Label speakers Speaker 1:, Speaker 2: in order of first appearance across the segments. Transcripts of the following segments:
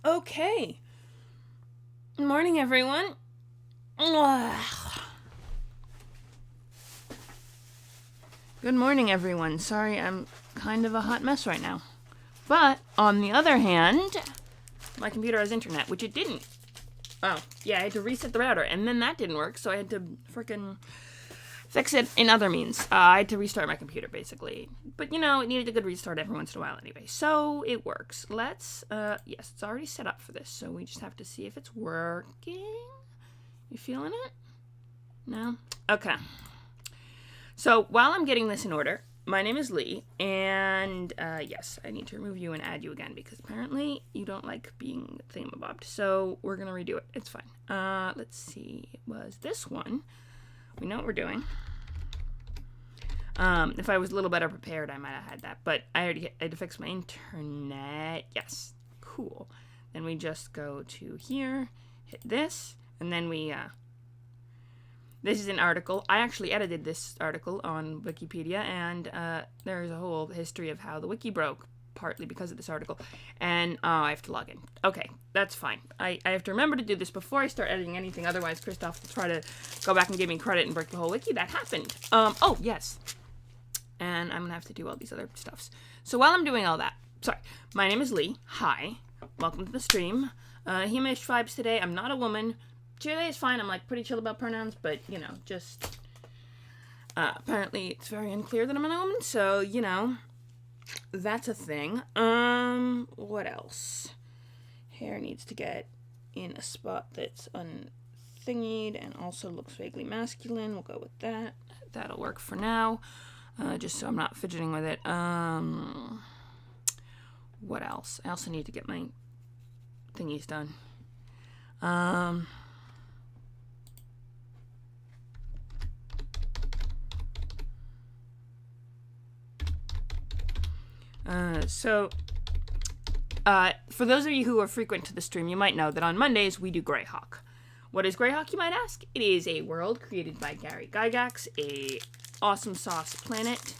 Speaker 1: Okay. Good morning, everyone. Ugh. Good morning, everyone. Sorry, I'm kind of a hot mess right now. But, on the other hand, my computer has internet, which it didn't. Oh, yeah, I had to reset the router, and then that didn't work, so I had to frickin' fix it in other means. I had to restart my computer, basically. But, it needed a good restart every once in a while anyway. So, it works. Let's, yes, it's already set up for this, so we just have to see if it's working. You feeling it? No? Okay. So, while I'm getting this in order, my name is Lee, and, yes, I need to remove you and add you again, because apparently you don't like being thingamabobbed. So, we're gonna redo it. It's fine. Let's see. It was this one. We know what we're doing. If I was a little better prepared, I might have had that. But I had to fix my internet. Yes. Cool. Then we just go to here, hit this, and then we, this is an article. I actually edited this article on Wikipedia, and there's a whole history of how the wiki broke, partly because of this article. And I have to log in. Okay, that's fine. I have to remember to do this before I start editing anything, otherwise Christoph will try to go back and give me credit and break the whole wiki. That happened. Oh, yes. And I'm going to have to do all these other stuffs. So while I'm doing all that, sorry, my name is Lee. Hi. Welcome to the stream. He-ish vibes today. I'm not a woman. Today is fine. I'm, pretty chill about pronouns, but, just... apparently it's very unclear that I'm a woman, so, that's a thing. What else? Hair needs to get in a spot that's unthingied and also looks vaguely masculine. We'll go with that. That'll work for now. Just so I'm not fidgeting with it. What else? I also need to get my thingies done. For those of you who are frequent to the stream, you might know that on Mondays we do Greyhawk. What is Greyhawk, you might ask? It is a world created by Gary Gygax, a awesome sauce planet,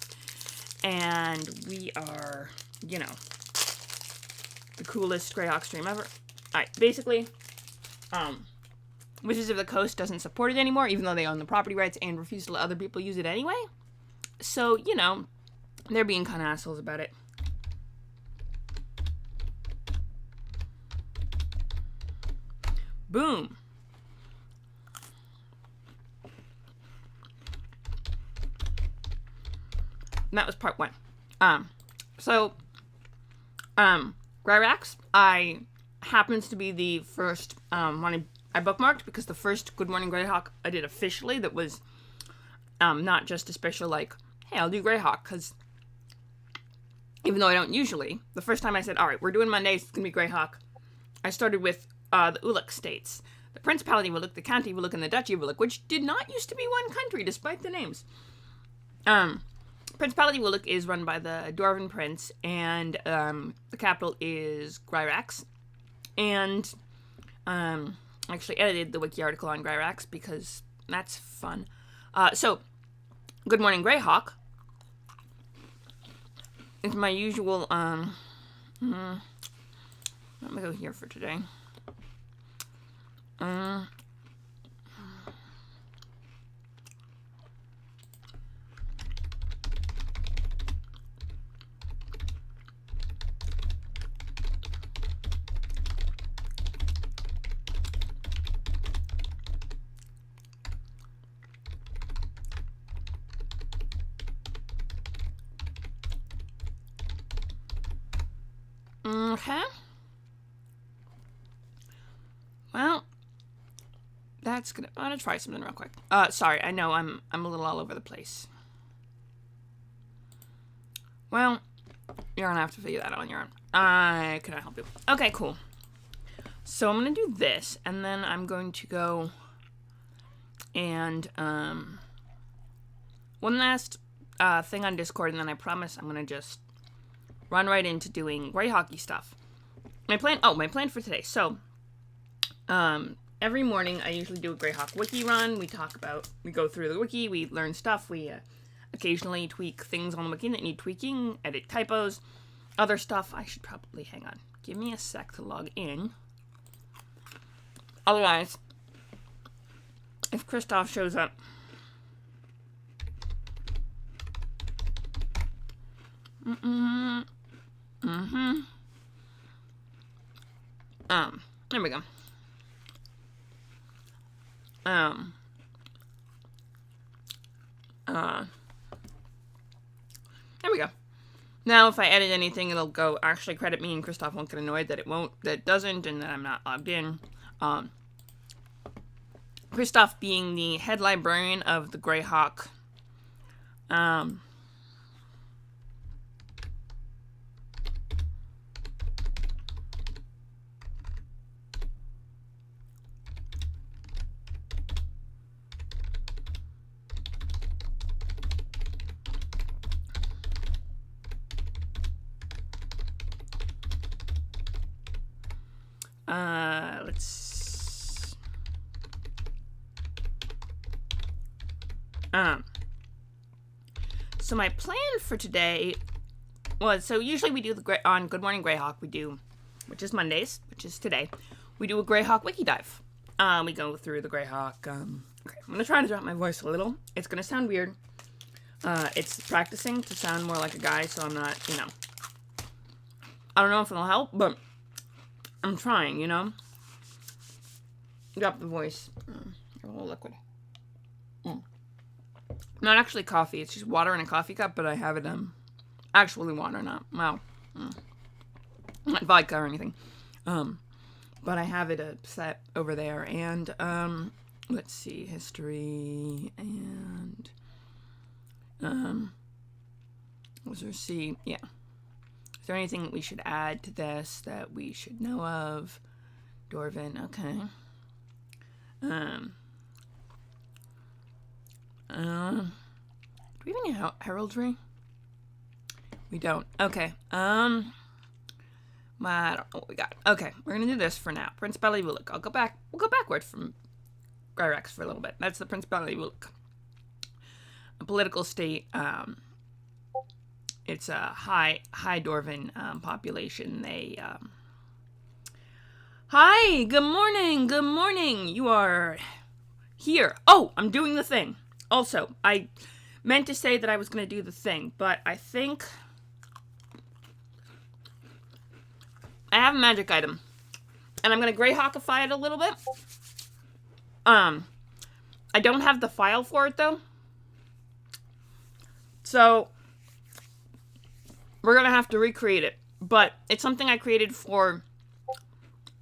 Speaker 1: and we are, the coolest Greyhawk stream ever. Alright, basically, Wizards of the Coast doesn't support it anymore, even though they own the property rights and refuse to let other people use it anyway. So, they're being kind of assholes about it. Boom. And that was part one. Gryrax, I happens to be the first one I bookmarked, because the first Good Morning Greyhawk I did officially that was not just a special, hey, I'll do Greyhawk, because even though I don't usually, the first time I said, alright, we're doing Mondays, it's going to be Greyhawk, I started with the Uluk states. The Principality Uluk, the County Uluk, and the Duchy Uluk, which did not used to be one country, despite the names. Principality Uluk is run by the Dwarven Prince, and the capital is Gryrax. And I actually edited the wiki article on Gryrax, because that's fun. So, Good Morning Greyhawk is my usual, I'm gonna go here for today. Okay. Well, that's gonna. I'm gonna try something real quick. Sorry, I know I'm a little all over the place. Well, you're gonna have to figure that out on your own. I cannot help you. Okay, cool. So I'm gonna do this, and then I'm going to go and one last thing on Discord, and then I promise I'm gonna just run right into doing Greyhawky stuff. My plan for today. So, every morning I usually do a Greyhawk wiki run. We go through the wiki, we learn stuff, we occasionally tweak things on the wiki that need tweaking, edit typos, other stuff. I should probably, hang on. Give me a sec to log in. Otherwise, if Christoph shows up, there we go. There we go. Now, if I edit anything, it'll go actually credit me, and Christoph won't get annoyed that it doesn't, and that I'm not logged in. Christoph being the head librarian of the Greyhawk. So my plan for today was, so usually we do on Good Morning Greyhawk, we do, which is Mondays, which is today, we do a Greyhawk wiki dive. We go through the Greyhawk. Okay, I'm going to try to drop my voice a little. It's going to sound weird. It's practicing to sound more like a guy, so I'm not, I don't know if it'll help, but I'm trying, Drop the voice. A little liquid. Not actually coffee. It's just water in a coffee cup, but I have it, actually water, not vodka or anything. But I have it set over there, and, let's see, history, and, was there C? Yeah. Is there anything that we should add to this that we should know of? Dwarven, okay. Do we have any heraldry? We don't. Okay. I don't know what we got. Okay, we're gonna do this for now. Principality Wulik. We'll go backward from Gyrex for a little bit. That's the Principality Wulik. A political state. It's a high Dwarven population. They Hi, good morning. You are here. Oh, I'm doing the thing. Also, I meant to say that I was going to do the thing, but I think I have a magic item, and I'm going to Greyhawkify it a little bit. I don't have the file for it, though. So, we're going to have to recreate it. But it's something I created for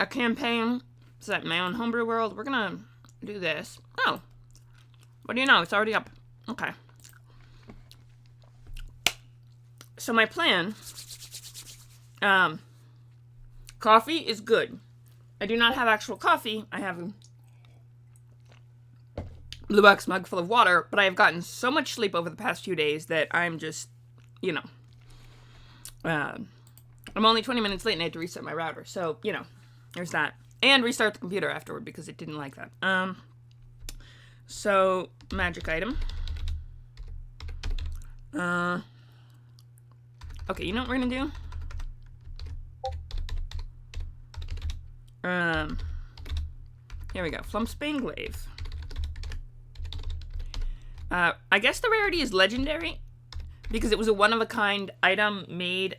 Speaker 1: a campaign set in my own homebrew world. We're going to do this. Oh. What do you know? It's already up. Okay. So my plan, coffee is good. I do not have actual coffee. I have a blue box mug full of water, but I have gotten so much sleep over the past few days that I'm just, I'm only 20 minutes late and I had to reset my router. So, there's that. And restart the computer afterward because it didn't like that. So, magic item. Okay, you know what we're gonna do? Here we go. Flumspane Glaive. I guess the rarity is legendary because it was a one-of-a-kind item made,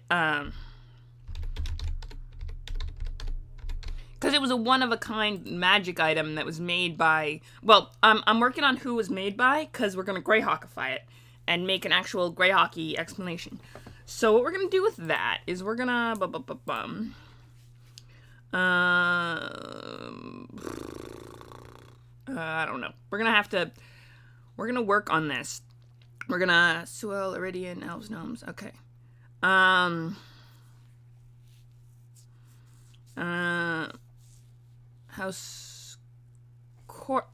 Speaker 1: because it was a one-of-a-kind magic item that was made by... Well, I'm working on who was made by, because we're going to Greyhawkify it and make an actual Greyhawky explanation. So what we're going to do with that is we're going to... I don't know. We're going to have to... We're going to work on this. We're going to... Suel, Iridian, Elves, Gnomes. Okay. House Court.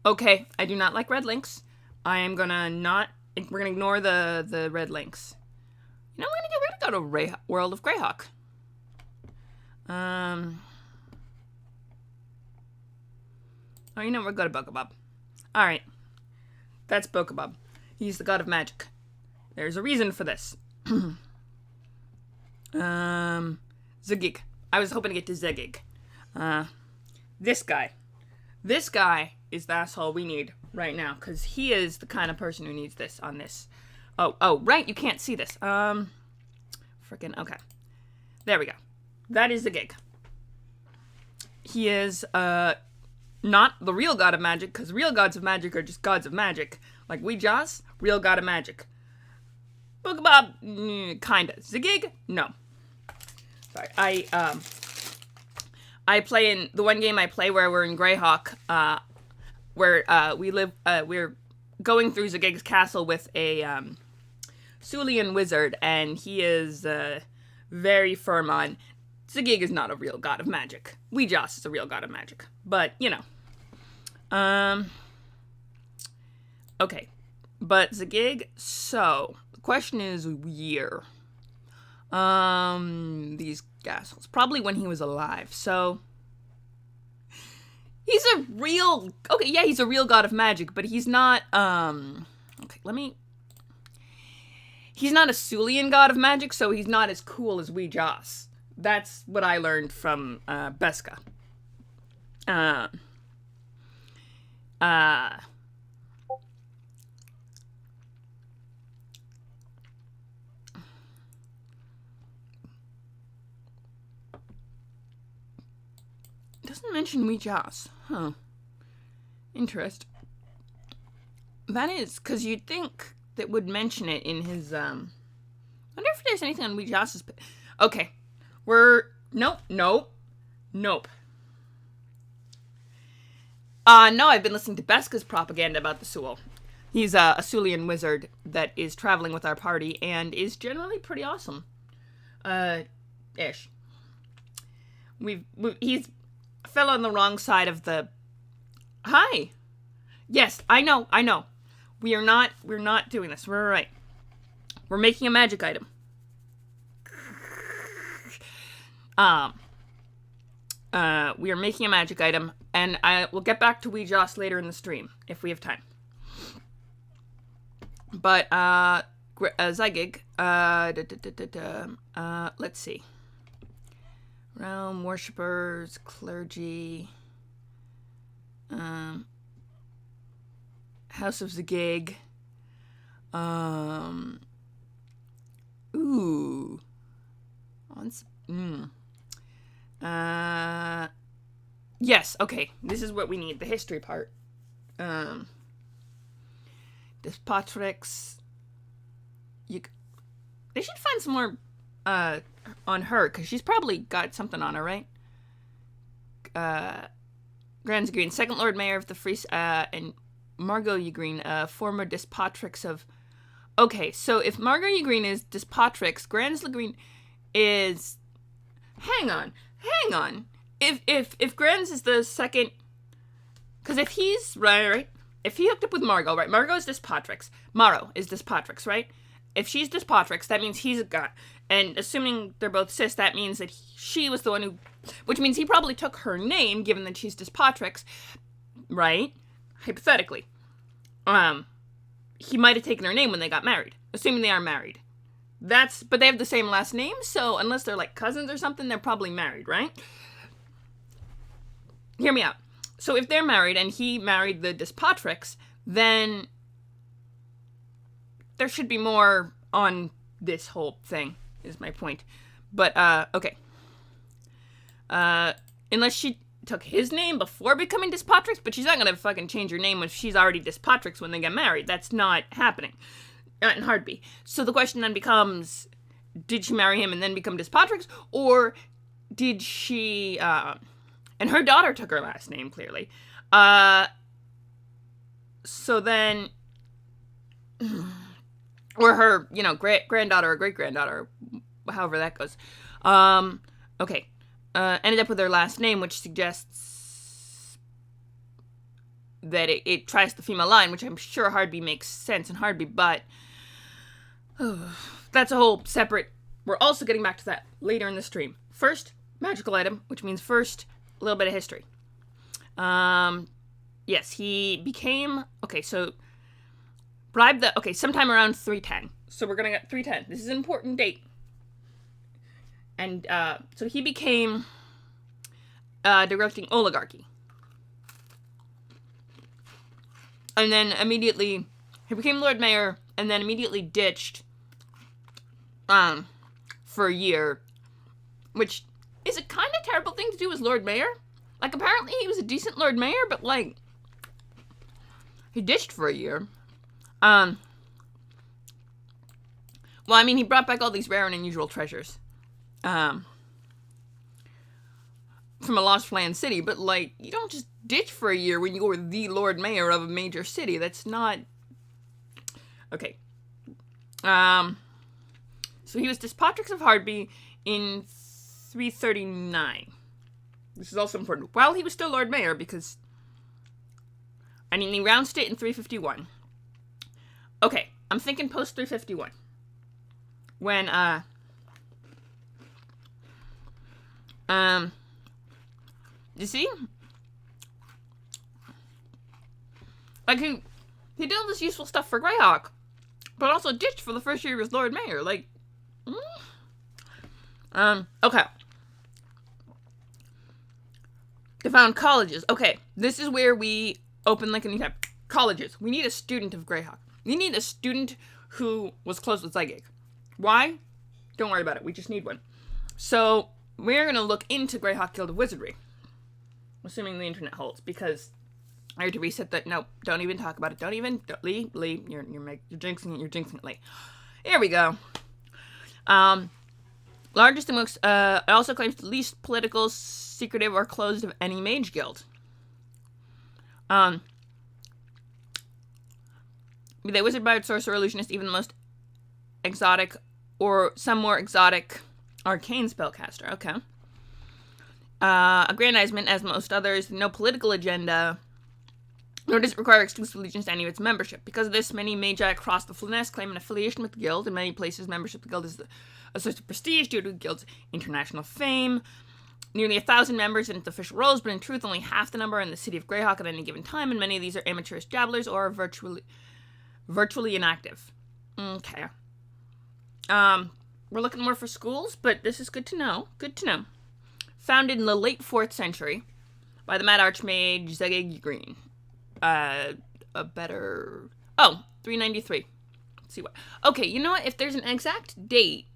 Speaker 1: Okay, I do not like red links. I am gonna not. We're gonna ignore the red links. You know, we're gonna get rid of go to World of Greyhawk. Oh, you know, we'll go to Bokobob. Alright. That's Bokobob. He's the god of magic. There's a reason for this. Zigig. I was hoping to get to Zigig. This guy. This guy is the asshole we need right now, because he is the kind of person who needs this on this. Oh, right, you can't see this. Freaking, okay. There we go. That is Zigig. He is, not the real god of magic, because real gods of magic are just gods of magic. Like Weejas, real god of magic. Boogabob, kinda. Zigig? No. Sorry, I play in, the one game I play where we're in Greyhawk, where, we're going through Zigig's castle with a, Sulian wizard, and he is, very firm on, Zigig is not a real god of magic. Weejas is a real god of magic. But, you know. Okay. But Zigig, so, the question is year. These assholes. Probably when he was alive, so... He's a real... Okay, yeah, he's a real god of magic, but he's not, Okay, let me... He's not a Sulian god of magic, so he's not as cool as Weejas. That's what I learned from, Beska. Doesn't mention Weejas. Huh. Interest. That is, because you'd think that would mention it in his, I wonder if there's anything on Weejas's... Okay. Nope. No, I've been listening to Beska's propaganda about the Sul. He's a Sulian wizard that is traveling with our party and is generally pretty awesome. Ish. He's fell on the wrong side of the... Hi! Yes, I know. We're not doing this. We're right. We're making a magic item. We are making a magic item, and I will get back to Weejas later in the stream, if we have time. But, Zygig, let's see. Realm, worshippers, clergy, House of Zygig, ooh, yes, okay, this is what we need, the history part. Despotrix, they should find some more, on her, because she's probably got something on her, right? Grand Green, second Lord Mayor of the Free, and Margot Green, former Despotrix of... Okay, so if Margot Green is Despotrix, Grand Green is... Hang on. If Grands is the second... Because if he's... Right? If he hooked up with Margot, right? Margot is Despotrix. Maro is Despotrix, right? If she's Despotrix, that means he's a god. And assuming they're both cis, that means that she was the one who... Which means he probably took her name, given that she's Despotrix, right? Hypothetically. He might have taken her name when they got married. Assuming they are married. But they have the same last name, so unless they're like cousins or something, they're probably married, right? Hear me out. So if they're married and he married the Despotrix, then there should be more on this whole thing, is my point. But, okay. Unless she took his name before becoming Despotrix, but she's not gonna fucking change her name if she's already Despotrix when they get married. That's not happening. Not in Hardby. So the question then becomes, did she marry him and then become Despotrix? Or did she, and her daughter took her last name, clearly. So then, or her, granddaughter or great-granddaughter, however that goes. Okay. Ended up with her last name, which suggests that it tries the female line, which I'm sure Hardby makes sense in Hardby, but that's a whole separate... We're also getting back to that later in the stream. First, magical item, which means first, a little bit of history. Yes, he became... Okay, so... sometime around 310. So we're gonna get 310. This is an important date. And so he became directing oligarchy. And then immediately, he became Lord Mayor, and then immediately ditched for a year, which is a kind of terrible thing to do as Lord Mayor. Like, apparently he was a decent Lord Mayor, but, like, he ditched for a year. Well, I mean, he brought back all these rare and unusual treasures. From a lost land city, but, like, you don't just ditch for a year when you're the Lord Mayor of a major city. That's not... Okay. So he was Despotrix of Hardby in 339. This is also important. While he was still Lord Mayor, because... I mean, he rounded it in 351. Okay, I'm thinking post-351. When, you see? Like, he did all this useful stuff for Greyhawk, but also ditched for the first year as Lord Mayor. Like, okay. They found colleges. Okay, this is where we open like a new tab. Colleges. We need a student of Greyhawk. We need a student who was close with Zygaig. Why? Don't worry about it. We just need one. So, we're going to look into Greyhawk Guild of Wizardry. Assuming the internet holds, because I had to reset that. No, don't even talk about it. Don't leave. You're jinxing it, Lee. Here we go. Largest amongst, it also claims the least political, secretive, or closed of any mage guild. Be they wizard, bard, sorcerer, illusionist, even the most exotic, or some more exotic arcane spellcaster. Okay. Aggrandizement, as most others, no political agenda, nor does it require exclusive allegiance to any of its membership. Because of this, many magi across the Flyness claim an affiliation with the guild. In many places, membership of the guild is a source of prestige due to the guild's international fame. Nearly 1,000 members in its official roles, but in truth, only half the number are in the city of Greyhawk at any given time, and many of these are amateurish dabblers or virtually inactive. Okay. We're looking more for schools, but this is good to know. Good to know. Founded in the late 4th century by the Mad Archmage Zygaig Green. 393. Let's see what. Okay, you know what? If there's an exact date,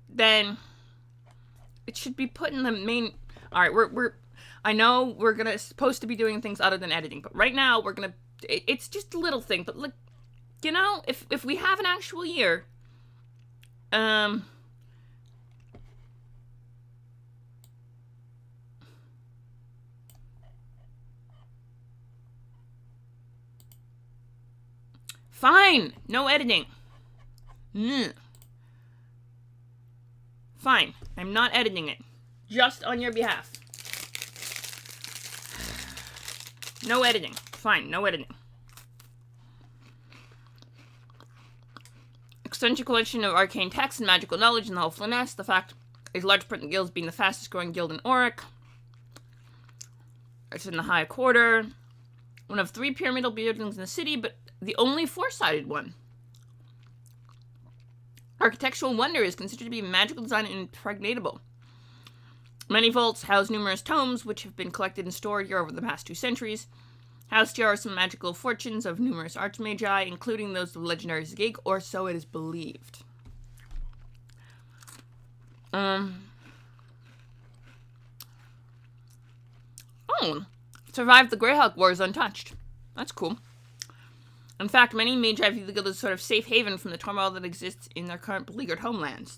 Speaker 1: then it should be put in the main. All right, I know we're supposed to be doing things other than editing, but right now we're gonna. It's just a little thing, but look, you know, if we have an actual year, fine, no editing. Fine, I'm not editing it. Just on your behalf. No editing. Fine, no editing. Extensive collection of arcane texts and magical knowledge in the whole Flyness. The fact is large print guilds being the fastest growing guild in Auric. It's in the High Quarter. One of 3 pyramidal buildings in the city, but the only 4-sided one. Architectural wonder is considered to be magical design and impregnable. Many vaults house numerous tomes, which have been collected and stored here over the past 2 centuries. Housed here are some magical fortunes of numerous archmagi, including those of legendary Zygaig, or so it is believed. Survived the Greyhawk Wars untouched. That's cool. In fact, many magi view the guild as a sort of safe haven from the turmoil that exists in their current beleaguered homelands.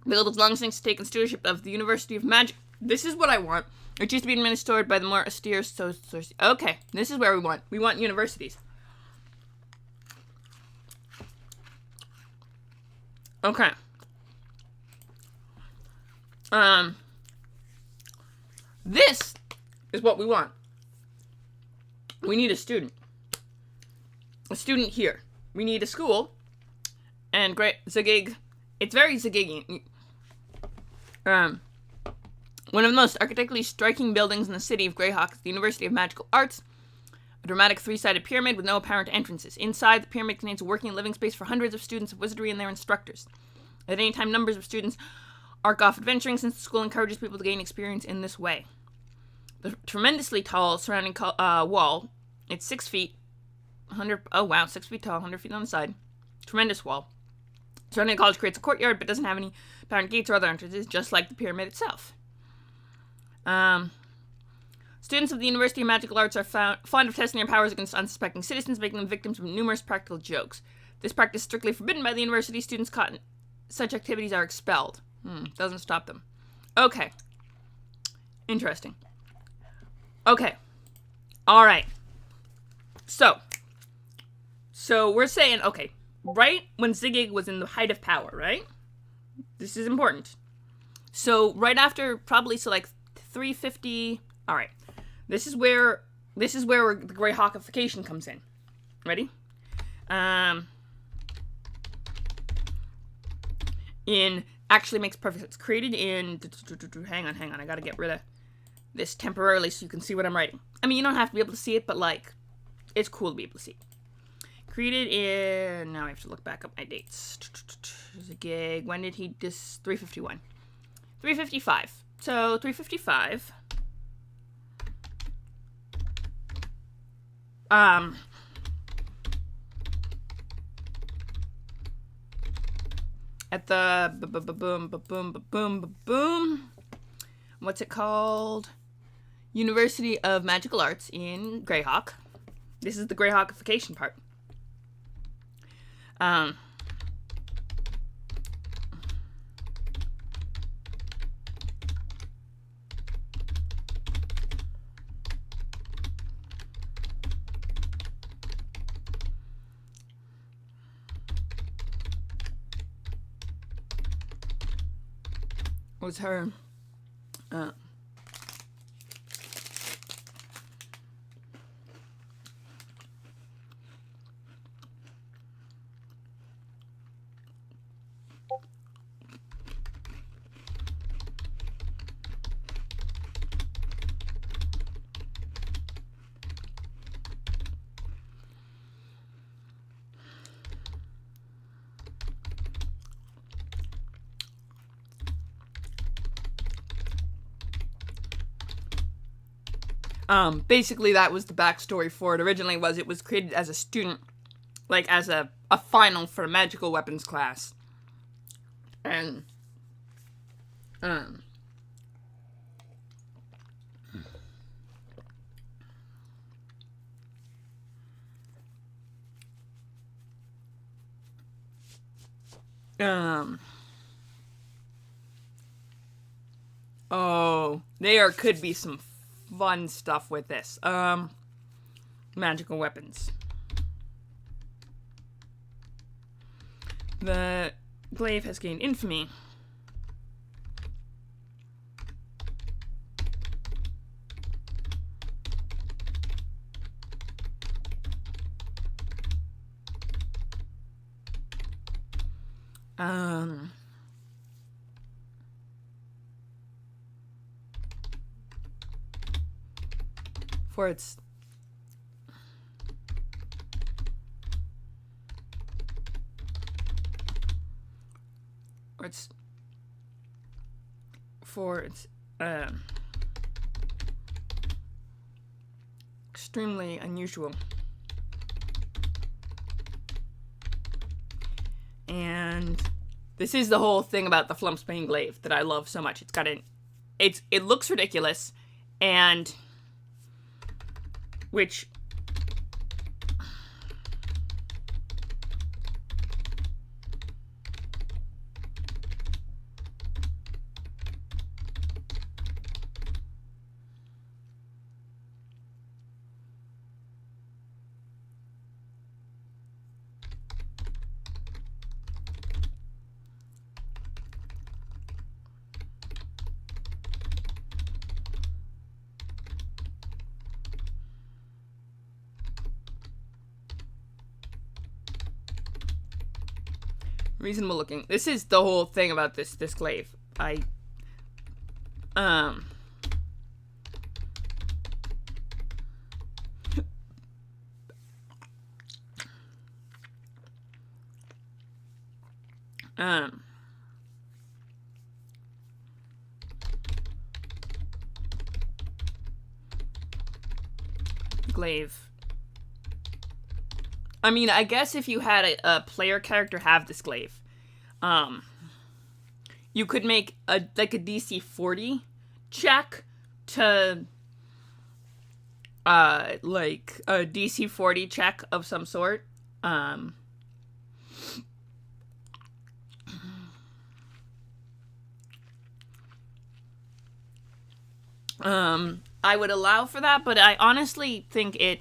Speaker 1: The guild has long since taken stewardship of the University of Magic. This is what I want. It used to be administered by the more austere source. Okay, this is where we want. We want universities. Okay. This is what we want. We need a student. A student here. We need a school. And great Zygaig. It's very Zygaigian. One of the most architecturally striking buildings in the city of Greyhawk is the University of Magical Arts, a dramatic 3-sided pyramid with no apparent entrances. Inside, the pyramid contains a working and living space for hundreds of students of wizardry and their instructors. At any time, numbers of students arc off adventuring since the school encourages people to gain experience in this way. The tremendously tall surrounding wall, it's 6 feet, 6 feet tall, 100 feet on the side. Tremendous wall. Surrounding the college creates a courtyard, but doesn't have any apparent gates or other entrances, just like the pyramid itself. Students of the University of Magical Arts are fond of testing their powers against unsuspecting citizens, making them victims of numerous practical jokes. This practice is strictly forbidden by the university. Students caught in such activities are expelled. Doesn't stop them. Okay. Interesting. Okay. Alright. So we're saying, okay, right when Zigig was in the height of power, right? This is important. So right after, probably, so like 350, alright. This is where the Greyhawkification comes in. Ready? Actually makes perfect sense. Created in, hang on, I gotta get rid of this temporarily so you can see what I'm writing. I mean, you don't have to be able to see it, but like, it's cool to be able to see it. Created in, now I have to look back up my dates. There's a gig, when did he, 351. 355. So, 355. At the boom. What's it called? University of Magical Arts in Greyhawk. This is the Greyhawkification part. Was her basically that was the backstory for it. Originally it was created as a student, like as a final for a magical weapons class. And there could be some fun stuff with this. Magical weapons. The Glaive has gained infamy. For its extremely unusual. And this is the whole thing about the Flumpsbane Glaive that I love so much. It looks ridiculous, and which reasonable looking. This is the whole thing about this glaive. glaive. I mean, I guess if you had a player character have this glaive, you could make a DC 40 check to like a DC 40 check of some sort. I would allow for that, but I honestly think it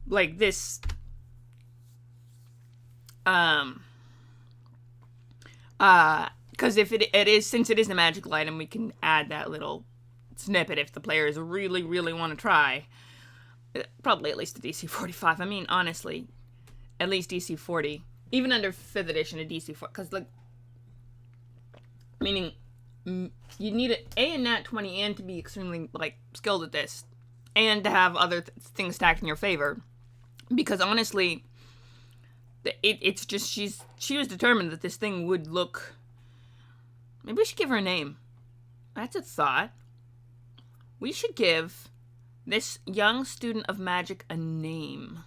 Speaker 1: like this because if it is, since it is a magical item, we can add that little snippet if the players really want to try. Probably at least a DC 45. I mean, honestly, at least DC 40. Even under 5th edition, a DC 40. Because, like, meaning you need a nat 20 and to be extremely, like, skilled at this. And to have other things stacked in your favor. Because, honestly, it's just, she was determined that this thing would look... Maybe we should give her a name. That's a thought. We should give this young student of magic a name.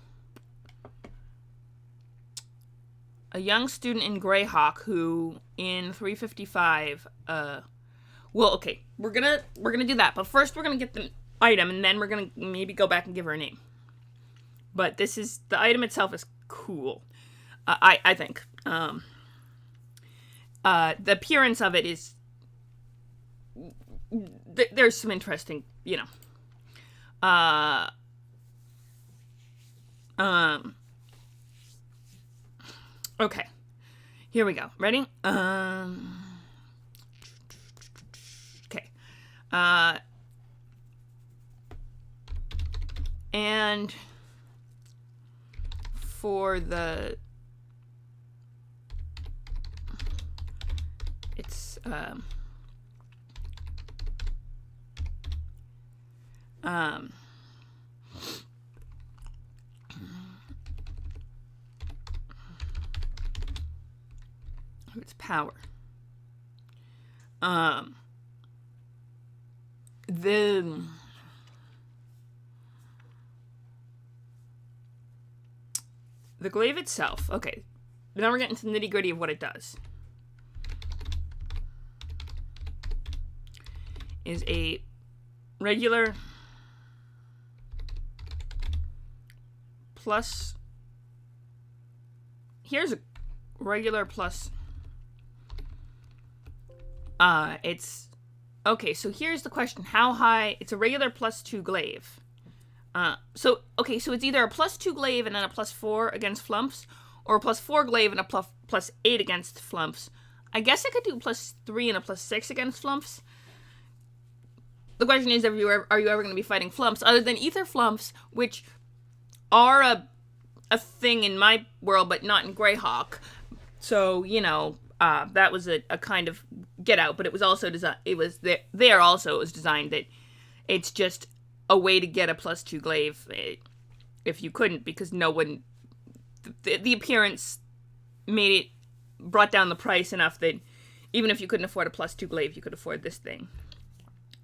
Speaker 1: A young student in Greyhawk who, in 355, well, okay, we're gonna do that, but first we're gonna get the item, and then we're gonna maybe go back and give her a name. But the item itself is cool. I think. The appearance of it is... There's some interesting, you know... Okay. Here we go. Ready? Okay. And... for the... It's, its power. The glaive itself. Okay. Now we're getting to the nitty-gritty of what it does. Is a regular plus... Here's a regular plus... it's... Okay, so here's the question. How high... It's a regular +2 glaive. So it's either a +2 glaive and then a +4 against flumps, or a +4 glaive and a +8 against flumps. I guess I could do +3 and a +6 against flumps. The question is, are you ever going to be fighting flumps, other than ether flumps, which are a thing in my world, but not in Greyhawk. So, you know, that was a kind of get out, but it was also designed, it was there also, it was designed that it's just a way to get a +2 glaive if you couldn't, because no one, the appearance brought down the price enough that even if you couldn't afford a +2 glaive, you could afford this thing.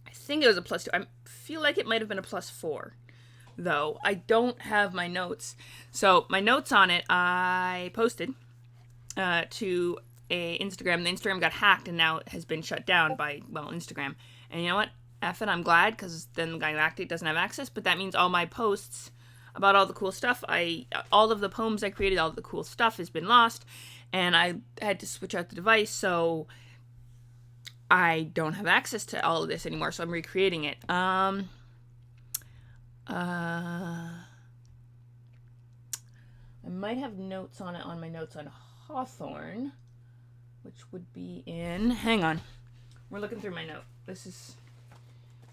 Speaker 1: I think it was a +2. I feel like it might have been a +4, though. I don't have my notes. So my notes on it, I posted to a Instagram. The Instagram got hacked and now it has been shut down by, well, Instagram. And you know what? F it, I'm glad, because then the guy who hacked it doesn't have access, but that means all my posts about all the cool stuff, all of the poems I created, all of the cool stuff has been lost, and I had to switch out the device, so I don't have access to all of this anymore, so I'm recreating it. I might have notes on it on my notes on Hawthorne. which would be in, hang on, we're looking through my note. This is,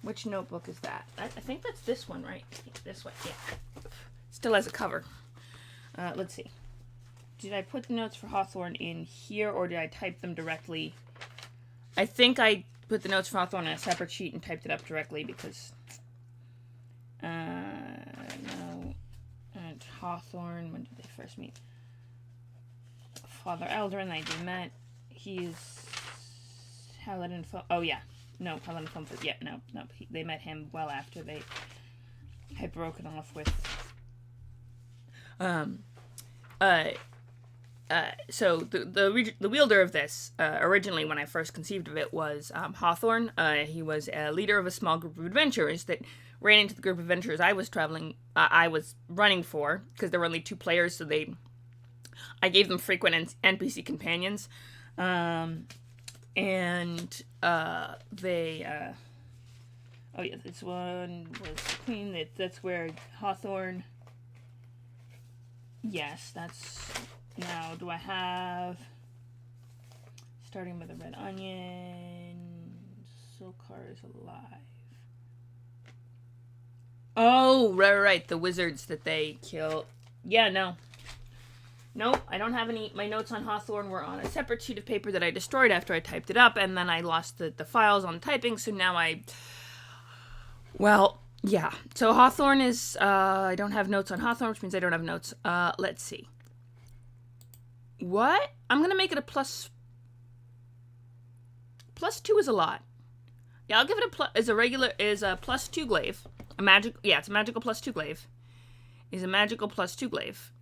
Speaker 1: which notebook is that? I think that's this one, right? This one, yeah. Still has a cover. Let's see. Did I put the notes for Hawthorne in here, or did I type them directly? I think I put the notes for Hawthorne on a separate sheet and typed it up directly because, no, and Hawthorne, when did they first meet? Father Eldarin, they met. He's Paladin. Oh yeah, no, Paladin Michelin. Yeah, no. They met him well after they had broken off with. So the wielder of this originally, when I first conceived of it, was Hawthorne. He was a leader of a small group of adventurers that ran into the group of adventurers I was running for, because there were only 2 players, so I gave them frequent NPC companions, and they. Oh yeah, this one was Queen. That's where Hawthorne. Yes, that's. Now, do I have. Starting with a red onion. Silkar is alive. Oh, right. The wizards that they kill. Yeah, no. Nope, I don't have any. My notes on Hawthorne were on a separate sheet of paper that I destroyed after I typed it up, and then I lost the files on typing, so now well, yeah. So Hawthorne is, I don't have notes on Hawthorne, which means I don't have notes. Let's see. What? I'm gonna make it a plus. +2 is a lot. Yeah, I'll give it a +2 glaive. It's a magical +2 glaive. Is a magical +2 glaive.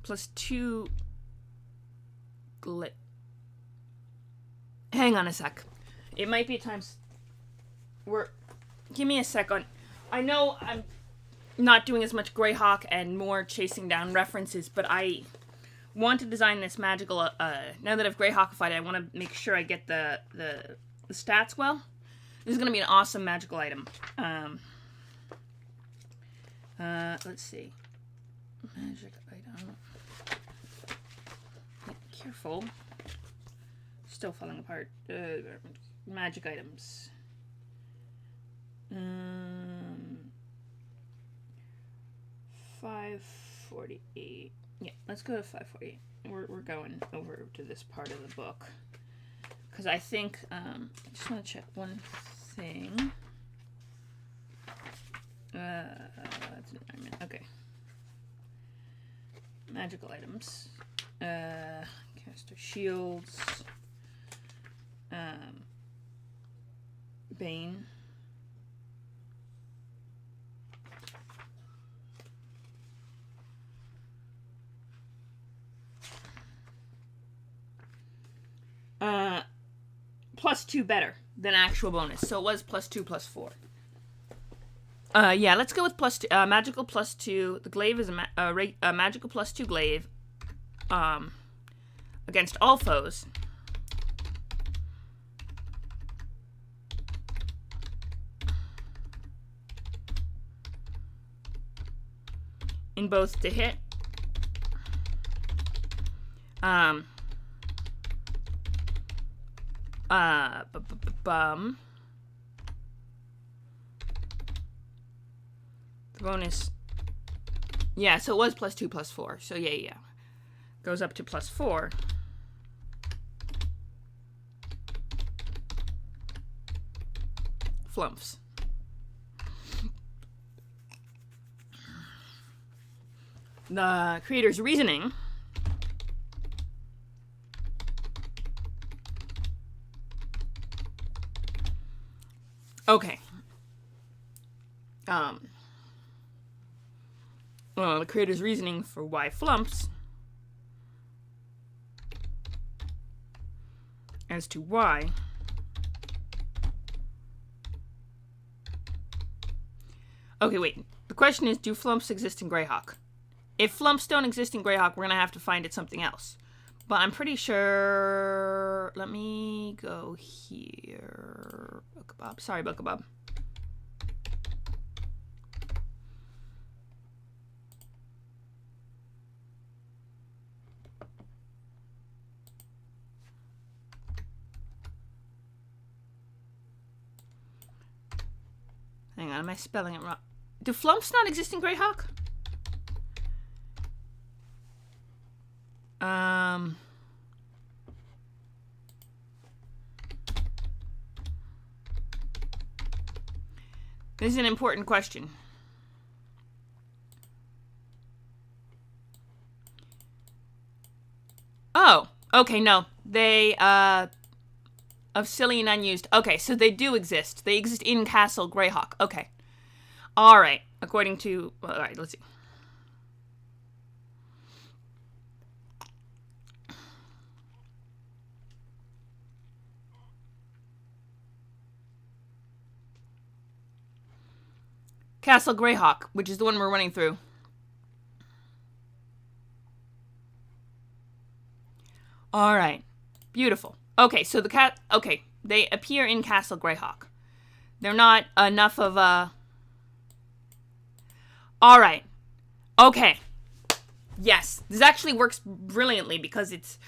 Speaker 1: +2 glaive. Hang on a sec. It might be times. Give me a sec on. I know I'm not doing as much Greyhawk and more chasing down references, but I want to design this magical. Now that I've Greyhawkified, I want to make sure I get the stats well. This is going to be an awesome magical item. Let's see. Magic item. Careful. Still falling apart. Magic items. 548. Yeah, let's go to 548. We're going over to this part of the book. Because I think, I just want to check one thing. That's an environment. Okay. Magical items. Caster shields. Bane. +2 better than actual bonus. So it was +2 +4. Yeah, let's go with +2. Magical +2. The glaive is a magical +2 glaive. Against all foes. In both to hit. The bonus. Yeah, so it was +2 +4. So yeah. Goes up to +4. Flumps. The creator's reasoning. Okay. Well, the creator's reasoning for why flumps. As to why. Okay, wait. The question is, do flumps exist in Greyhawk? If flumps don't exist in Greyhawk, we're going to have to find it something else. But I'm pretty sure... Let me go here. Bookabub. Sorry, Bookabub. Hang on, am I spelling it wrong? Do flumps not exist in Greyhawk? This is an important question. Oh, okay, no. They, of silly and unused. Okay, so they do exist. They exist in Castle Greyhawk. Okay. Alright, according to... Alright, let's see. Castle Greyhawk, which is the one we're running through. Alright. Beautiful. Okay, so the okay, they appear in Castle Greyhawk. They're not enough of a... Alright. Okay. Yes. This actually works brilliantly because it's...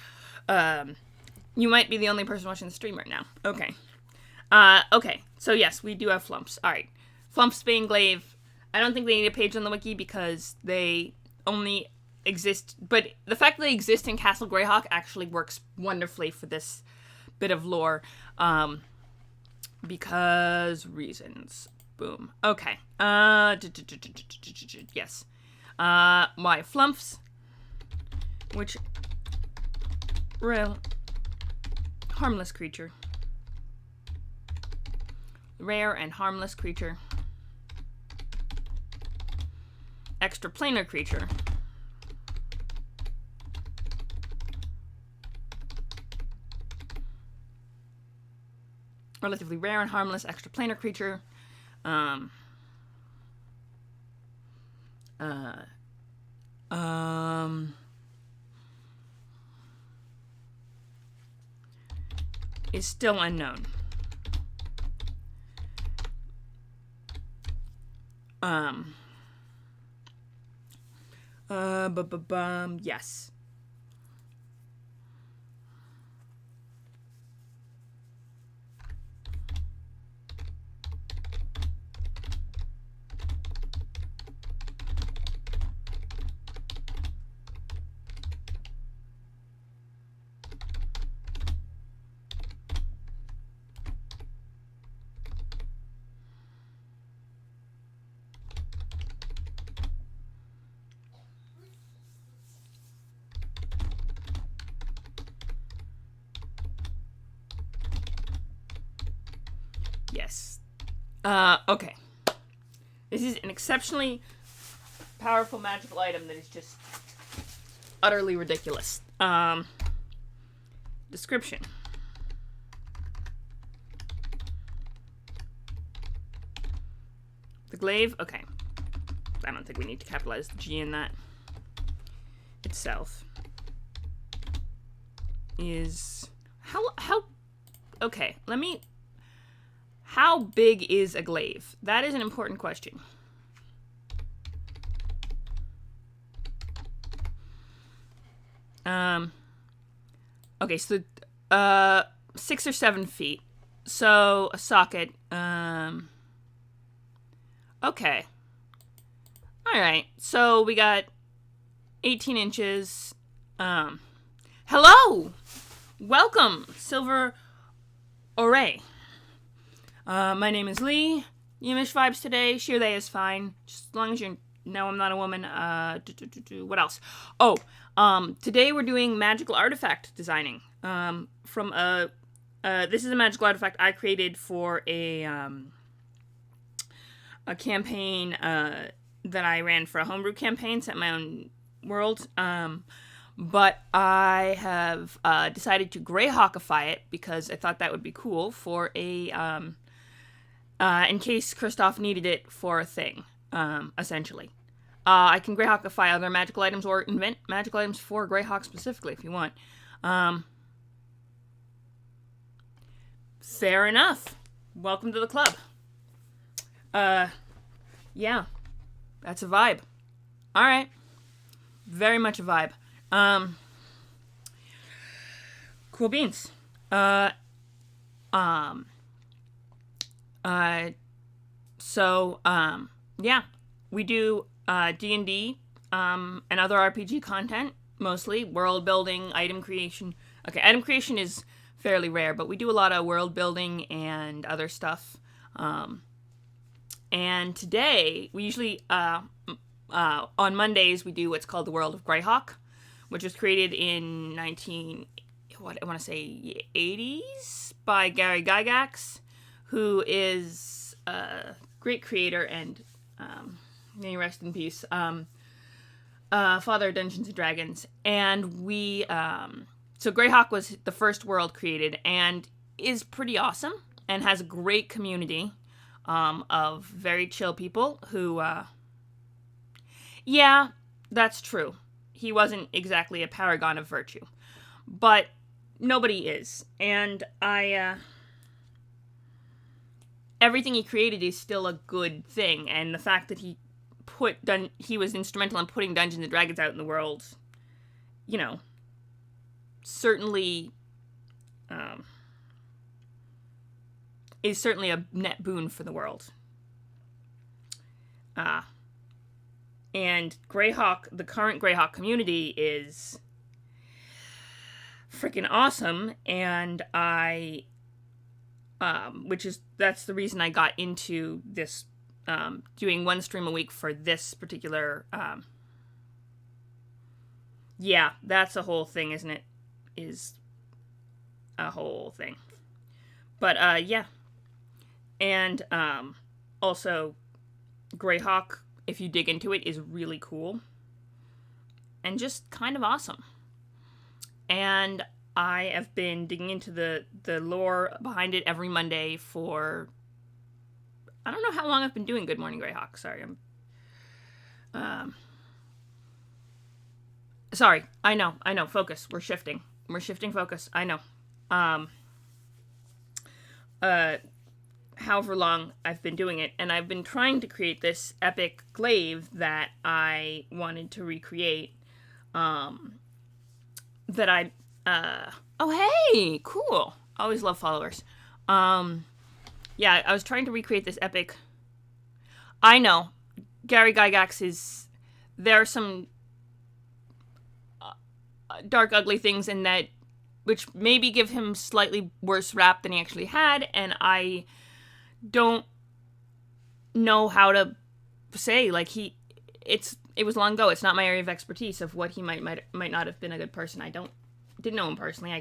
Speaker 1: you might be the only person watching the stream right now. Okay. Okay. So yes, we do have flumps. Alright. Flumps being Glaive. I don't think they need a page on the wiki because they only exist... But the fact that they exist in Castle Greyhawk actually works wonderfully for this bit of lore. Because reasons. Boom. Okay. Yes. Why? Flumps. Which... Real... Harmless creature. Rare and harmless creature. Extraplanar creature. Relatively rare and harmless extraplanar creature. Is still unknown. Yes. Yes. Okay. This is an exceptionally powerful magical item that is just utterly ridiculous. Description. The Glaive, okay. I don't think we need to capitalize the G in that. Itself is how okay, how big is a glaive? That is an important question. Okay, so 6 or 7 feet. So a socket. Okay. Alright, so we got 18 inches. Hello! Welcome, Silver Array. My name is Lee. Yimish vibes today. Sheer they is fine. Just as long as you know I'm not a woman. What else? Oh, today we're doing magical artifact designing. From this is a magical artifact I created for a campaign, that I ran for a homebrew campaign, set my own world. But I have, decided to Greyhawkify it because I thought that would be cool for a, in case Kristoff needed it for a thing, essentially. I can Greyhawkify other magical items or invent magical items for Greyhawk specifically if you want. Fair enough. Welcome to the club. Yeah. That's a vibe. Alright. Very much a vibe. Cool beans. So, yeah, we do D&D and other RPG content, mostly. World building, item creation. Okay, item creation is fairly rare, but we do a lot of world building and other stuff. And today, we usually, on Mondays, we do what's called the World of Greyhawk, which was created in 80s by Gary Gygax, who is a great creator and, may rest in peace, father of Dungeons and Dragons. And we, so Greyhawk was the first world created and is pretty awesome and has a great community of very chill people who, yeah, that's true. He wasn't exactly a paragon of virtue, but nobody is. And everything he created is still a good thing. And the fact that he was instrumental in putting Dungeons and Dragons out in the world, you know, certainly is certainly a net boon for the world. And Greyhawk, the current Greyhawk community is freaking awesome, and that's the reason I got into this, doing one stream a week for this particular, yeah, that's a whole thing, isn't it? Is a whole thing. But, yeah. And, also, Greyhawk, if you dig into it, is really cool. And just kind of awesome. And I have been digging into the lore behind it every Monday for... I don't know how long I've been doing Good Morning Greyhawk. Sorry, sorry, I know, focus. We're shifting focus, I know. However long I've been doing it, and I've been trying to create this epic glaive that I wanted to recreate, that I, oh hey, cool, always love followers. Yeah, I was trying to recreate this epic, I know, Gary Gygax there are some dark, ugly things in that, which maybe give him slightly worse rap than he actually had, and I don't know how to say, like, it was long ago. It's not my area of expertise of what he might not have been a good person. Didn't know him personally.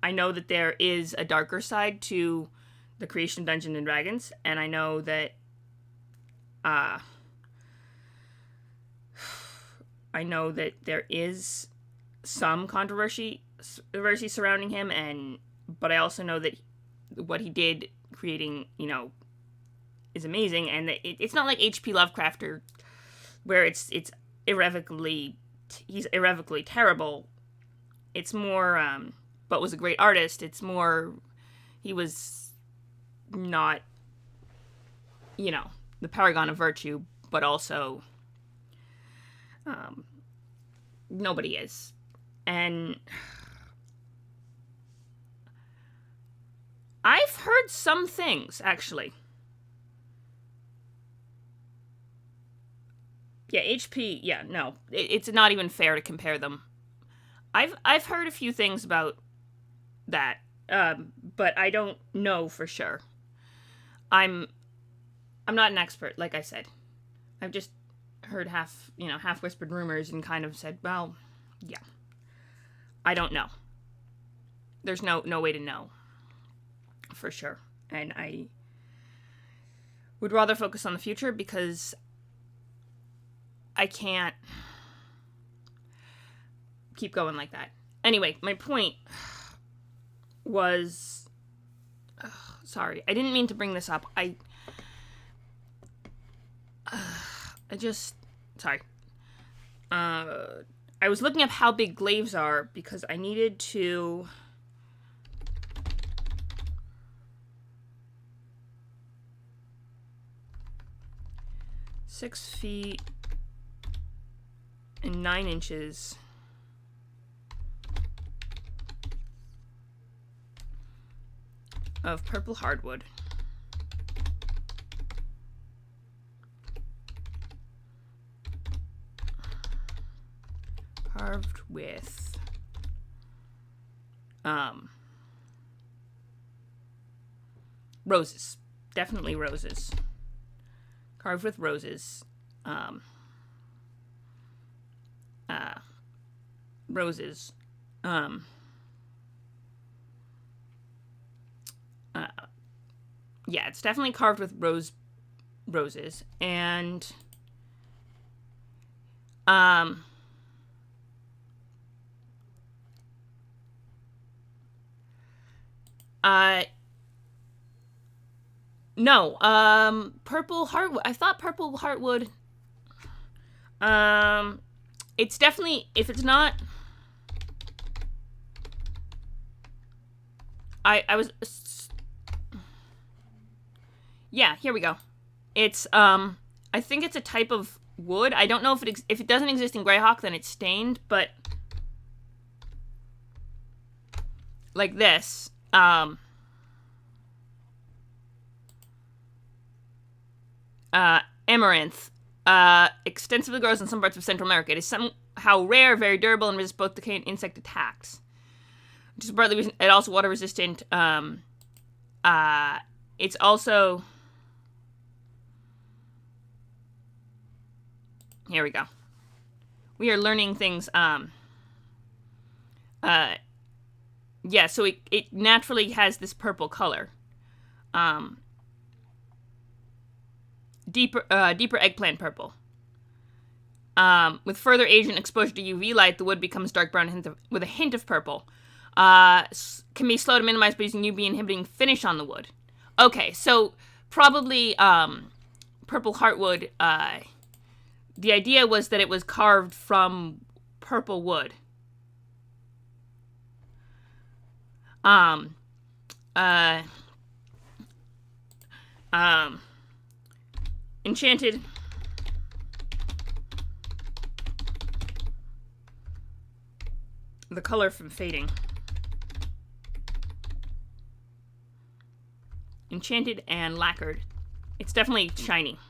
Speaker 1: I know that there is a darker side to the creation of Dungeons and Dragons, and I know that, there is some controversy surrounding him, but I also know that what he did creating, is amazing, and that it's not like H.P. Lovecraft where he's irrevocably terrible. It's more, but was a great artist. It's more, he was not, the paragon of virtue, but also, nobody is. And I've heard some things, actually. Yeah, HP, yeah, no. It's not even fair to compare them. I've heard a few things about that, but I don't know for sure. I'm not an expert, like I said. I've just heard half whispered rumors and kind of said, well, yeah. I don't know. There's no way to know. For sure. And I would rather focus on the future because I can't keep going like that. Anyway, my point was... sorry, I didn't mean to bring this up. Sorry. I was looking up how big glaives are because I needed to... 6 feet and 9 inches. Of purple hardwood. carved with roses. Definitely roses. Carved with roses. Roses. Yeah, it's definitely carved with roses. And no, purple heartwood. I thought purple heartwood. It's definitely, if it's not, I was, yeah, here we go. It's, I think it's a type of wood. I don't know if it doesn't exist in Greyhawk, then it's stained, but like this, amaranth, extensively grows in some parts of Central America. It is somehow rare, very durable, and resists both decay and insect attacks. Which is partly it also water resistant. It's also, here we go. We are learning things. Yeah, so it naturally has this purple color. Deeper eggplant purple. With further agent exposure to UV light, the wood becomes dark brown with a hint of purple. Can be slow to minimize by using UV inhibiting finish on the wood. Okay, so probably purple heartwood. The idea was that it was carved from purple wood. Enchanted. The color from fading. Enchanted and lacquered. It's definitely shiny.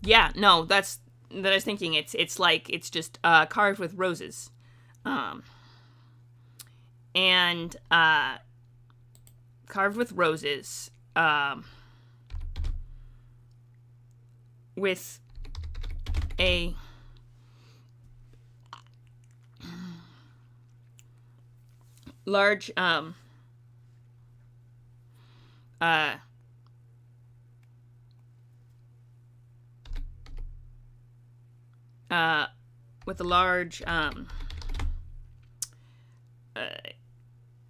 Speaker 1: Yeah, no, that I was thinking. It's like it's just carved with roses, and carved with roses, with a large with a large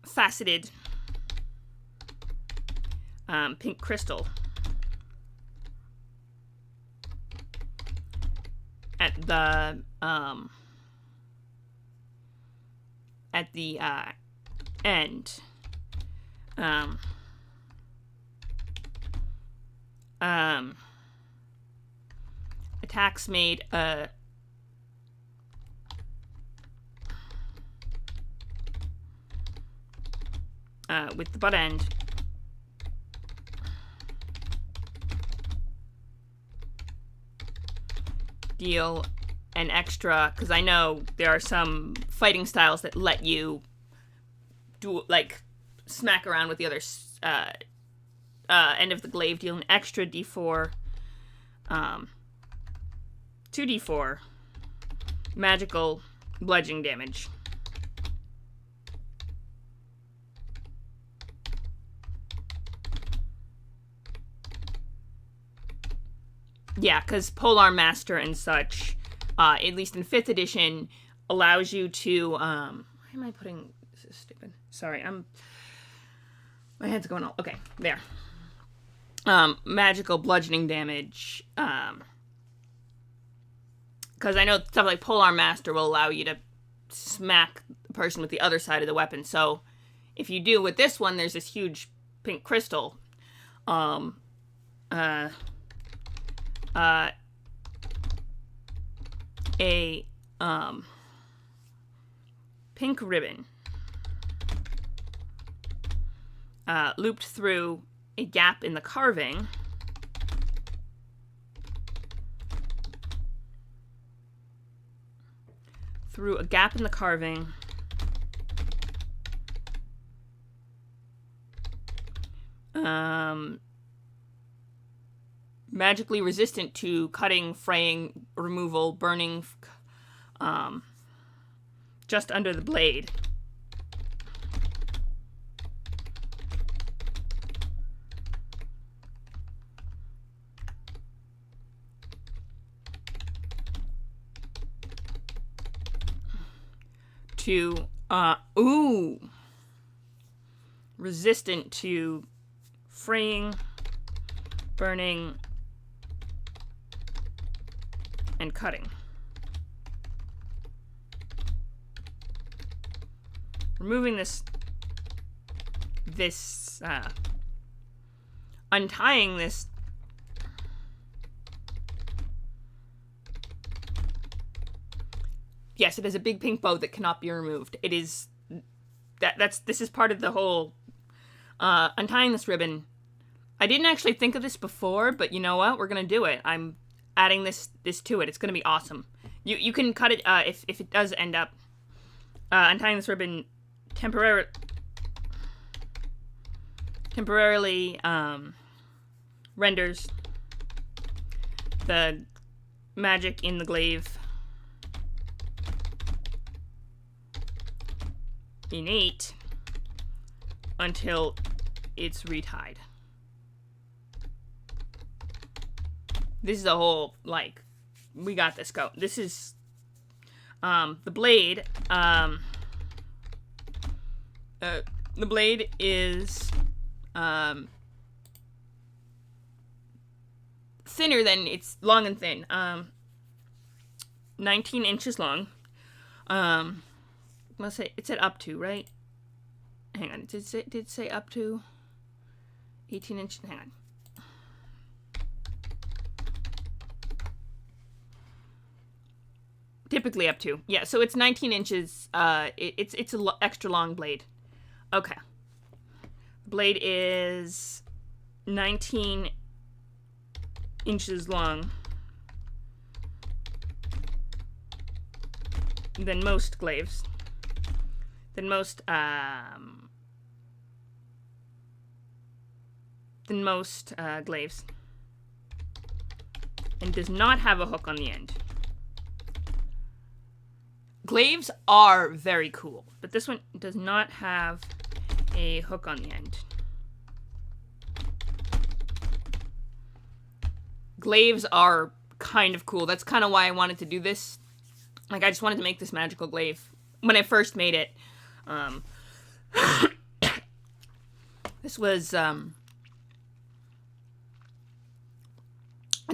Speaker 1: faceted pink crystal at the end. Attacks made with the butt end deal an extra, because I know there are some fighting styles that let you do like smack around with the other end of the glaive, deal an extra d4 2d4 magical bludgeoning damage. Yeah, because Polearm Master and such, at least in 5th edition, allows you to, why am I putting, this is stupid. Sorry, my head's going all, okay, there. Magical bludgeoning damage, because I know stuff like Polearm Master will allow you to smack the person with the other side of the weapon, so if you do with this one, there's this huge pink crystal, a pink ribbon looped through a gap in the carving. Through a gap in the carving. Magically resistant to cutting, fraying, removal, burning, just under the blade. Resistant to fraying, burning, and cutting. Removing this, untying this yes, it is a big pink bow that cannot be removed. It is this is part of the whole untying this ribbon. I didn't actually think of this before, but you know what? We're gonna do it. I'm adding this to it. It's gonna be awesome. You can cut it if it does end up untying this ribbon temporarily renders the magic in the glaive innate until it's retied. This is a whole, like, we got this, go. This is, the blade, the blade is, thinner than, it's long and thin, 19 inches long, let's say, it said up to, right? Hang on, did it say up to 18 inches? Hang on. Typically up to. Yeah, so it's 19 inches. It's an extra long blade. Okay. Blade is 19 inches long than most glaives. Than most glaives. And does not have a hook on the end. Glaives are very cool, but this one does not have a hook on the end. Glaives are kind of cool. That's kind of why I wanted to do this. Like, I just wanted to make this magical glaive. When I first made it, this was, at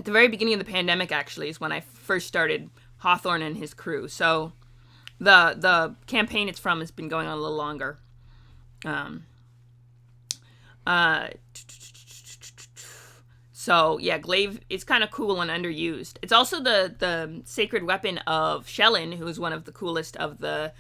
Speaker 1: the very beginning of the pandemic, actually, is when I first started Hawthorne and his crew. So, the campaign it's from has been going on a little longer. So yeah, glaive is kind of cool and underused. It's also the sacred weapon of Shelyn, who is one of the coolest of the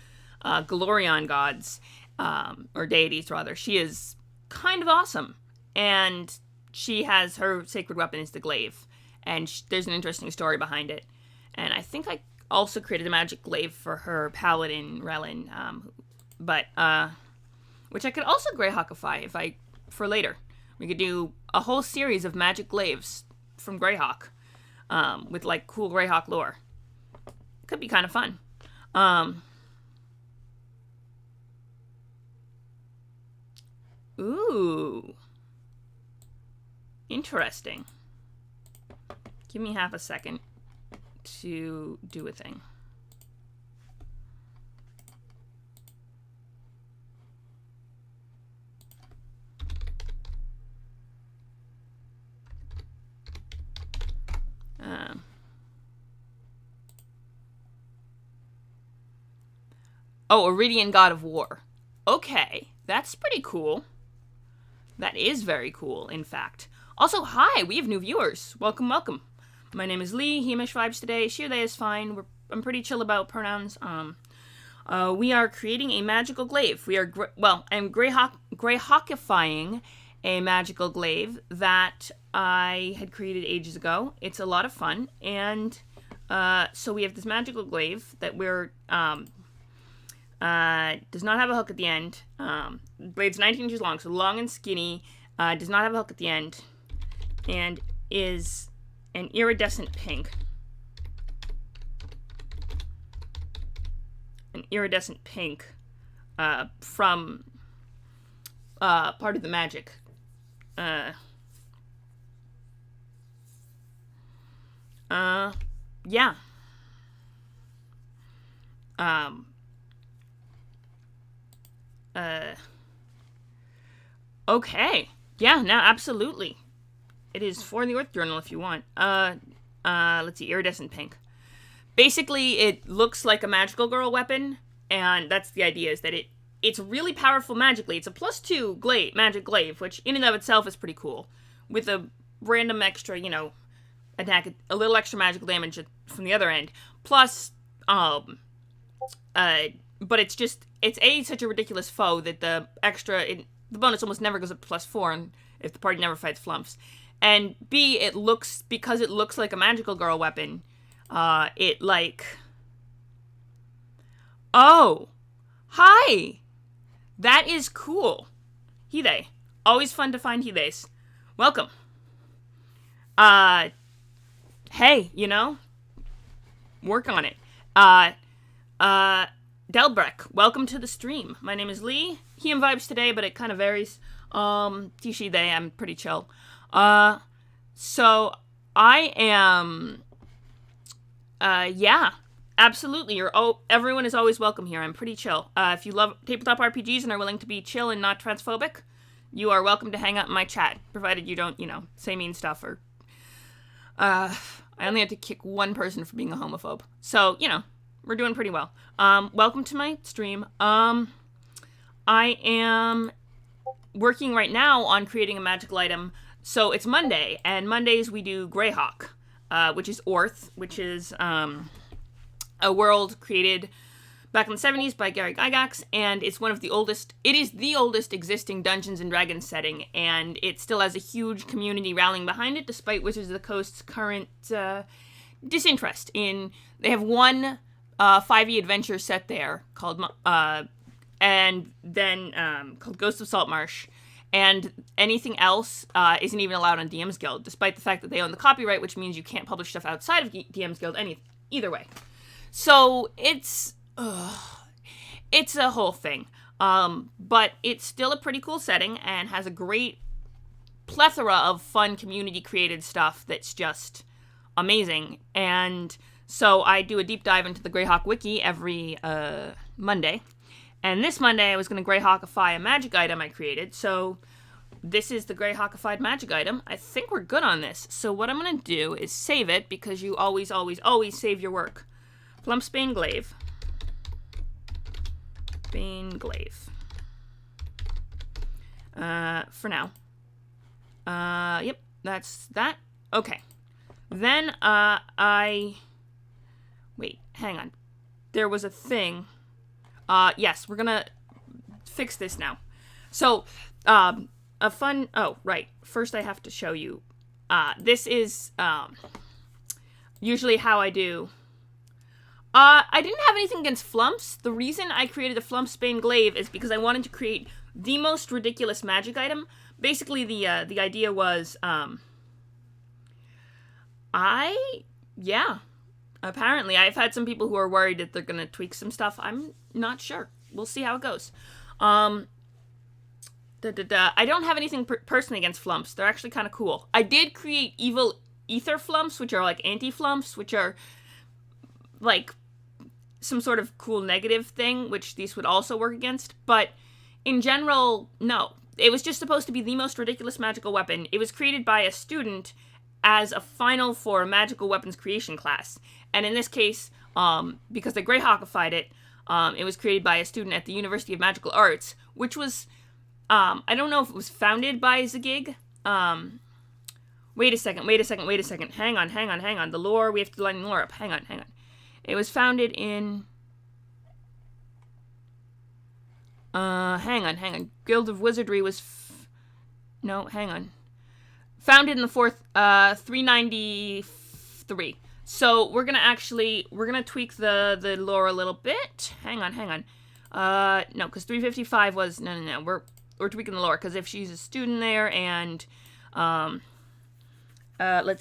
Speaker 1: Galorian gods, or deities rather. She is kind of awesome, and she has her sacred weapon is the glaive, and there's an interesting story behind it. And I think I also created a magic glaive for her, Paladin Michelin, which I could also Greyhawkify for later. We could do a whole series of magic glaives from Greyhawk, with like cool Greyhawk lore. Could be kind of fun. Ooh. Interesting. Give me half a second to do a thing. Iridian God of War. Okay, that's pretty cool. That is very cool, in fact. Also, hi, we have new viewers. Welcome, welcome. My name is Lee. Hamish vibes today. She, they is fine. I'm pretty chill about pronouns. We are creating a magical glaive. We are, I'm Greyhawk Greyhawkifying a magical glaive that I had created ages ago. It's a lot of fun, and so we have this magical glaive that we're does not have a hook at the end. Blade's 19 inches long, so long and skinny. Does not have a hook at the end, and is an iridescent pink. An iridescent pink from part of the magic. Yeah. Okay. Yeah, no, absolutely. It is for the Earth Journal if you want. Let's see, iridescent pink. Basically, it looks like a magical girl weapon, and that's the idea, is that it's really powerful magically. It's a +2 glaive, magic glaive, which in and of itself is pretty cool. With a random extra, attack, a little extra magical damage from the other end. Plus, but it's such a ridiculous foe that the bonus almost never goes up to +4, and if the party never fights flumps. And B, because it looks like a magical girl weapon, oh, hi! That is cool. Hide. Always fun to find Hides. Welcome. Hey, work on it. Delbreck, welcome to the stream. My name is Lee. He and vibes today, but it kind of varies. Tishi they, I'm pretty chill. So I am, yeah, absolutely. Everyone is always welcome here. I'm pretty chill. If you love tabletop RPGs and are willing to be chill and not transphobic, you are welcome to hang out in my chat, provided you don't, say mean stuff or, I only had to kick one person for being a homophobe. So, we're doing pretty well. Welcome to my stream. I am working right now on creating a magical item. So it's Monday, and Mondays we do Greyhawk, which is Orth, which is a world created back in the 70s by Gary Gygax, and it is the oldest existing Dungeons & Dragons setting, and it still has a huge community rallying behind it, despite Wizards of the Coast's current disinterest in... They have one 5e adventure set there called... and then called Ghosts of Saltmarsh, and anything else isn't even allowed on DM's Guild, despite the fact that they own the copyright, which means you can't publish stuff outside of DM's Guild either way. So it's a whole thing. But it's still a pretty cool setting and has a great plethora of fun community-created stuff that's just amazing. And so I do a deep dive into the Greyhawk wiki every Monday. And this Monday, I was going to Greyhawkify a magic item I created. So this is the Greyhawkified magic item. I think we're good on this. So what I'm going to do is save it, because you always, always, always save your work. Plumpsbane Glaive. Bane Glaive. For now. Yep, that's that. Okay. Then, wait, hang on. There was a thing... yes, we're gonna fix this now. So, a fun... Oh, right. First I have to show you. This is, usually how I do... I didn't have anything against flumps. The reason I created the Plumpsbane Glaive is because I wanted to create the most ridiculous magic item. Basically, the idea was, apparently, I've had some people who are worried that they're going to tweak some stuff. I'm not sure. We'll see how it goes. I don't have anything personally against flumps. They're actually kind of cool. I did create evil ether flumps, which are like anti-flumps, which are like some sort of cool negative thing, which these would also work against. But in general, no. It was just supposed to be the most ridiculous magical weapon. It was created by a student as a final for a magical weapons creation class. And in this case, because they Greyhawkified it, it was created by a student at the University of Magical Arts, which was, I don't know if it was founded by Zagig. Wait a second. Hang on. The lore, we have to line the lore up. Hang on. It was founded in... Hang on. Guild of Wizardry was... No, hang on. Founded in the 393. So we're gonna tweak the lore a little bit. Hang on. No, because 355 was... No. We're tweaking the lore, because if she's a student there, and... let's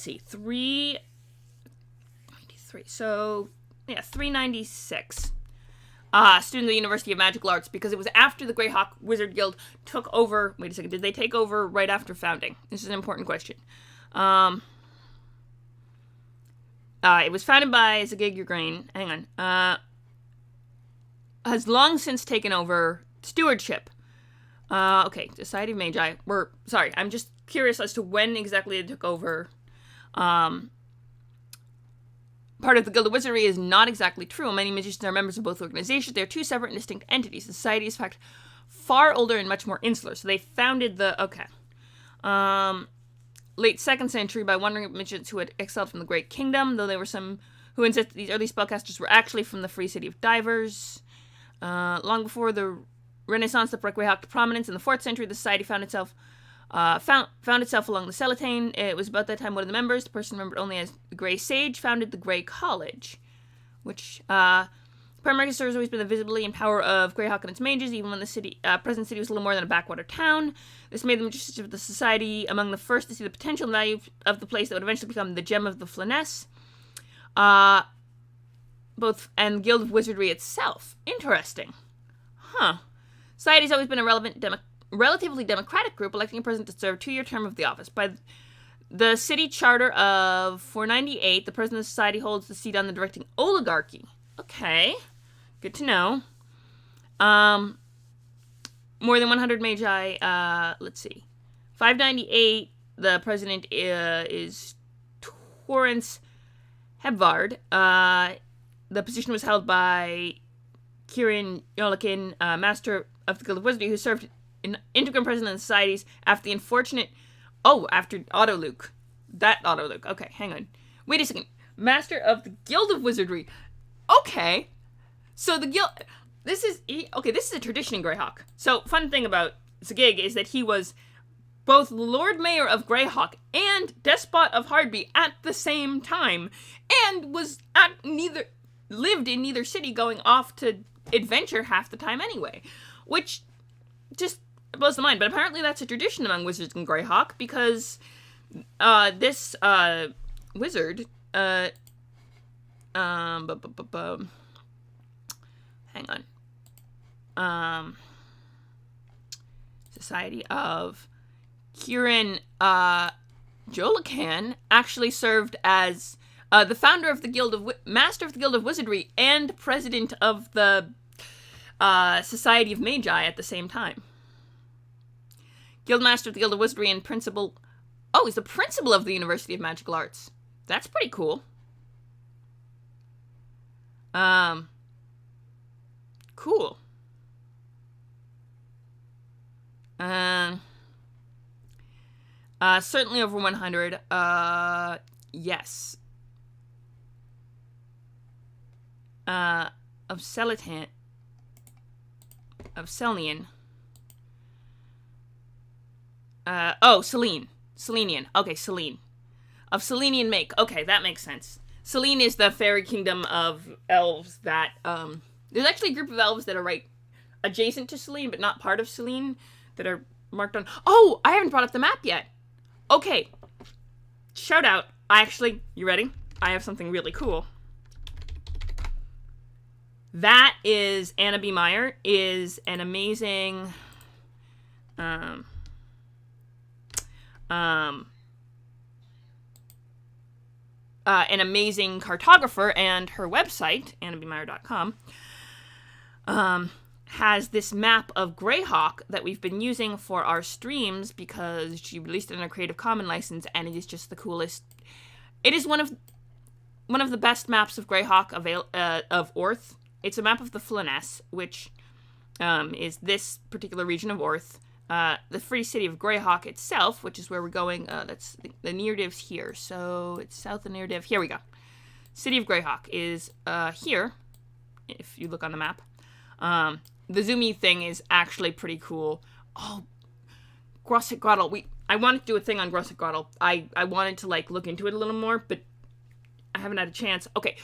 Speaker 1: see. 393. So, yeah, 396. Student of the University of Magical Arts, because it was after the Greyhawk Wizard Guild took over... Wait a second, did they take over right after founding? This is an important question. It was founded by Zagig Your Hang on. Has long since taken over stewardship. Okay, Society of Magi. Sorry, I'm just curious as to when exactly they took over. Part of the Guild of Wizardry is not exactly true. Many magicians are members of both organizations. They are two separate and distinct entities. The society is, in fact, far older and much more insular. So they founded the... Okay. Late 2nd century by wandering magicians who had excelled from the Great Kingdom, though there were some who insisted these early spellcasters were actually from the free city of Divers. Long before the Renaissance that brought Greyhawk to prominence in the 4th century, the society found itself along the Celatane. It was about that time one of the members, the person remembered only as the Grey Sage, founded the Grey College, which primarily has always been the visibility and power of Greyhawk and its mages, even when the present city was a little more than a backwater town. This made the magicians of the society among the first to see the potential and value of the place that would eventually become the Gem of the Flyness, and the Guild of Wizardry itself. Interesting. Huh. Society has always been a relatively democratic group, electing a president to serve a 2-year term of the office. By the city charter of 498, the president of the society holds the seat on the directing oligarchy. Okay, good to know. More than 100 magi, let's see. 598, the president is Torrance Hebvard. The position was held by Kieran Yolakin, master of the Guild of Wizardry, who served in interim president of the societies after the unfortunate... after Autoluke. That Autoluke. Okay, hang on. Wait a second. Master of the Guild of Wizardry. Okay. So the guild... This is a tradition in Greyhawk. So, fun thing about Zagig is that he was both Lord Mayor of Greyhawk and Despot of Hardby at the same time, and lived in neither city, going off to adventure half the time anyway, which just blows the mind. But apparently that's a tradition among wizards in Greyhawk, because this wizard hang on. Society of Kieran Jolakan actually served as the founder of the Master of the Guild of Wizardry and president of the Society of Magi at the same time. Guildmaster of the Guild of Wizardry and principal... Oh, he's the principal of the University of Magical Arts. That's pretty cool. Cool. Certainly over 100. Yes. Of Selenian. Selene. Selenian. Okay, Selene. Of Selenian make. Okay, that makes sense. Selene is the fairy kingdom of elves that, there's actually a group of elves that are right adjacent to Selene, but not part of Selene, that are marked on... Oh, I haven't brought up the map yet. Okay. Shout out. You ready? I have something really cool. That is Anna B. Meyer, is an amazing... an amazing cartographer, and her website, annabmeyer.com, has this map of Greyhawk that we've been using for our streams because she released it in a Creative Commons license, and it is just the coolest. It is one of the best maps of Greyhawk of Orth. It's a map of the Flyness, which is this particular region of Orth. The free city of Greyhawk itself, which is where we're going, that's the Near-Div's here, so it's south of Near-Div. Here we go. City of Greyhawk is here, if you look on the map. the zoomy thing is actually pretty cool. Oh, Grosset Grottle. I wanted to do a thing on Grosset Grottle. I wanted to, like, look into it a little more, but I haven't had a chance. Okay.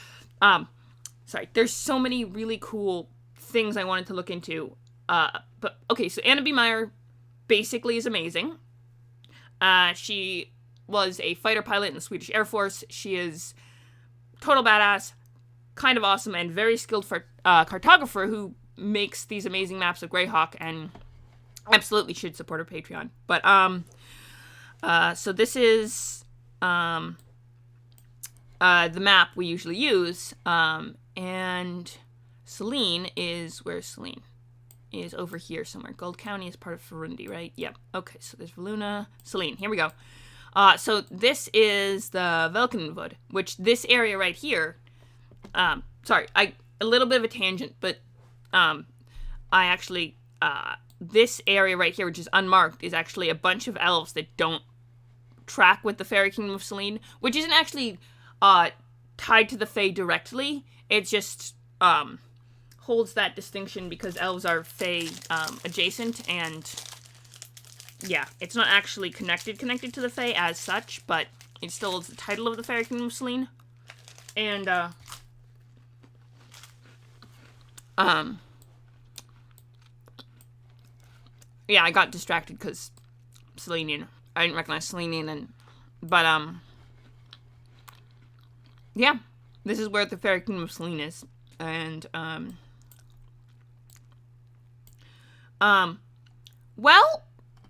Speaker 1: Sorry. There's so many really cool things I wanted to look into. But, okay, so Anna B. Meyer basically is amazing. She was a fighter pilot in the Swedish Air Force. She is total badass, kind of awesome, and very skilled cartographer who makes these amazing maps of Greyhawk, and absolutely should support her Patreon. But, so this is, the map we usually use, and Celine is, where's Celine? Is over here somewhere. Gold County is part of Farundi, right? Yep. Okay, so there's Valuna, Celine. Here we go. So this is the Velkenwood, which this area right here, sorry, a little bit of a tangent, but, I actually, this area right here, which is unmarked, is actually a bunch of elves that don't track with the Fairy Kingdom of Selene, which isn't actually, tied to the Fae directly. It's just, holds that distinction because elves are Fae, adjacent, and yeah, it's not actually connected to the Fae as such, but it still holds the title of the Fairy Kingdom of Selene. And, yeah, I got distracted because Selenian. I didn't recognize Selenian, but, yeah, this is where the Fairy Kingdom of Selene is. And, well,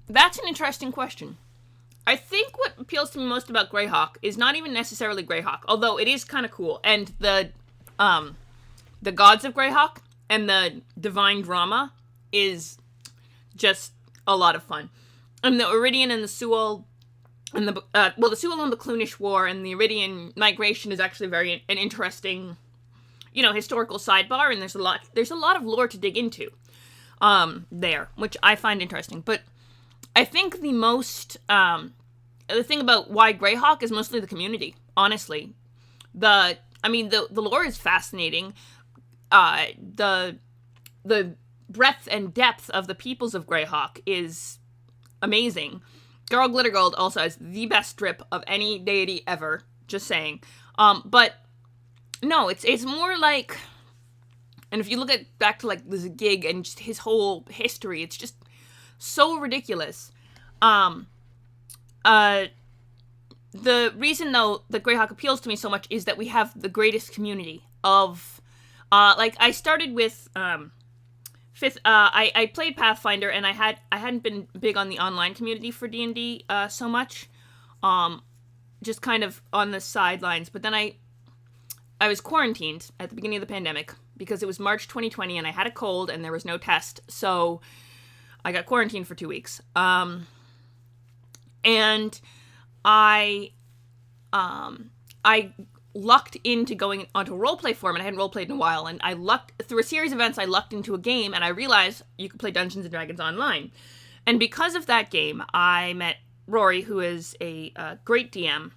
Speaker 1: that's an interesting question. I think what appeals to me most about Greyhawk is not even necessarily Greyhawk, although it is kind of cool. And the gods of Greyhawk and the divine drama is just a lot of fun. And the Iridian and the Sewell and the Sewell and the Clunish War and the Iridian migration is actually an interesting, historical sidebar, and there's a lot of lore to dig into. There, which I find interesting. But I think the thing about why Greyhawk is mostly the community, honestly. The lore is fascinating. The breadth and depth of the peoples of Greyhawk is amazing. Garl Glittergold also has the best strip of any deity ever, just saying. But no, it's more like, and if you look back to, like, the Zagig and just his whole history, it's just so ridiculous. The reason, though, that Greyhawk appeals to me so much is that we have the greatest community of, I started with, I played Pathfinder, and I hadn't been big on the online community for D&D, so much, just kind of on the sidelines, but then I was quarantined at the beginning of the pandemic, because it was March 2020, and I had a cold, and there was no test, so I got quarantined for 2 weeks. And I lucked into going onto a roleplay forum, and I hadn't roleplayed in a while, and I lucked, through a series of events, I lucked into a game, and I realized you could play Dungeons & Dragons online. And because of that game, I met Rory, who is a great DM,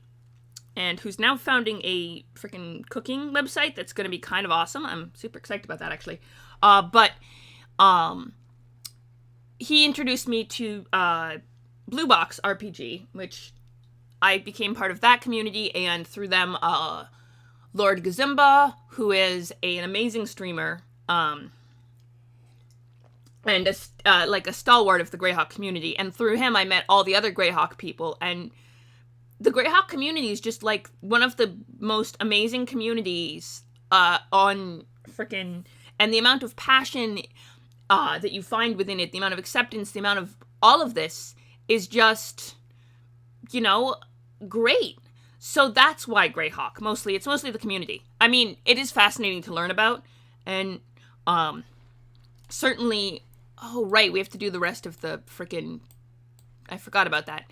Speaker 1: and who's now founding a freaking cooking website that's going to be kind of awesome. I'm super excited about that, actually. But he introduced me to Blue Box RPG, which I became part of that community, and through them, Lord Gazimba, who is an amazing streamer, and a stalwart of the Greyhawk community, and through him, I met all the other Greyhawk people, and the Greyhawk community is just, like, one of the most amazing communities, on frickin', and the amount of passion, that you find within it, the amount of acceptance, the amount of all of this is just, great. So that's why Greyhawk, it's mostly the community. I mean, it is fascinating to learn about, and, certainly, oh, right, we have to do the rest of the frickin', I forgot about that,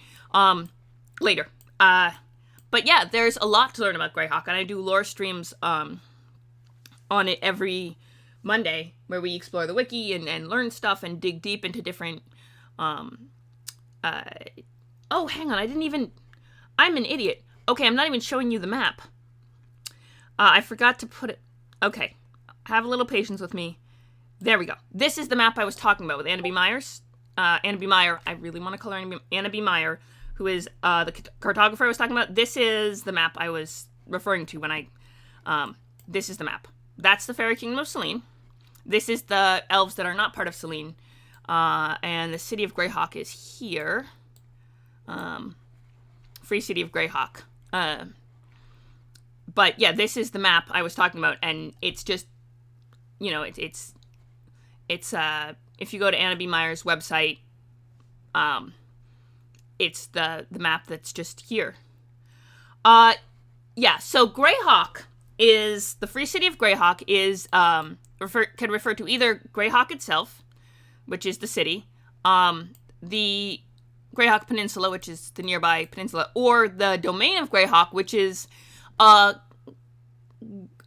Speaker 1: later. But yeah, there's a lot to learn about Greyhawk, and I do lore streams, on it every Monday, where we explore the wiki and learn stuff and dig deep into different, oh, hang on, I'm an idiot. Okay, I'm not even showing you the map. I forgot to put it, okay, have a little patience with me. There we go. This is the map I was talking about with Anna B. Myers. Anna B. Meyer. I really want to color Anna B. Meyer, who is the cartographer I was talking about. This is the map I was referring to when I... this is the map. That's the Fairy Kingdom of Selene. This is the elves that are not part of Selene. And the city of Greyhawk is here. Free City of Greyhawk. But yeah, this is the map I was talking about, and it's just, you know, it's if you go to Anna B. Meyer's website, it's the map that's just here. Yeah, so Greyhawk is, the Free City of Greyhawk is, can refer to either Greyhawk itself, which is the city, the Greyhawk Peninsula, which is the nearby peninsula, or the domain of Greyhawk, which is a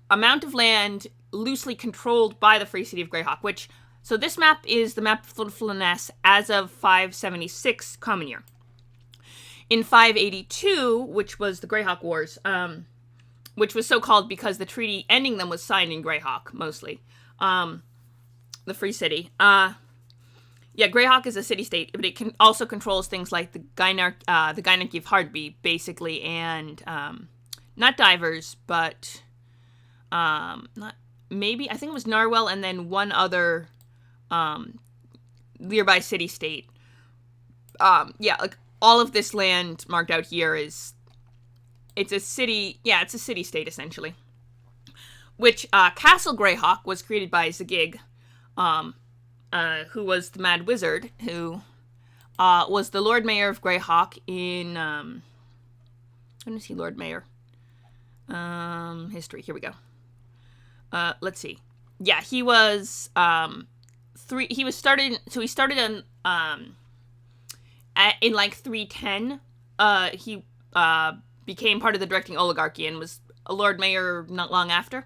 Speaker 1: amount of land loosely controlled by the Free City of Greyhawk, which, so this map is the map of Flornes as of 576 Common Year. In 582, which was the Greyhawk Wars, which was so called because the treaty ending them was signed in Greyhawk, mostly, the Free City. Yeah, Greyhawk is a city-state, but it can also controls things like the Gynarchy of Hardby, basically, and not divers, but not maybe, I think it was Narwhal and then one other nearby city-state. Yeah, like all of this land marked out here is, it's a city, yeah, it's a city-state essentially. Which Castle Greyhawk was created by Zagig, who was the Mad Wizard, who was the Lord Mayor of Greyhawk in, when is he Lord Mayor? History, here we go. Let's see. Yeah, he was, he started in like 310, he became part of the directing oligarchy and was a Lord Mayor not long after.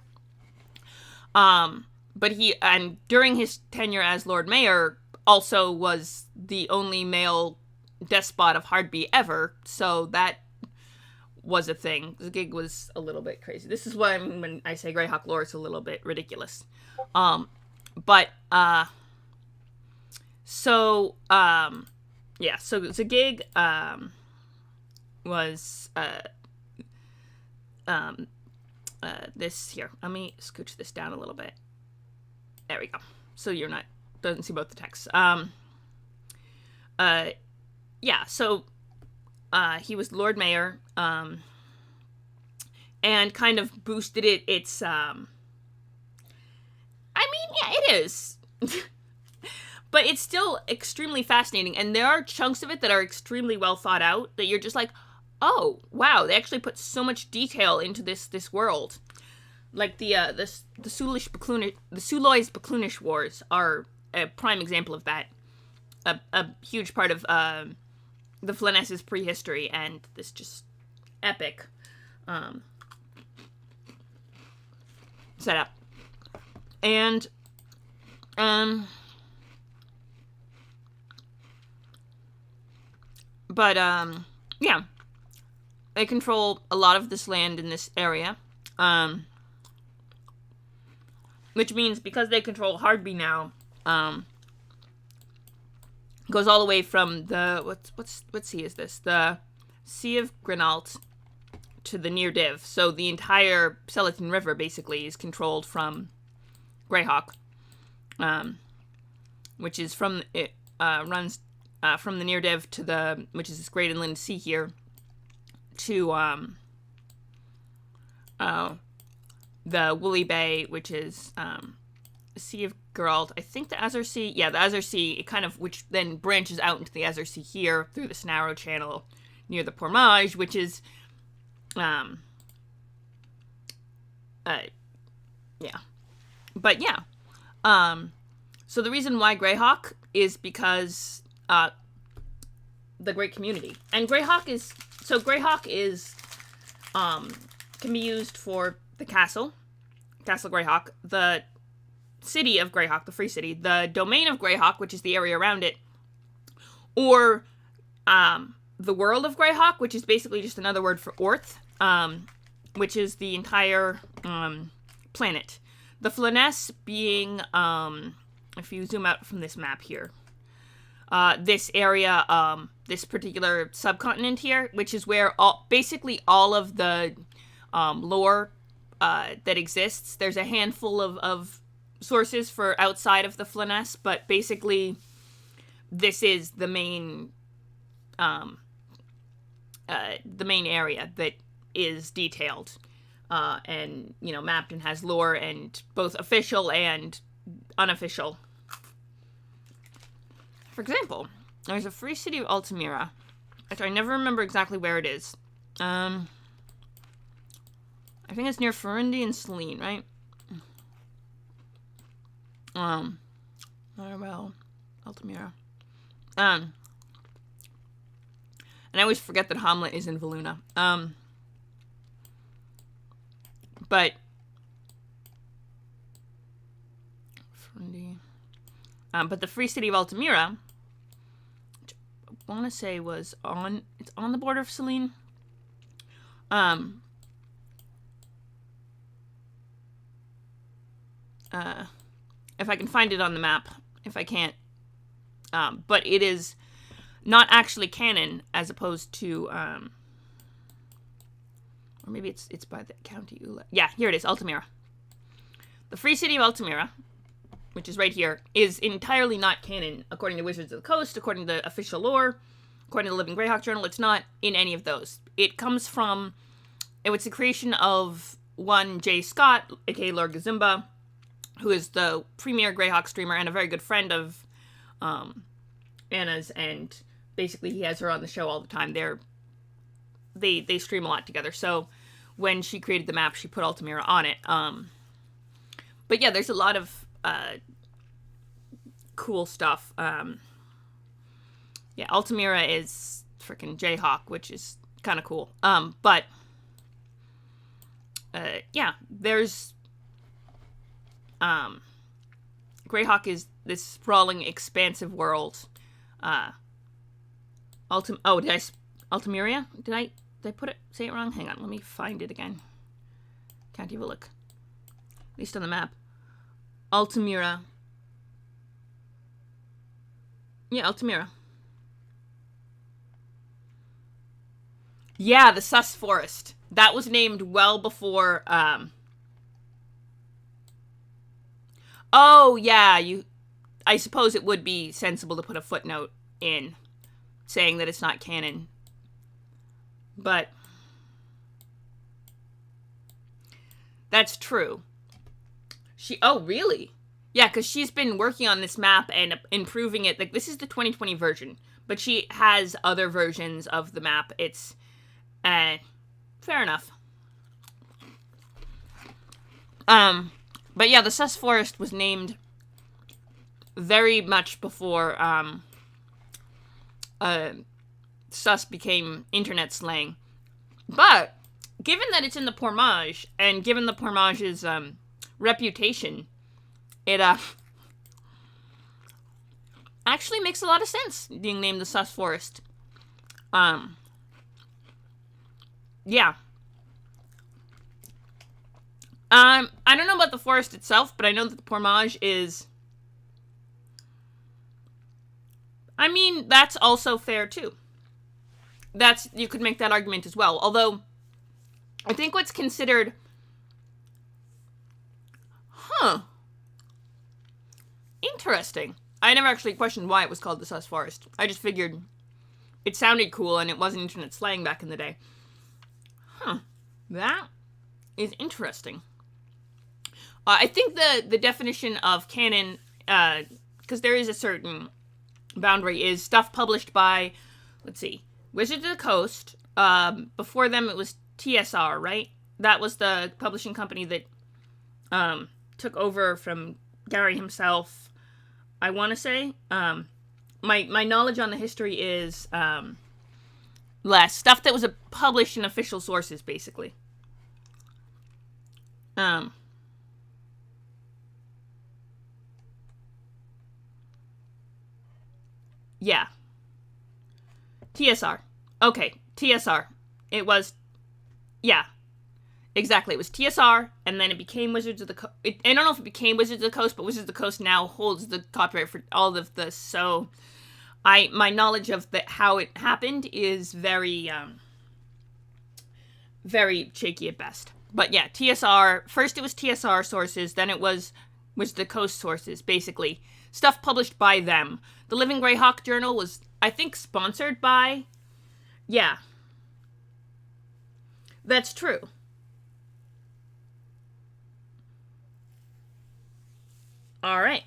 Speaker 1: But and during his tenure as Lord Mayor, also was the only male despot of Hardby ever, so that was a thing. The gig was a little bit crazy. This is what I mean when I say Greyhawk lore, it's a little bit ridiculous. Yeah, so Zagig, was, this here. Let me scooch this down a little bit. There we go. So you're not, doesn't see both the texts. Yeah, so, he was Lord Mayor, and kind of boosted its, I mean, yeah, it is. But it's still extremely fascinating, and there are chunks of it that are extremely well thought out, that you're just like, oh, wow, they actually put so much detail into this world. Like the Sulois Baklunish Wars are a prime example of that. A huge part of the Flornes' prehistory, and this just epic setup. And yeah, they control a lot of this land in this area, which means because they control Hardby now, goes all the way from the, what sea is this? The Sea of Grenalt to the Near Div. So the entire Celatin River basically is controlled from Greyhawk, which is from, it runs from the Near Div to the, which is this Great Inland Sea here, to the Woolly Bay, which is Sea of Geralt. I think the Azure Sea, yeah, the Azure Sea, it kind of, which then branches out into the Azure Sea here through this narrow channel near the Portage, which is, yeah. But yeah, so the reason why Greyhawk is because the great community. And Greyhawk is can be used for the castle Greyhawk, the city of Greyhawk, the Free City, the domain of Greyhawk, which is the area around it, or the world of Greyhawk, which is basically just another word for Orth, which is the entire planet. The Flornes being if you zoom out from this map here, this area, this particular subcontinent here, which is where basically all of the lore that exists. There's a handful of sources for outside of the Flyness, but basically this is the main area that is detailed and, you know, mapped and has lore and both official and unofficial. For example, there's a free city of Altamira, which I never remember exactly where it is. I think it's near Furundi and Selene, right? Well, Altamira. And I always forget that Hamlet is in Valuna. But the free city of Altamira, which I want to say was it's on the border of Selene. If I can find it on the map, if I can't. But it is not actually canon, as opposed to, or maybe it's by the county. Yeah, here it is, Altamira. The free city of Altamira, which is right here, is entirely not canon, according to Wizards of the Coast, according to the official lore, according to the Living Greyhawk Journal. It's not in any of those. It comes from, it was the creation of one Jay Scott, aka Lord Gazimba, who is the premier Greyhawk streamer and a very good friend of Anna's, and basically he has her on the show all the time. They stream a lot together. So when she created the map, she put Altamira on it. But yeah, there's a lot of cool stuff. Yeah, Altamira is freaking Jayhawk, which is kind of cool. But yeah, there's Greyhawk is this sprawling, expansive world. Altamira? Did I say it wrong? Hang on, let me find it again. Can't even look. At least on the map. Altamira. Yeah, Altamira. Yeah, the Sus Forest. That was named well before, Oh, yeah, I suppose it would be sensible to put a footnote in saying that it's not canon. But that's true. Oh, really? Yeah, because she's been working on this map and improving it. Like, this is the 2020 version, but she has other versions of the map. It's, fair enough. But yeah, the Sus Forest was named very much before, sus became internet slang. But, given that it's in the Pormage, and given the Pormage's, reputation, it, actually makes a lot of sense being named the Sus Forest. Yeah. I don't know about the forest itself, but I know that the Pormage is... I mean, that's also fair, too. You could make that argument as well. Although, I think what's considered... Interesting. I never actually questioned why it was called the Sus Forest. I just figured it sounded cool and it wasn't internet slang back in the day. That is interesting. I think the definition of canon, because there is a certain boundary, is stuff published by, let's see, Wizards of the Coast. Before them, it was TSR, right? That was the publishing company that took over from Gary himself, I want to say. My knowledge on the history is less. Stuff that was published in official sources, basically. Yeah. TSR. Okay, TSR. It was exactly. It was TSR, and then it became Wizards of the Coast. I don't know if it became Wizards of the Coast, but Wizards of the Coast now holds the copyright for all of this. So, my knowledge of how it happened is very, very shaky at best. But yeah, TSR. First, it was TSR sources. Then it was the Coast sources, basically stuff published by them. The Living Greyhawk Journal was, I think, sponsored by. Yeah, that's true. All right.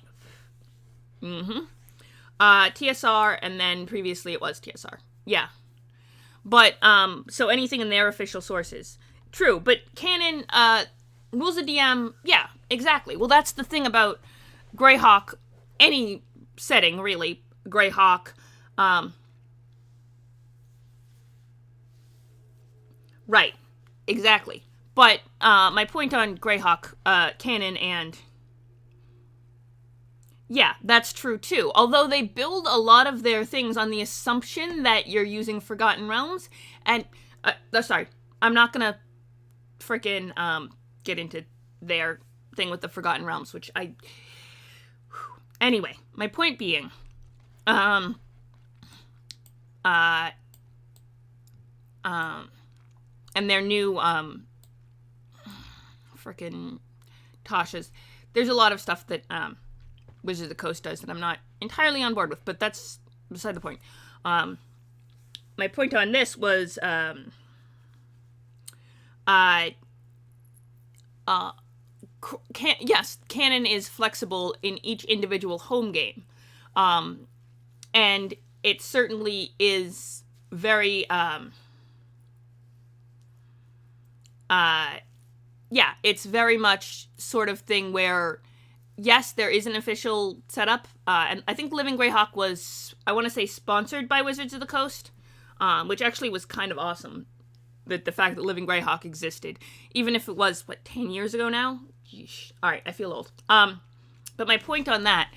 Speaker 1: TSR, and then previously it was TSR. Yeah. But, so anything in their official sources. True, but canon, rules of DM, yeah, exactly. Well, that's the thing about Greyhawk, any setting, really. Greyhawk, right, exactly. But, my point on Greyhawk, canon and... Yeah, that's true too. Although they build a lot of their things on the assumption that you're using Forgotten Realms, and sorry, I'm not gonna freaking get into their thing with the Forgotten Realms, which anyway, my point being, and their new freaking Tasha's. There's a lot of stuff that Wizards of the Coast does that I'm not entirely on board with, but that's beside the point. My point on this was, yes, canon is flexible in each individual home game, and it certainly is very, yeah, it's very much sort of thing where, yes, there is an official setup, and I think Living Greyhawk was, I want to say, sponsored by Wizards of the Coast, which actually was kind of awesome, that the fact that Living Greyhawk existed, even if it was, 10 years ago now? Yeesh. Alright, I feel old. But my point on that,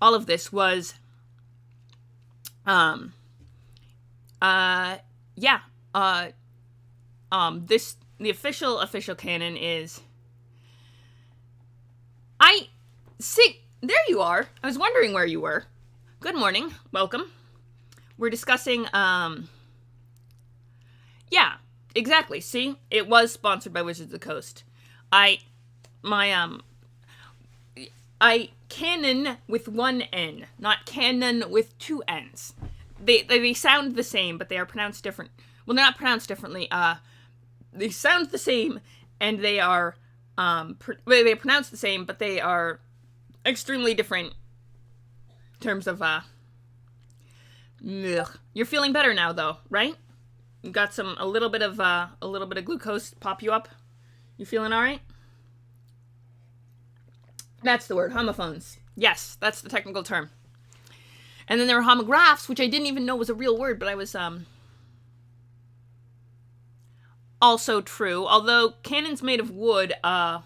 Speaker 1: all of this was, the official canon is, there you are. I was wondering where you were. Good morning. Welcome. We're discussing, yeah, exactly. See? It was sponsored by Wizards of the Coast. Canon with one N, not canon with two N's. They sound the same, but they are pronounced different. Well, they're not pronounced differently. They sound the same, and they are, they're pronounced the same, but they are extremely different in terms of, You're feeling better now, though, right? You got a little bit of glucose pop you up? You feeling alright? That's the word, homophones. Yes, that's the technical term. And then there were homographs, which I didn't even know was a real word, but I was, also true. Although cannon's made of wood, I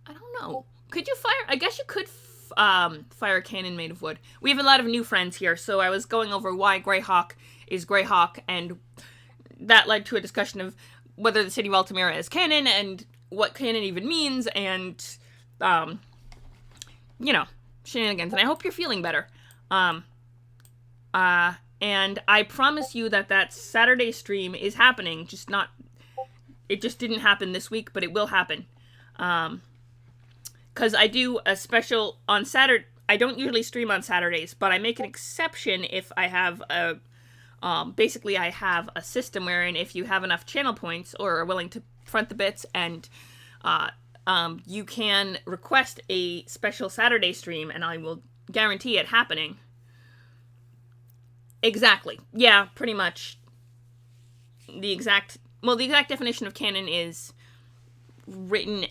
Speaker 1: don't know. Could you fire? I guess you could fire a cannon made of wood. We have a lot of new friends here, so I was going over why Greyhawk is Greyhawk, and that led to a discussion of whether the city of Altamira is canon, and what canon even means, and, shenanigans. And I hope you're feeling better. And I promise you that Saturday stream is happening, it just didn't happen this week, but it will happen. Because I do a special on Saturday. I don't usually stream on Saturdays, but I make an exception if I have basically I have a system wherein if you have enough channel points or are willing to front the bits, and you can request a special Saturday stream, and I will guarantee it happening. Exactly. Yeah, pretty much. The exact definition of canon is written,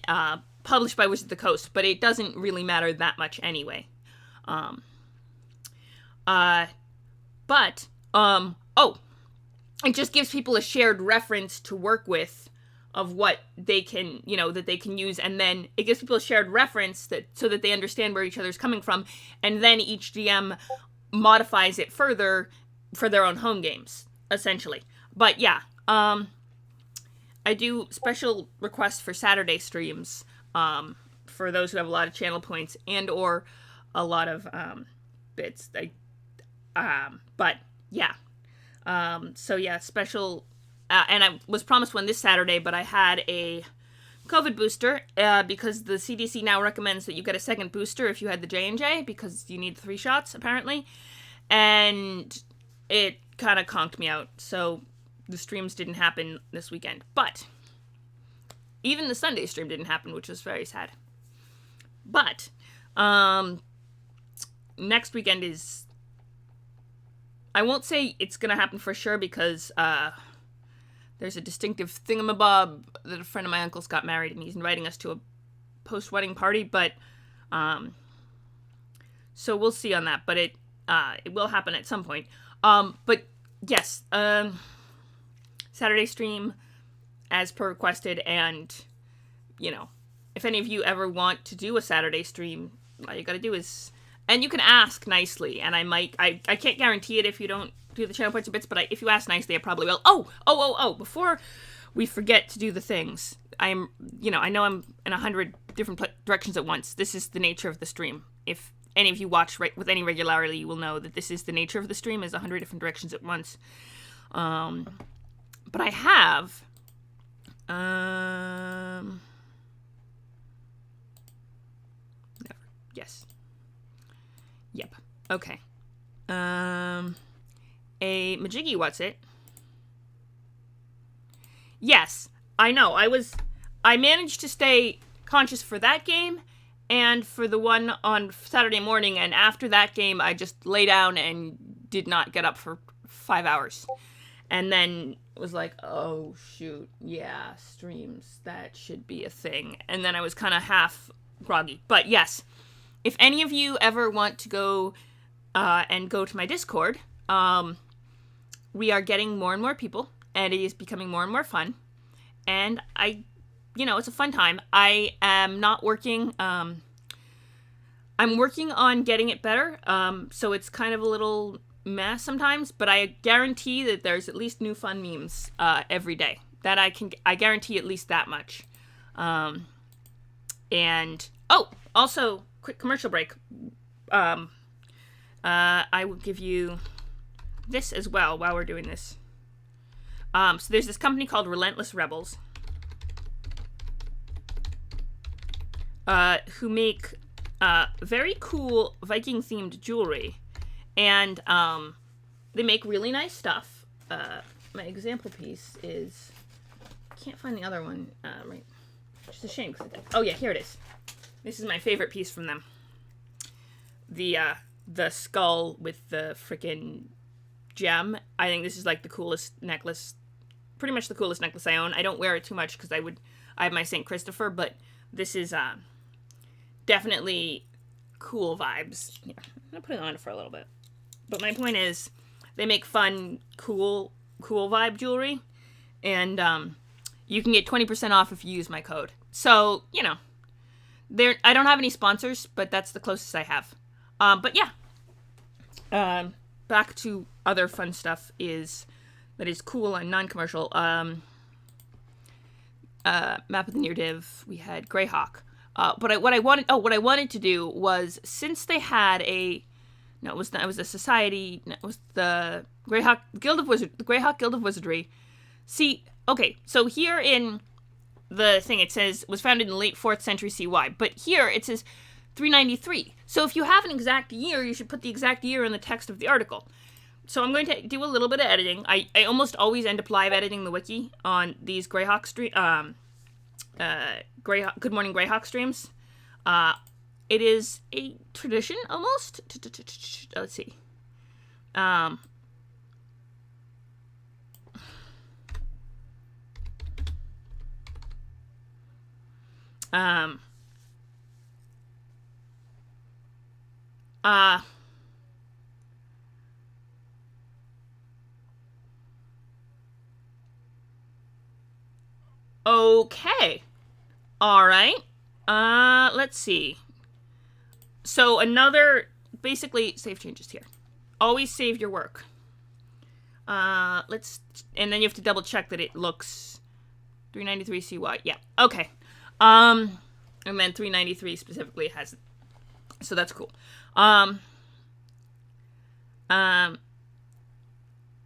Speaker 1: published by Wizards of the Coast, but it doesn't really matter that much anyway. It just gives people a shared reference to work with of what they can, that they can use, and then it gives people a shared reference so that they understand where each other's coming from, and then each DM modifies it further for their own home games, essentially. But yeah, I do special requests for Saturday streams, for those who have a lot of channel points and or a lot of bits. But yeah. So yeah, special. And I was promised one this Saturday, but I had a COVID booster because the CDC now recommends that you get a second booster if you had the J&J because you need 3 shots apparently, and it kind of conked me out. So the streams didn't happen this weekend, but even the Sunday stream didn't happen, which was very sad. But next weekend is, I won't say it's gonna happen for sure because there's a distinctive thingamabob that a friend of my uncle's got married and he's inviting us to a post-wedding party, but so we'll see on that, but it will happen at some point. But yes, Saturday stream as per requested, and you know, if any of you ever want to do a Saturday stream, all you gotta do is, and you can ask nicely, and I can't guarantee it if you don't do the channel points and bits, but if you ask nicely, I probably will. Oh, before we forget to do the things, I know I'm in 100 different directions at once. This is the nature of the stream. If any of you watch with any regularity, you will know that this is the nature of the stream, is 100 different directions at once. But I have, yes. Yep. Okay. A Majiggy what's it? Yes, I know. I managed to stay conscious for that game and for the one on Saturday morning, and after that game I just lay down and did not get up for 5 hours. And then it was like, oh shoot, yeah, streams, that should be a thing. And then I was kind of half groggy. But yes, if any of you ever want to go and go to my Discord, we are getting more and more people, and it is becoming more and more fun. And it's a fun time. I am not working, I'm working on getting it better, so it's kind of a little mess sometimes, but I guarantee that there's at least new fun memes every day. That I guarantee at least that much. And, also, quick commercial break. I will give you this as well while we're doing this. So there's this company called Relentless Rebels, who make very cool Viking-themed jewelry, and they make really nice stuff. My example piece is, I can't find the other one, right, which is a shame. Oh yeah, here it is. This is my favorite piece from them. The skull with the frickin' gem. I think this is like the coolest necklace, pretty much the coolest necklace I own. I don't wear it too much because I have my St. Christopher, but this is definitely cool vibes. Here, I'm gonna put it on for a little bit. But my point is, they make fun, cool vibe jewelry, and you can get 20% off if you use my code. So, I don't have any sponsors, but that's the closest I have. But yeah. Back to other fun stuff that is cool and non-commercial. Map of the Near Div, we had Greyhawk. But what I wanted to do was, since they had it was a society, it was the Greyhawk Guild of Wizardry. See, okay, so here in the thing it says was founded in the late 4th century CY, but here it says 393. So if you have an exact year, you should put the exact year in the text of the article. So I'm going to do a little bit of editing. I almost always end up live editing the wiki on these Greyhawk Good Morning Greyhawk streams. It is a tradition almost. Let's see. Okay. All right. Let's see. So basically, save changes here. Always save your work. and then you have to double check that it looks 393 CY. Yeah, okay. And then 393 specifically has, so that's cool.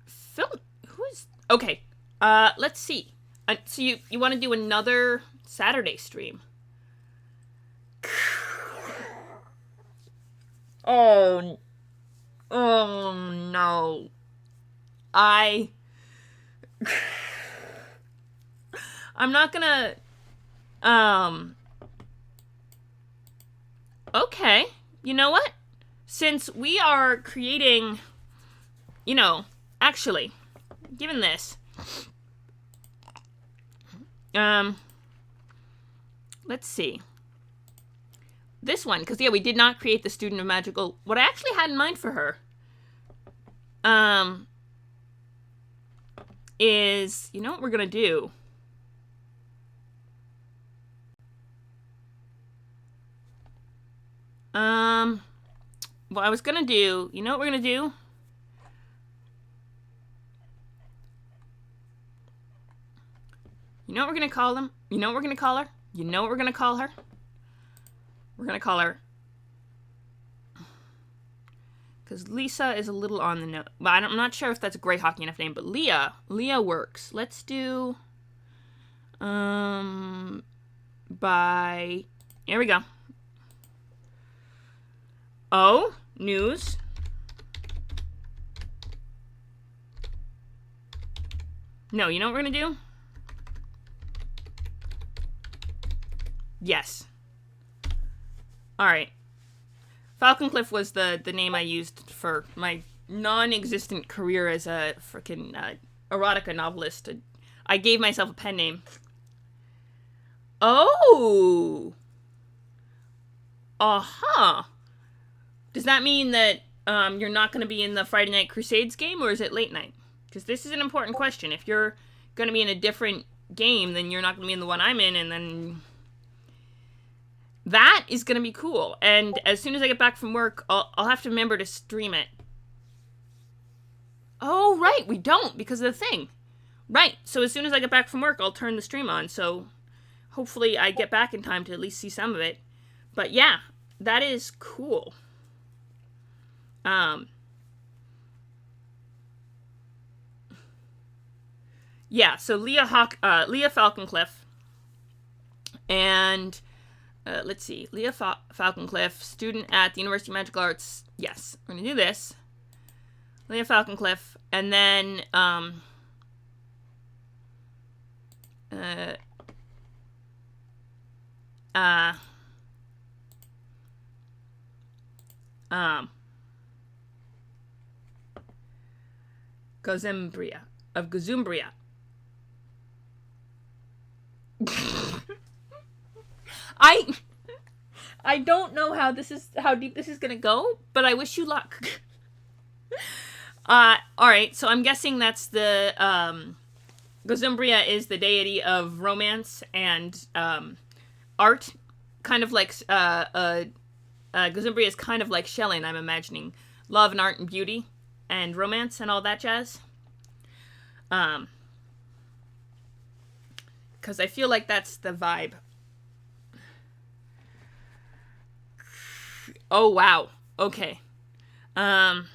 Speaker 1: Phil, okay. Let's see. So you want to do another Saturday stream? Oh no. I'm not gonna, okay. You know what? Since we are creating, actually, given this, let's see. This one, because, yeah, we did not create the Student of Magical. What I actually had in mind for her, is, you know what we're gonna do? What I was gonna do, you know what we're gonna do? You know what we're gonna call them? You know what we're gonna call her? You know what we're gonna call her? We're gonna call her, because Lisa is a little on the note. But I'm not sure if that's a Greyhawk enough name, but Leah works. Let's do, here we go. Oh, news. No, you know what we're gonna do? Yes. Alright. Falconcliff was the name I used for my non-existent career as a freaking erotica novelist. I gave myself a pen name. Oh! Uh-huh. Does that mean that you're not going to be in the Friday Night Crusades game, or is it late night? Because this is an important question. If you're going to be in a different game, then you're not going to be in the one I'm in, and then that is going to be cool. And as soon as I get back from work, I'll have to remember to stream it. Oh, right, we don't, because of the thing. Right, so as soon as I get back from work, I'll turn the stream on, so hopefully I get back in time to at least see some of it. But yeah, that is cool. Yeah, so Leah Falconcliff, and let's see, Leah Falconcliff, student at the University of Magical Arts. Yes, we're gonna do this. Leah Falconcliff, and then Gozumbria of Gozumbria. I don't know how deep this is gonna go, but I wish you luck. Alright, so I'm guessing that's the Gozumbria is the deity of romance and art, kind of like Gozumbria is kind of like Shellin, I'm imagining. Love and art and beauty and romance and all that jazz. Because I feel like that's the vibe. Oh, wow. Okay. Alright.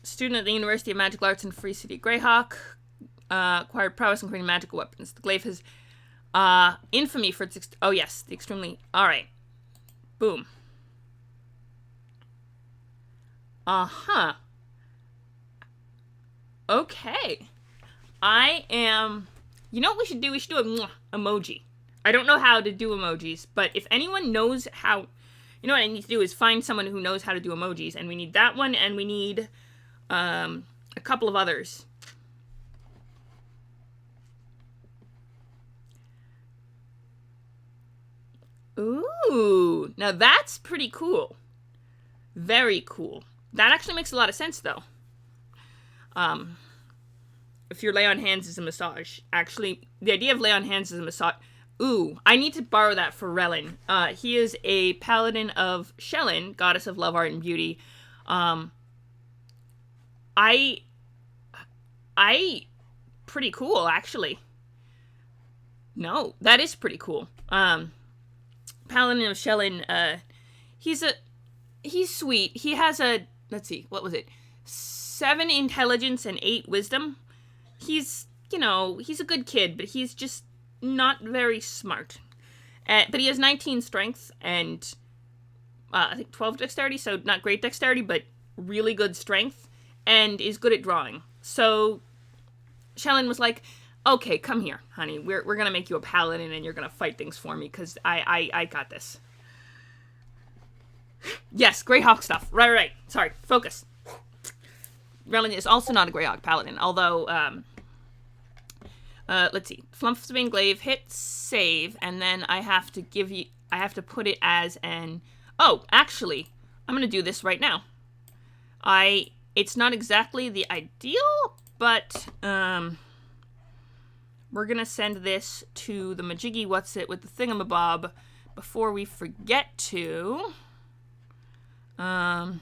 Speaker 1: Student at the University of Magical Arts in Free City, Greyhawk. Acquired prowess in creating magical weapons. The Glaive has infamy for its... oh, yes. The extremely... Alright. Boom. Uh-huh. Okay. I am... You know what we should do? We should do a emoji. I don't know how to do emojis, but if anyone knows how... You know what I need to do is find someone who knows how to do emojis, and we need that one, and we need a couple of others. Ooh, now that's pretty cool. Very cool. That actually makes a lot of sense, though. If your lay on hands is a massage. Actually, the idea of lay on hands is a massage... Ooh, I need to borrow that for Relin. He is a paladin of Shellin, goddess of love, art, and beauty. I pretty cool, actually. No, that is pretty cool. Paladin Michelin, he's sweet. He has let's see, what was it? 7 intelligence and 8 wisdom. He's a good kid, but he's just not very smart. But he has 19 strength and I think 12 dexterity, so not great dexterity, but really good strength, and is good at drawing. So Shellen was like, okay, come here, honey. We're going to make you a paladin, and you're going to fight things for me, because I got this. Yes, Greyhawk stuff. Right. Sorry, focus. Relin is also not a Greyhawk paladin, although, let's see. Flumps being Glaive, hit, save, and then I have to put it as an... Oh, actually, I'm going to do this right now. It's not exactly the ideal, but, we're going to send this to the Majiggy What's-It with the thingamabob before we forget to. There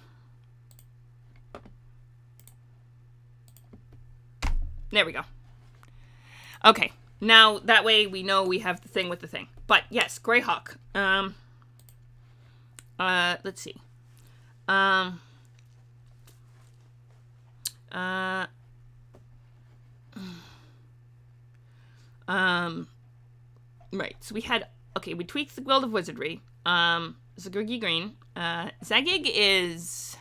Speaker 1: we go. Okay, now that way we know we have the thing with the thing. But yes, Greyhawk. Let's see. Right, so we tweaked the World of Wizardry. Zagurgi Green. Zagig is...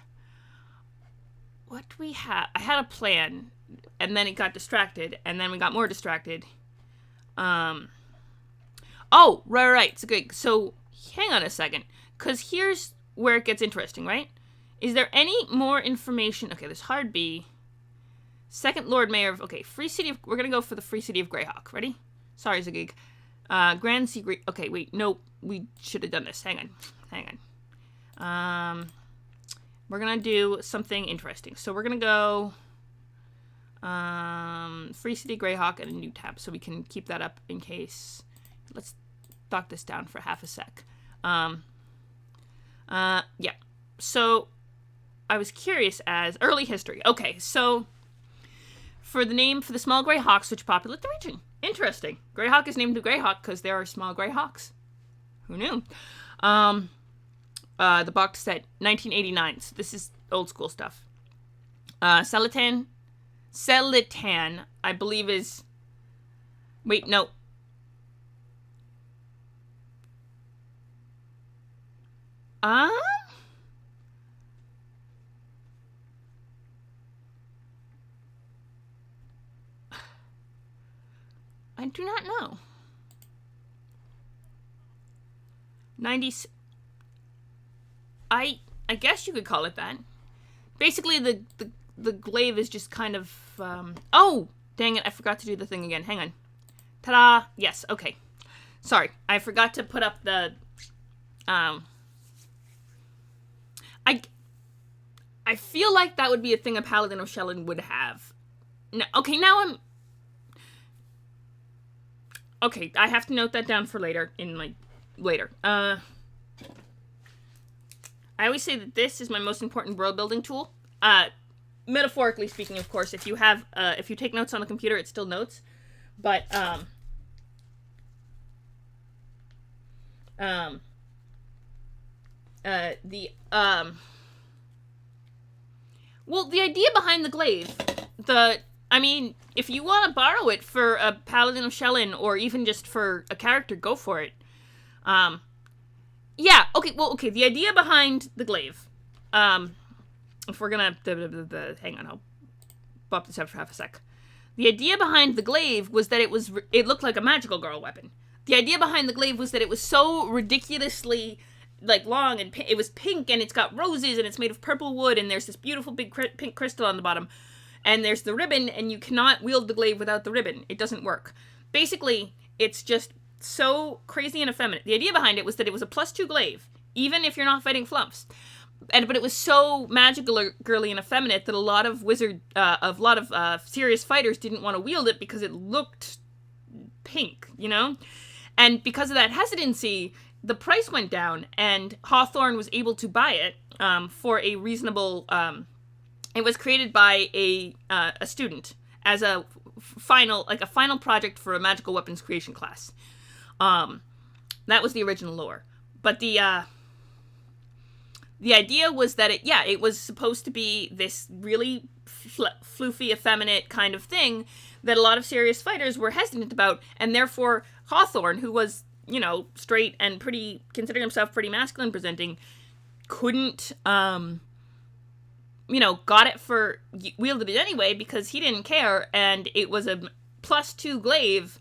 Speaker 1: What do we have? I had a plan, and then it got distracted, and then we got more distracted. Oh, right. So, hang on a second, because here's where it gets interesting, right? Is there any more information? Okay, there's Hard B. Second Lord Mayor of... Okay, Free City of... We're gonna go for the Free City of Greyhawk. Ready? Sorry, Zagig. Grand Secret... Okay, wait, no, we should have done this. Hang on. We're gonna do something interesting. So we're gonna go... Free City Greyhawk and a new tab, so we can keep that up in case... Let's knock this down for half a sec. Yeah. So, I was curious as... Early history. Okay, so... For the name for the small Greyhawks which populate the region. Interesting. Greyhawk is named the Greyhawk because there are small Greyhawks. Who knew? The box set, 1989. So this is old school stuff. Celitan, I believe is... Wait, no. I do not know. 90s. I guess you could call it that. Basically, the glaive is just kind of, oh! Dang it, I forgot to do the thing again. Hang on. Ta-da! Yes, okay. Sorry, I forgot to put up the, I feel like that would be a thing a Paladin of Shellen would have. No, okay, now I'm... Okay, I have to note that down for later, later. I always say that this is my most important world building tool. Metaphorically speaking, of course, if you take notes on the computer, it's still notes. But, well, the idea behind the glaive, if you want to borrow it for a Paladin of Shellen, or even just for a character, go for it. Yeah, okay, the idea behind the glaive, if we're gonna, hang on, I'll bump this up for half a sec. The idea behind the glaive was that it looked like a magical girl weapon. The idea behind the glaive was that it was so ridiculously, long, and it was pink, and it's got roses, and it's made of purple wood, and there's this beautiful big pink crystal on the bottom. And there's the ribbon, and you cannot wield the glaive without the ribbon. It doesn't work. Basically, it's just so crazy and effeminate. The idea behind it was that it was a +2 glaive, even if you're not fighting flumps. But it was so magical, girly, and effeminate that a lot of serious fighters didn't want to wield it because it looked pink, you know? And because of that hesitancy, the price went down, and Hawthorne was able to buy it. for a reasonable. It was created by a student as a final project for a magical weapons creation class. That was the original lore, but the idea was that it was supposed to be this really floofy, effeminate kind of thing that a lot of serious fighters were hesitant about, and therefore Hawthorne, who was, straight and considering himself pretty masculine presenting, couldn't, wielded it anyway because he didn't care, and it was a +2 glaive,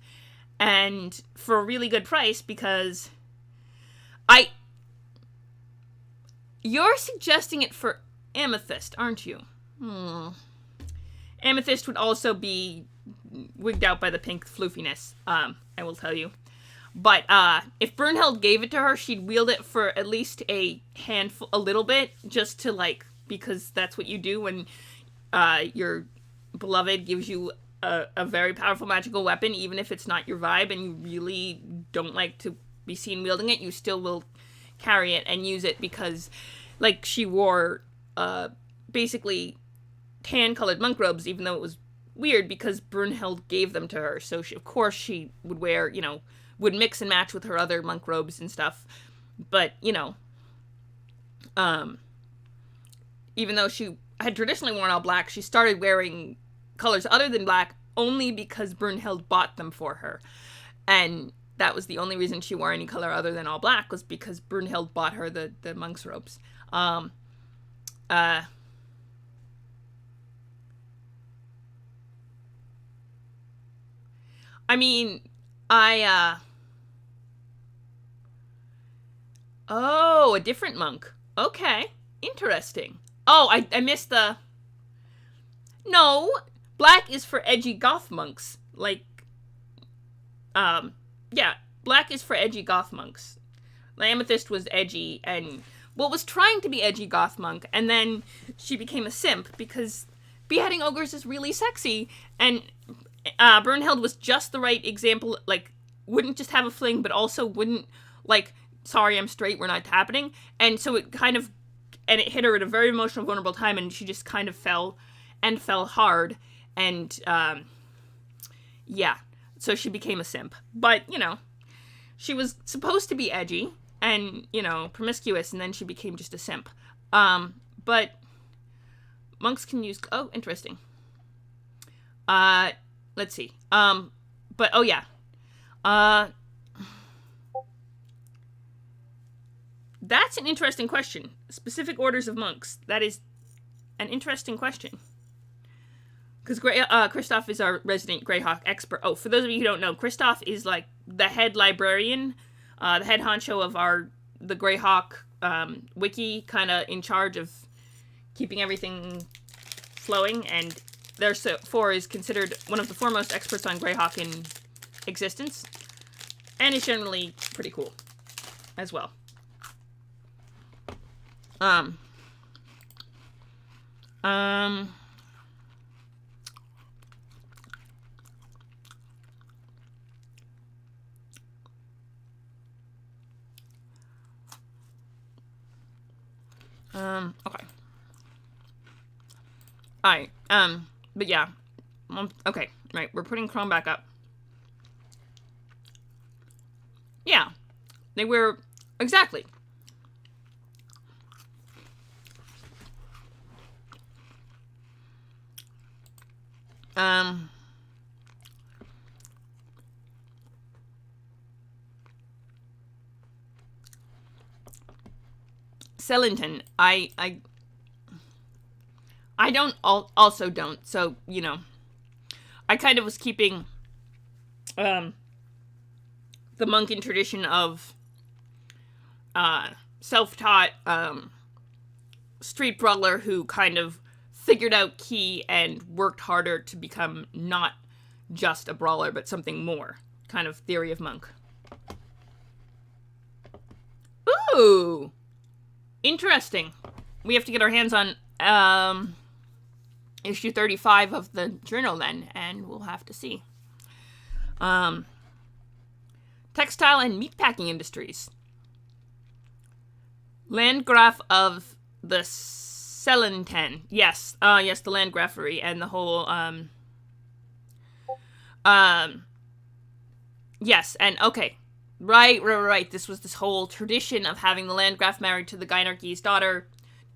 Speaker 1: and for a really good price because You're suggesting it for Amethyst, aren't you? Amethyst would also be wigged out by the pink floofiness, I will tell you. But if Brunhild gave it to her, she'd wield it for at least a little bit, just to, because that's what you do when your beloved gives you a very powerful magical weapon, even if it's not your vibe and you really don't like to be seen wielding it, you still will carry it and use it because, she wore basically tan-colored monk robes, even though it was weird because Brunhild gave them to her. So of course she would wear, would mix and match with her other monk robes and stuff. But, even though she had traditionally worn all black, she started wearing colors other than black only because Brunhild bought them for her. And that was the only reason she wore any color other than all black, was because Brunhild bought her the monk's robes. Oh, a different monk. Okay, interesting. Oh, I missed the... No, black is for edgy goth monks. Black is for edgy goth monks. Amethyst was edgy and... was trying to be edgy goth monk, and then she became a simp because beheading ogres is really sexy, and Brunhild was just the right example, wouldn't just have a fling, but also wouldn't, sorry, I'm straight, we're not happening, and so it hit her at a very emotional, vulnerable time, and she just kind of fell hard, and, so she became a simp, but, she was supposed to be edgy, and, promiscuous, and then she became just a simp, but monks can use, interesting, let's see, that's an interesting question. Specific orders of monks. That is an interesting question. Because Christoph is our resident Greyhawk expert. Oh, for those of you who don't know, Christoph is the head librarian, the head honcho of the Greyhawk wiki, kind of in charge of keeping everything flowing, and therefore is considered one of the foremost experts on Greyhawk in existence, and is generally pretty cool as well. Okay. Alright, but yeah. Okay, right, we're putting Chrome back up. Yeah. They were, exactly. Sellington, I also don't, so, I kind of was keeping, the monkin tradition of, self-taught, street brawler who kind of figured out key and worked harder to become not just a brawler, but something more. Kind of theory of monk. Ooh! Interesting. We have to get our hands on, issue 35 of the journal then, and we'll have to see. Textile and meatpacking industries. Landgraf of the Selenten. Yes. Yes, the Landgraffery and the whole, yes, and okay. Right. This was this whole tradition of having the Landgraf married to the Gynarchy's daughter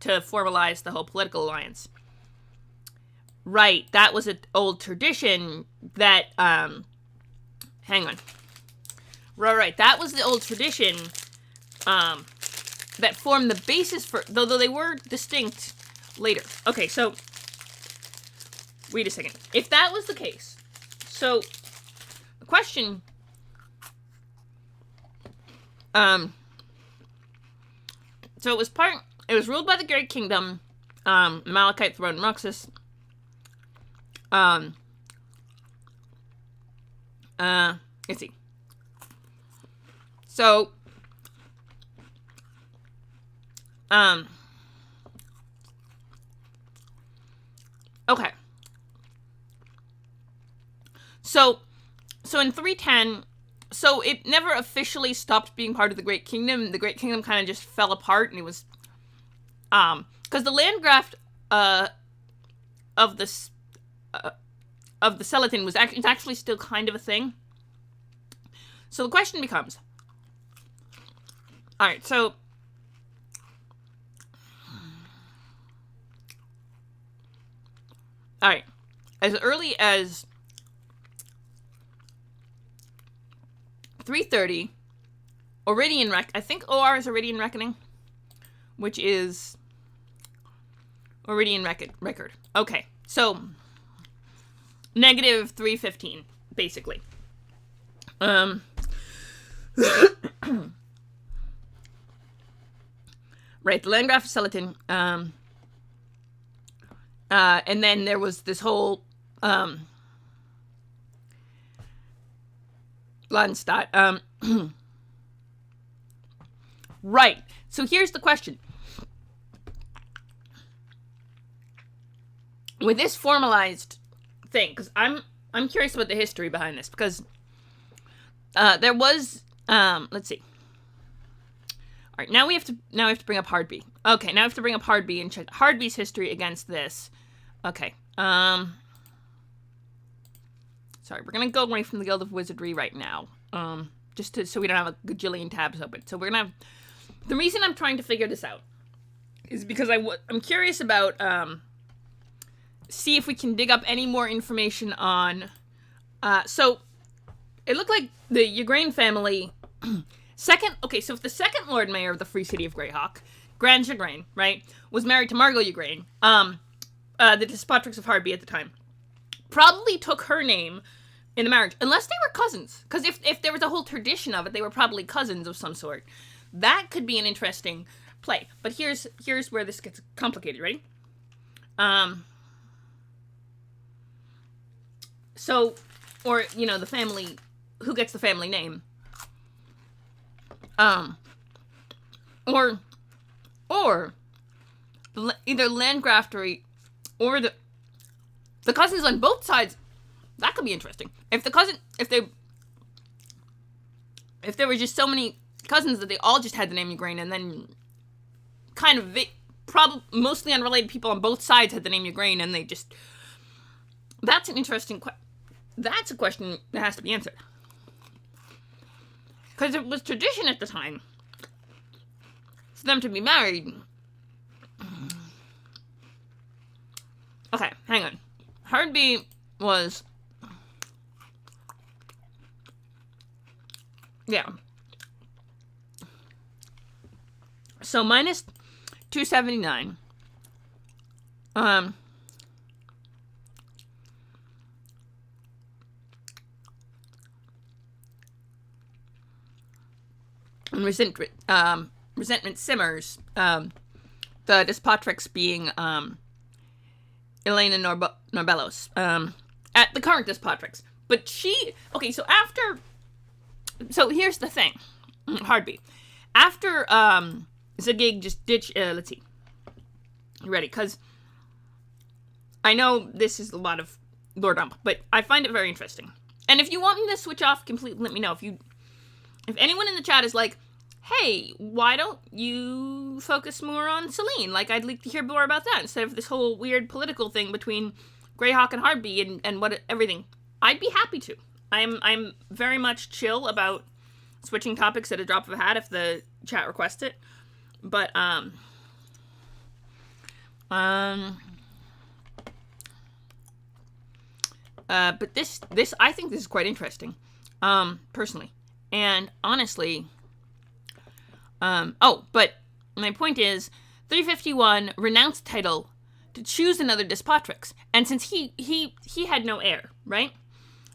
Speaker 1: to formalize the whole political alliance. Right, that was an old tradition that, hang on. Right, that was the old tradition, that formed the basis for, though they were distinct later. Okay, so, wait a second. If that was the case, so, the question, so it was ruled by the Great Kingdom, the Malachite throne, Roxas, let's see. So, okay. So in 310, so it never officially stopped being part of the Great Kingdom. The Great Kingdom kind of just fell apart, and it was, because the Landgraf, of the Seleten was actually still kind of a thing. So the question becomes, alright, so, alright, as early as 330, I think OR is Iridian Reckoning, which is Iridian record. Okay, so, negative 315, basically. Right, the Landgraf of Seleten, and then there was this whole, Landstadt, right, so here's the question. With this formalized thing, because I'm curious about the history behind this, because, there was, let's see. Alright, now we have to bring up Hardby. Okay, now I have to bring up Hardby and check Hardby's history against this. Okay, sorry, we're gonna go away from the Guild of Wizardry right now. So we don't have a gajillion tabs open. So we're gonna have, the reason I'm trying to figure this out is because I'm curious about, see if we can dig up any more information on, so it looked like the Ugrain family, so if the second Lord Mayor of the Free City of Greyhawk, Grand Ugrain, right, was married to Margot Ugrain, the Despotrix of Hardby at the time, probably took her name in the marriage, unless they were cousins, because if there was a whole tradition of it, they were probably cousins of some sort. That could be an interesting play, but here's where this gets complicated, ready? So, or, the family, who gets the family name, or either Landgraftery or the cousins on both sides. That could be interesting. If there were just so many cousins that they all just had the name Ugrain, and then kind of mostly unrelated people on both sides had the name Ugrain, and they just, that's an interesting that's a question that has to be answered. Because it was tradition at the time for them to be married. Okay, hang on. Hardby was, yeah. So minus 279. And resentment simmers. The Despotrix being Elena Norbellos. At the current Despotrix. But so here's the thing. Hardby. After Zagig just ditched, let's see. You ready? Because I know this is a lot of lore dump, but I find it very interesting. And if you want me to switch off completely, let me know. If anyone in the chat is like, hey, why don't you focus more on Selene? Like, I'd like to hear more about that instead of this whole weird political thing between Greyhawk and Hardbee and what everything. I'd be happy to. I'm very much chill about switching topics at a drop of a hat if the chat requests it. But but this I think this is quite interesting, personally, and honestly. But my point is, 351 renounced title to choose another Despotrix, and since he had no heir, right?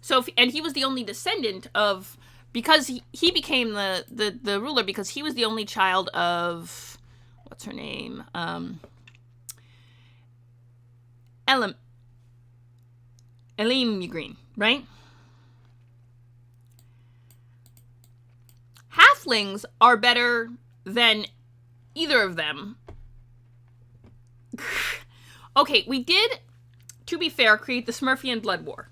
Speaker 1: So and he was the only descendant of, because he became the ruler because he was the only child of, what's her name? Elim Green, right? Halflings are better than either of them. Okay, we did, to be fair, create the Smurfian Blood War.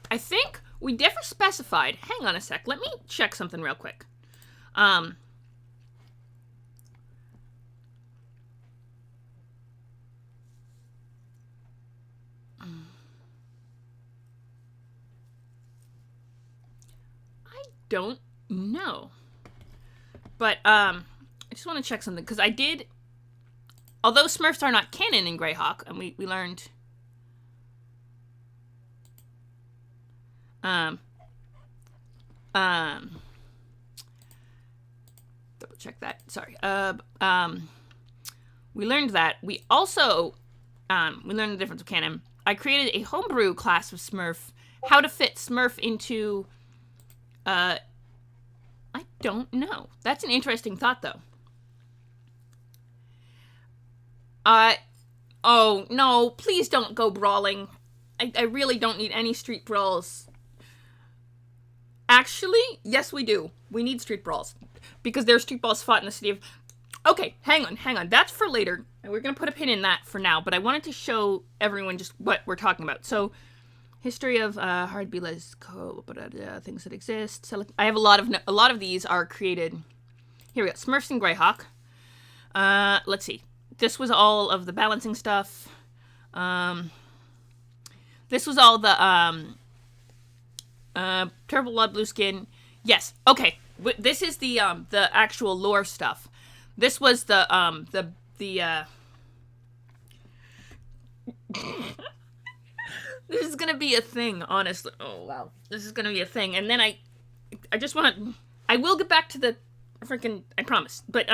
Speaker 1: I think we never specified. Hang on a sec. Let me check something real quick. I don't know. But, I just want to check something, because I did, although Smurfs are not canon in Greyhawk, and we learned, double check that, sorry, we learned that. We also, we learned the difference of canon. I created a homebrew class of Smurf, how to fit Smurf into, I don't know. That's an interesting thought, though. Oh, no, please don't go brawling. I really don't need any street brawls. Actually, yes, we do. We need street brawls. Because there are street brawls fought in the city of... Okay, hang on. That's for later. And we're going to put a pin in that for now. But I wanted to show everyone just what we're talking about. So... History of Hardbee's things that exist. I have a lot of these are created. Here we go. Smurfs and Greyhawk. Let's see. This was all of the balancing stuff. This was all the Turtle Blood, Blue Skin. Yes. Okay. This is the actual lore stuff. This was the This is gonna be a thing, honestly. Oh, wow. This is gonna be a thing. And then I just want to... I will get back to the freaking... I promise. But,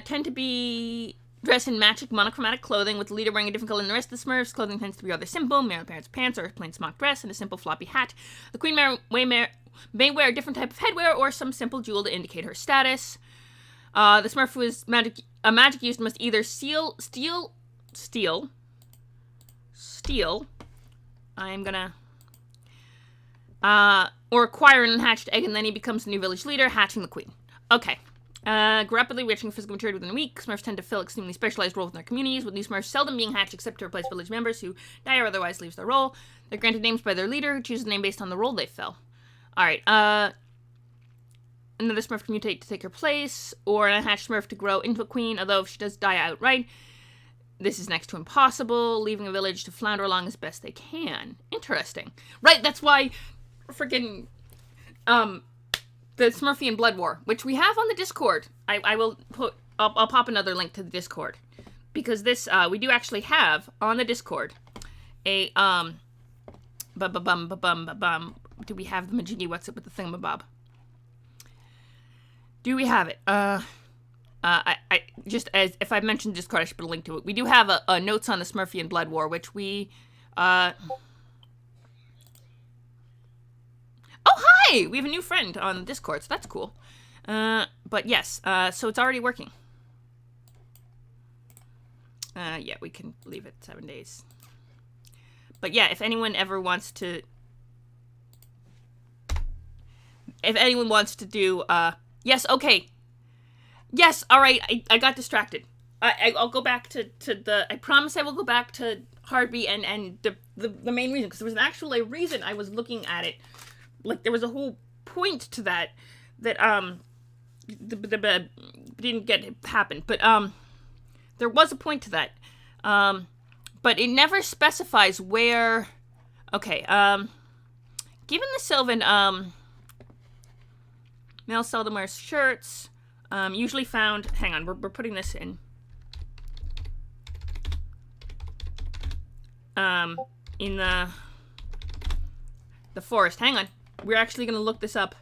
Speaker 1: tend to be dressed in magic monochromatic clothing, with the leader wearing a different color than the rest of the Smurfs. Clothing tends to be rather simple. Male parents' pants or a plain smock dress and a simple floppy hat. The queen may wear a different type of headwear or some simple jewel to indicate her status. The Smurf who is a magic used must either steal. I'm gonna, or acquire an unhatched egg, and then he becomes the new village leader, hatching the queen. Okay. Rapidly reaching physical maturity within a week, Smurfs tend to fill extremely specialized roles in their communities, with new Smurfs seldom being hatched except to replace village members who die or otherwise leaves their role. They're granted names by their leader, who chooses a name based on the role they fill. Alright, another Smurf can mutate to take her place, or an unhatched Smurf to grow into a queen, although if she does die outright, this is next to impossible, leaving a village to flounder along as best they can. Interesting. Right, that's why freaking, the Smurfian Blood War, which we have on the Discord. I will put, I'll pop another link to the Discord. Because this, we do actually have, on the Discord, a, do we have the Majiggy What's It with the Thingamabob? Do we have it? I just, as if I mentioned Discord, I should put a link to it. We do have a notes on the Smurfian Blood War, which we, oh, hi! We have a new friend on Discord, so that's cool. But yes, so it's already working. Yeah, we can leave it 7 days. But yeah, if anyone ever wants to... If anyone wants to do, yes, okay. Yes, alright, I got distracted. I'll go back to the... I promise I will go back to Hardbee and the main reason, because there was actually a reason I was looking at it. Like, there was a whole point to that didn't get happen, but there was a point to that, but it never specifies where. Okay, given the Sylvan, male seldom wears shirts, usually found. Hang on, we're putting this in. In the forest. Hang on, we're actually gonna look this up.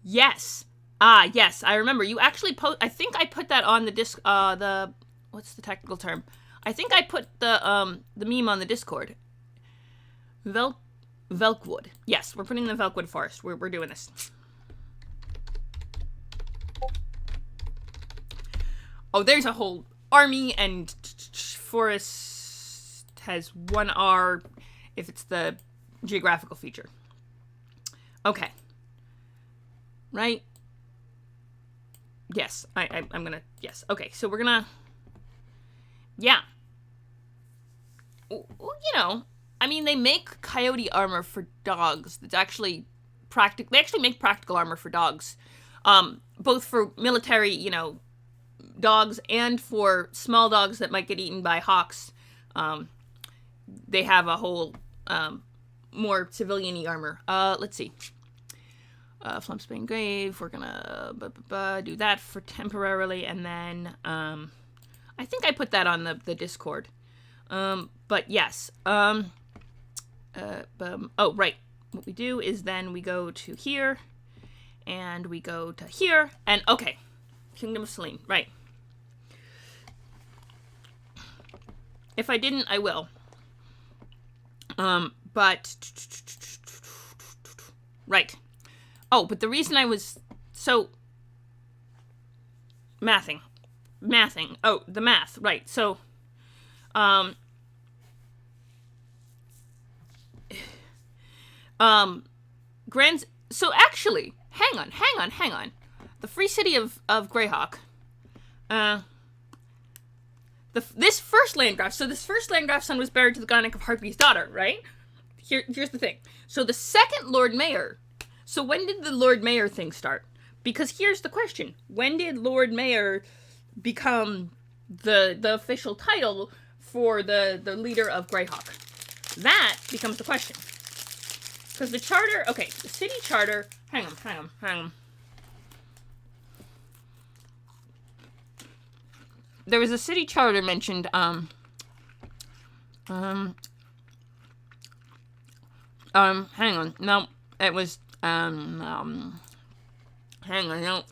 Speaker 1: Yes. Yes, I remember. You actually I think I put that on the disc, what's the technical term? I think I put the meme on the Discord. Velkwood. Yes, we're putting the Velkwood Forest. We're doing this. Oh, there's a whole army, and forest has 1 R if it's the geographical feature. Okay. Right? Yes, I'm gonna, yes. Okay, so we're gonna, yeah. You know, I mean, they make coyote armor for dogs. That's actually practical. They actually make practical armor for dogs. Both for military, you know, dogs and for small dogs that might get eaten by hawks. They have a whole, more civilian-y armor. Let's see. Flumpspane Glaive, we're gonna do that for temporarily, and then, I think I put that on the Discord. But yes, oh, right, what we do is then we go to here, and we go to here, and, okay, Kingdom of Selene, right. If I didn't, I will. But, right. Oh, but the reason I was so mathing. Oh, the math, right. So, so actually, hang on. The Free City of Greyhawk. This first Landgraf. So this first Landgraf's son was buried to the Gonic of Harpy's daughter, right? Here's the thing. So the second Lord Mayor. So when did the Lord Mayor thing start? Because here's the question. When did Lord Mayor become the official title for the leader of Greyhawk? That becomes the question. Because the charter, okay, the city charter, hang on. There was a city charter mentioned, hang on, no, it was, hang on, no.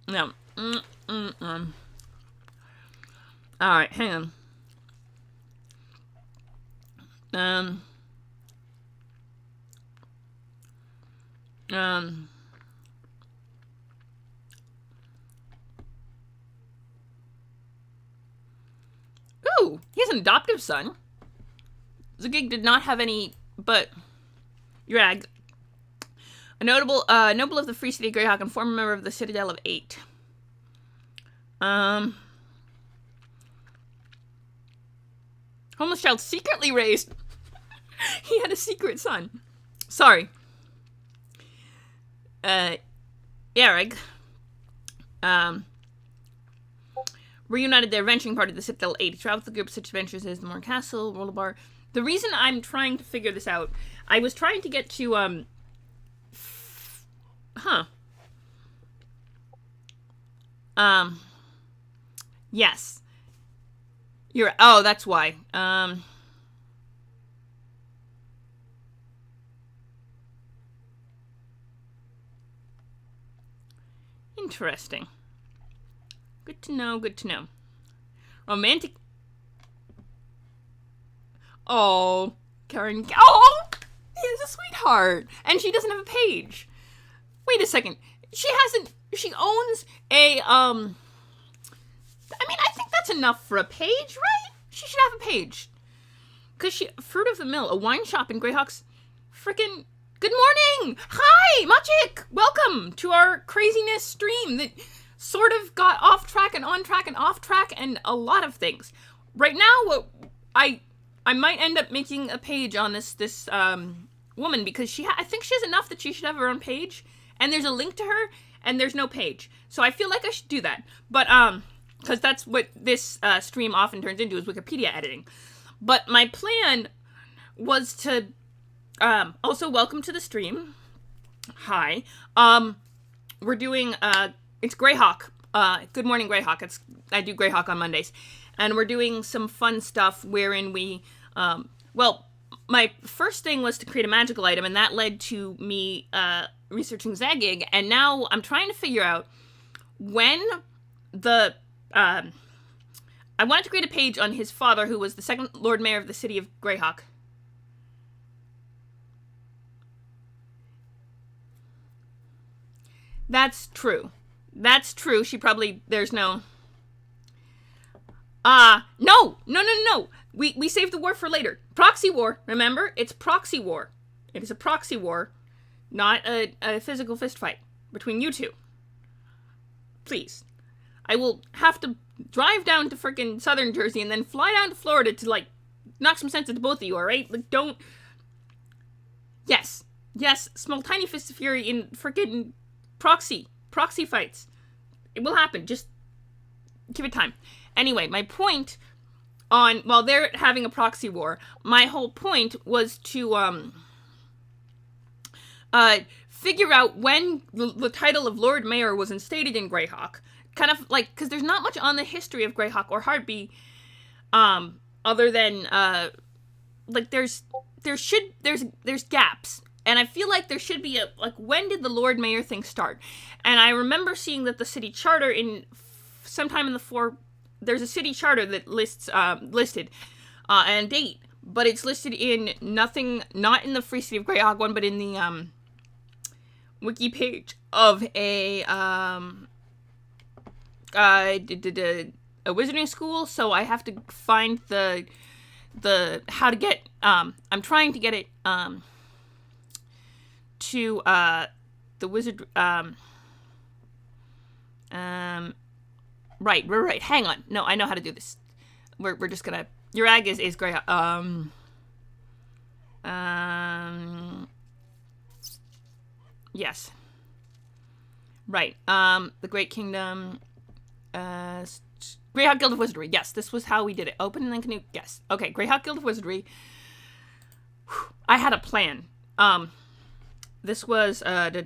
Speaker 1: No. Alright, hang on. Ooh, he has an adoptive son. Zagig did not have any, but Yurag, a noble of the Free City of Greyhawk and former member of the Citadel of 8. Homeless child secretly raised. He had a secret son. Sorry. Yareg. Reunited their adventuring party at the Citadel 8. He traveled with the group such adventures as the Moor Castle, Rollabar. The reason I'm trying to figure this out, I was trying to get to, yes. Oh, that's why. Interesting. Good to know, good to know. Romantic. Oh, Karen. Oh, he's a sweetheart. And she doesn't have a page. Wait a second. She owns a, I mean, I think that's enough for a page, right? She should have a page. Because Fruit of the Mill, a wine shop in Greyhawk's freaking good morning! Hi, Magic! Welcome to our craziness stream that sort of got off track and on track and off track and a lot of things. Right now, I might end up making a page on this woman because I think she has enough that she should have her own page, and there's a link to her, and there's no page. So I feel like I should do that. But, because that's what this stream often turns into, is Wikipedia editing. But my plan was to, also welcome to the stream. Hi. We're doing, it's Greyhawk. Good morning, Greyhawk. I do Greyhawk on Mondays. And we're doing some fun stuff wherein we, well, my first thing was to create a magical item, and that led to me, researching Zagig, and now I'm trying to figure out when the, I wanted to create a page on his father, who was the second Lord Mayor of the city of Greyhawk. That's true. That's true. She probably, there's no... No. We saved the war for later. Proxy war, remember? It's proxy war. It is a proxy war, not a physical fist fight between you two. Please. I will have to drive down to frickin' southern Jersey and then fly down to Florida to, like, knock some sense into both of you, alright? Like, don't... Yes, small tiny fists of fury in frickin' proxy fights. It will happen, just give it time. Anyway, my point while they're having a proxy war, my whole point was to, figure out when the title of Lord Mayor was instated in Greyhawk. Kind of, like, because there's not much on the history of Greyhawk or Heartbeat, other than, like, there's gaps. And I feel like there should be when did the Lord Mayor thing start? And I remember seeing that the city charter sometime in the there's a city charter that listed and date, but it's listed in nothing, not in the Free City of Greyhawk one, but in the wiki page of a wizarding school. So I have to find the how to get I'm trying to get it to the wizard Right. Hang on. No, I know how to do this. We're just gonna... Your ag is Greyhawk. Yes. Right. The Great Kingdom. Greyhawk Guild of Wizardry. Yes, this was how we did it. Open and then canoe. Yes. Okay, Greyhawk Guild of Wizardry. I had a plan. This was, hang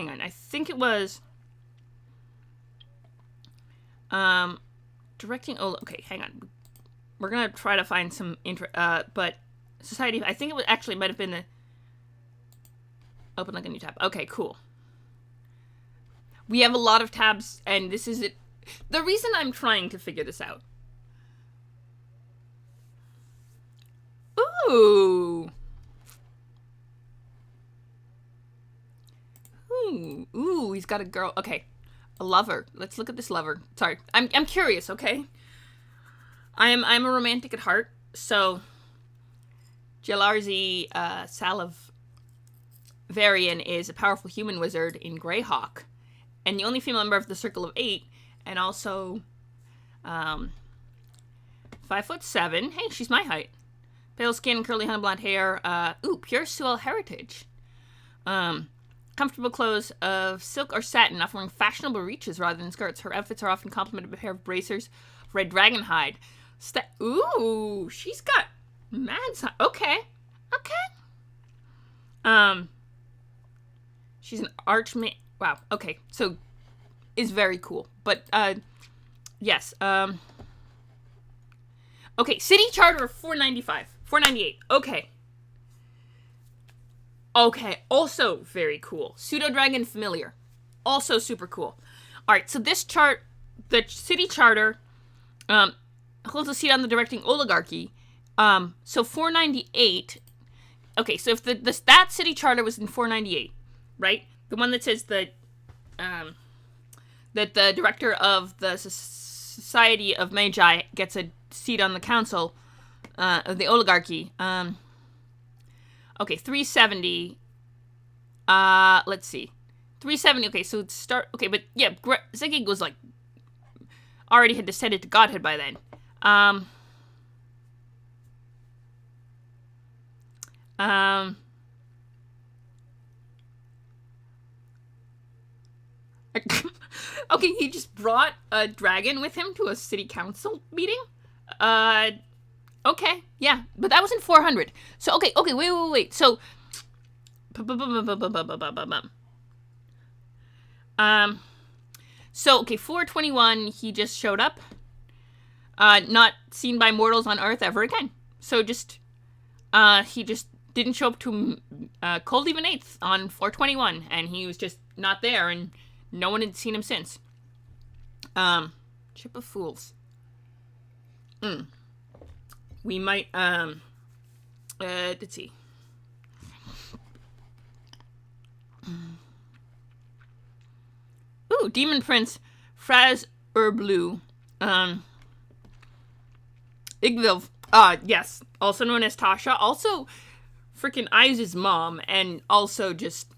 Speaker 1: on. I think it was... directing... Oh, okay, hang on. We're gonna try to find some but Society... I think it was actually might have been the... Open like a new tab. Okay, cool. We have a lot of tabs, and this is it. The reason I'm trying to figure this out... Ooh! Ooh, he's got a girl. Okay. A lover. Let's look at this lover. Sorry. I'm curious, okay? I'm a romantic at heart, so Jelarzi Salivarian is a powerful human wizard in Greyhawk, and the only female member of the Circle of 8, and also 5'7". Hey, she's my height. Pale skin, curly honey blonde hair. Pure Suel heritage. Comfortable clothes of silk or satin, often wearing fashionable reaches rather than skirts. Her outfits are often complemented by a pair of bracers of red dragon hide. Ooh, she's got mad... Okay. She's an archmage... Wow, okay. So, is very cool. But, yes. Okay, city charter of 495. 498. Okay, also very cool. Pseudo-Dragon Familiar. Also super cool. Alright, so this chart, the city charter, holds a seat on the directing oligarchy. So 498, okay, so if that city charter was in 498, right? The one that says that the director of the Society of Magi gets a seat on the council of the oligarchy. Okay, 370. Let's see. 370. Okay, so start. Okay, but yeah, Zegig was like already had descended to godhood by then. Okay, he just brought a dragon with him to a city council meeting. Okay, yeah, but that was in 400. So okay, wait. So, so okay, 421. He just showed up. Not seen by mortals on Earth ever again. So just, he just didn't show up to Cold Even 8th on 421, and he was just not there, and no one had seen him since. Ship of Fools. We might, let's see. Ooh, Demon Prince Fraz Urblu. Igvilv. Yes. Also known as Tasha. Also, freaking Iz's mom. And also just...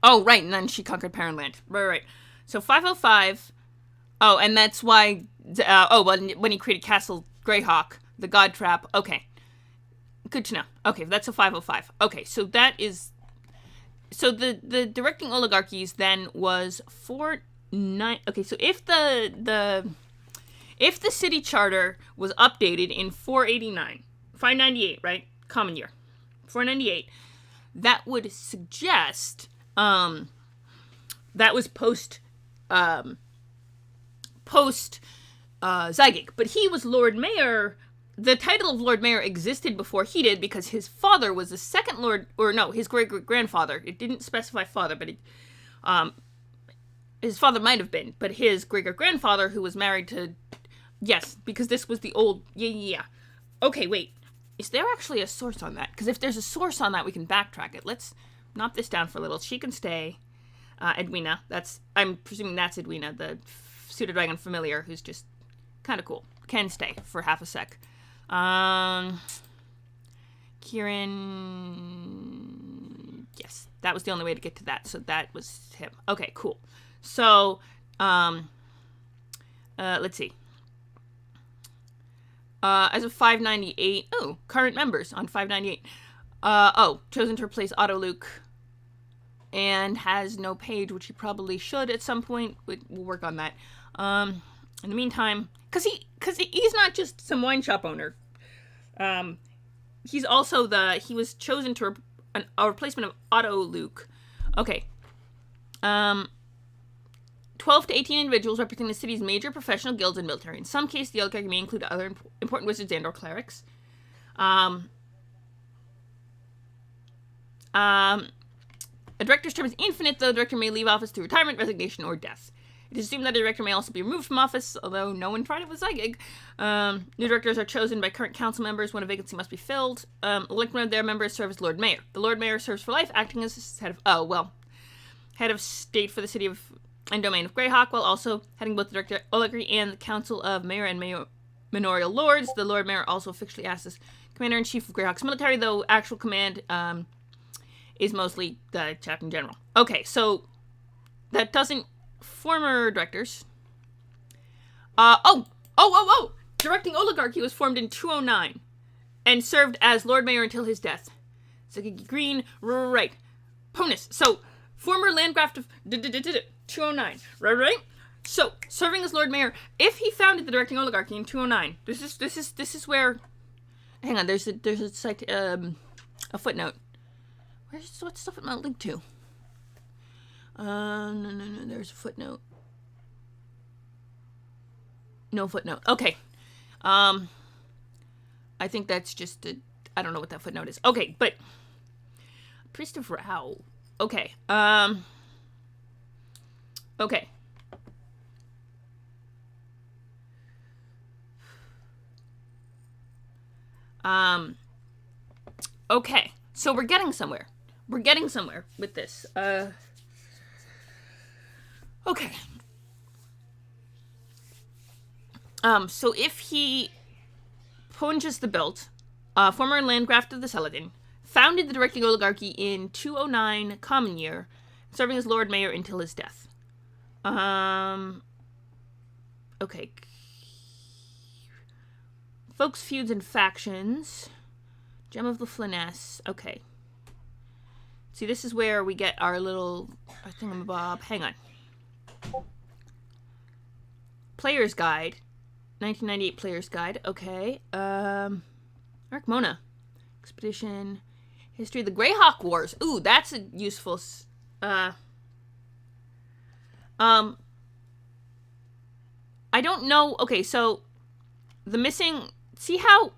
Speaker 1: Oh, right. And then she conquered Parentland. Right. So 505. Oh, and that's why... when he created Castle Greyhawk, the God Trap. Okay. Good to know. Okay, that's a 505. Okay, so that is... So the directing oligarchies then was 49... Okay, so if the city charter was updated in 489, 598, right? Common year. 498, that would suggest that was post Zygic. But he was Lord Mayor. The title of Lord Mayor existed before he did because his father was the second Lord, or no, his great-grandfather. It didn't specify father, but his father might have been, but his great-grandfather, who was married to, yes, because this was the old, yeah. Okay, wait, is there actually a source on that? Because if there's a source on that, we can backtrack it. Let's knock this down for a little. She can stay. Edwina, I'm presuming that's Edwina, the pseudo-dragon familiar, who's just kind of cool. Can stay for half a sec. Kieran, yes, that was the only way to get to that, so that was him. Okay, cool. So, let's see. As of 598, current members on 598. Chosen to replace Otto Luke, and has no page, which he probably should at some point. We'll work on that. In the meantime, because he's not just some wine shop owner. He's also he was chosen to a replacement of Otto Luke. Okay. 12 to 18 individuals representing the city's major professional guilds and military. In some cases, the oligarchy may include other important wizards and/or clerics. A director's term is infinite, though the director may leave office through retirement, resignation, or death. It is assumed that a director may also be removed from office, although no one tried it with Zygic. New directors are chosen by current council members when a vacancy must be filled. Elect one of their members serve as Lord Mayor. The Lord Mayor serves for life, acting as head of state for the city and domain of Greyhawk, while also heading both the director oligarchy and the council of mayor and manorial lords. The Lord Mayor also officially acts as commander-in-chief of Greyhawk's military, though actual command is mostly the captain general. Okay, so that doesn't... Former directors. Directing oligarchy was formed in 209 and served as Lord Mayor until his death. Ziggy Green, right. Ponus. So, former Landgraf of 209, right? So, serving as Lord Mayor, if he founded the directing oligarchy in 209, this is where... Hang on, there's a site, a footnote. What's the footnote linked to? No, there's a footnote. No footnote. Okay. I think that's just I don't know what that footnote is. Okay, but Priest of Rao. Okay. Okay. Okay. So we're getting somewhere. We're getting somewhere with this. Okay. So if he Pontius the Built, former landgraft of the Paladin, founded the directing oligarchy in 209 Common Year, serving as Lord Mayor until his death. Okay. Folks, feuds, and factions. Gem of the Flyness. Okay. See, this is where we get our little thingamabob. Hang on. Player's Guide. 1998 Player's Guide. Okay. Arkmona. Expedition. History of the Greyhawk Wars. Ooh, that's a useful... I don't know... Okay, so... The missing... See how...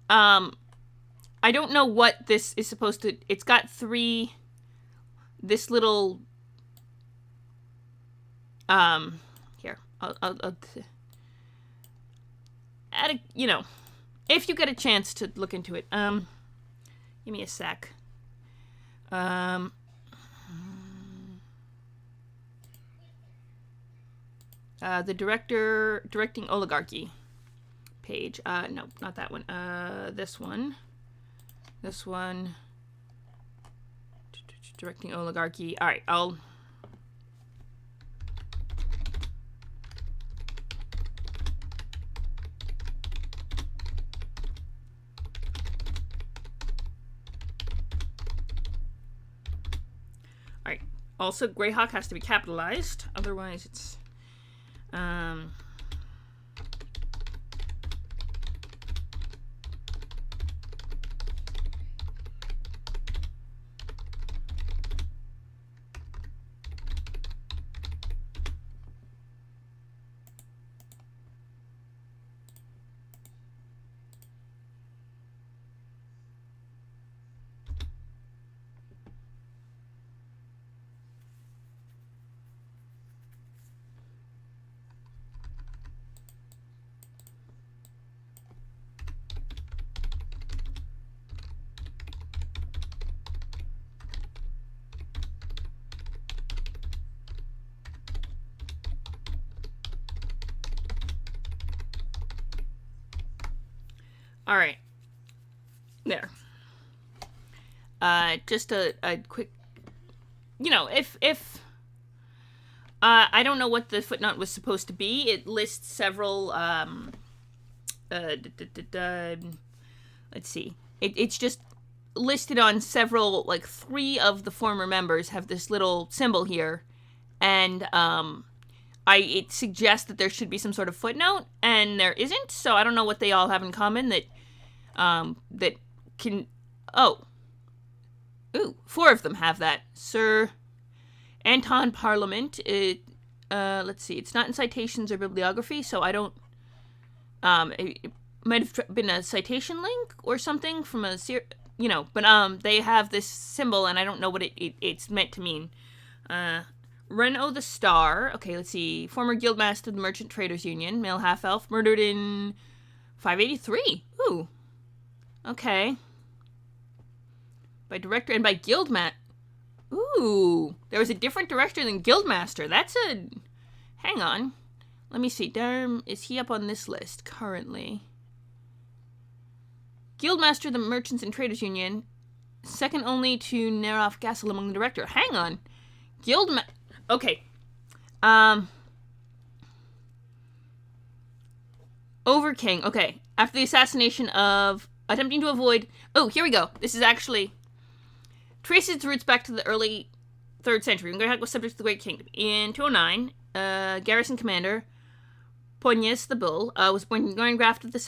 Speaker 1: I don't know what this is supposed to... It's got 3... This little... Here. I'll add a... You know... If you get a chance to look into it. Give me a sec. The directing oligarchy page. No, not that one. This one. This one. Directing oligarchy. All right, I'll... Alright. Also, Greyhawk has to be capitalized. Otherwise, it's... All right. There. Just a quick, you know, if I don't know what the footnote was supposed to be. It lists several, let's see. It's just listed on several, like 3 of the former members have this little symbol here. And, it suggests that there should be some sort of footnote, and there isn't, so I don't know what they all have in common that can... Oh. Ooh, 4 of them have that. Sir Anton Parliament, let's see, it's not in citations or bibliography, so I don't... It might have been a citation link or something from a... You know, but, they have this symbol, and I don't know what it's meant to mean. Renaud the Star. Okay, let's see. Former Guildmaster of the Merchant Traders Union. Male half-elf. Murdered in 583. Ooh. Okay. By director and by Guildmaster. Ooh. There was a different director than Guildmaster. That's a... Hang on. Let me see. Is he up on this list currently? Guildmaster of the Merchants and Traders Union. Second only to Neroff Gassel among the director. Hang on. Guildmaster... Okay. Overking. Okay. After the assassination of... Attempting to avoid... Oh, here we go. This is actually... Traces its roots back to the early 3rd century, when Greyhawk was subject to the Great Kingdom. In 209, garrison commander Pontius the Bull was appointed Landgraft of the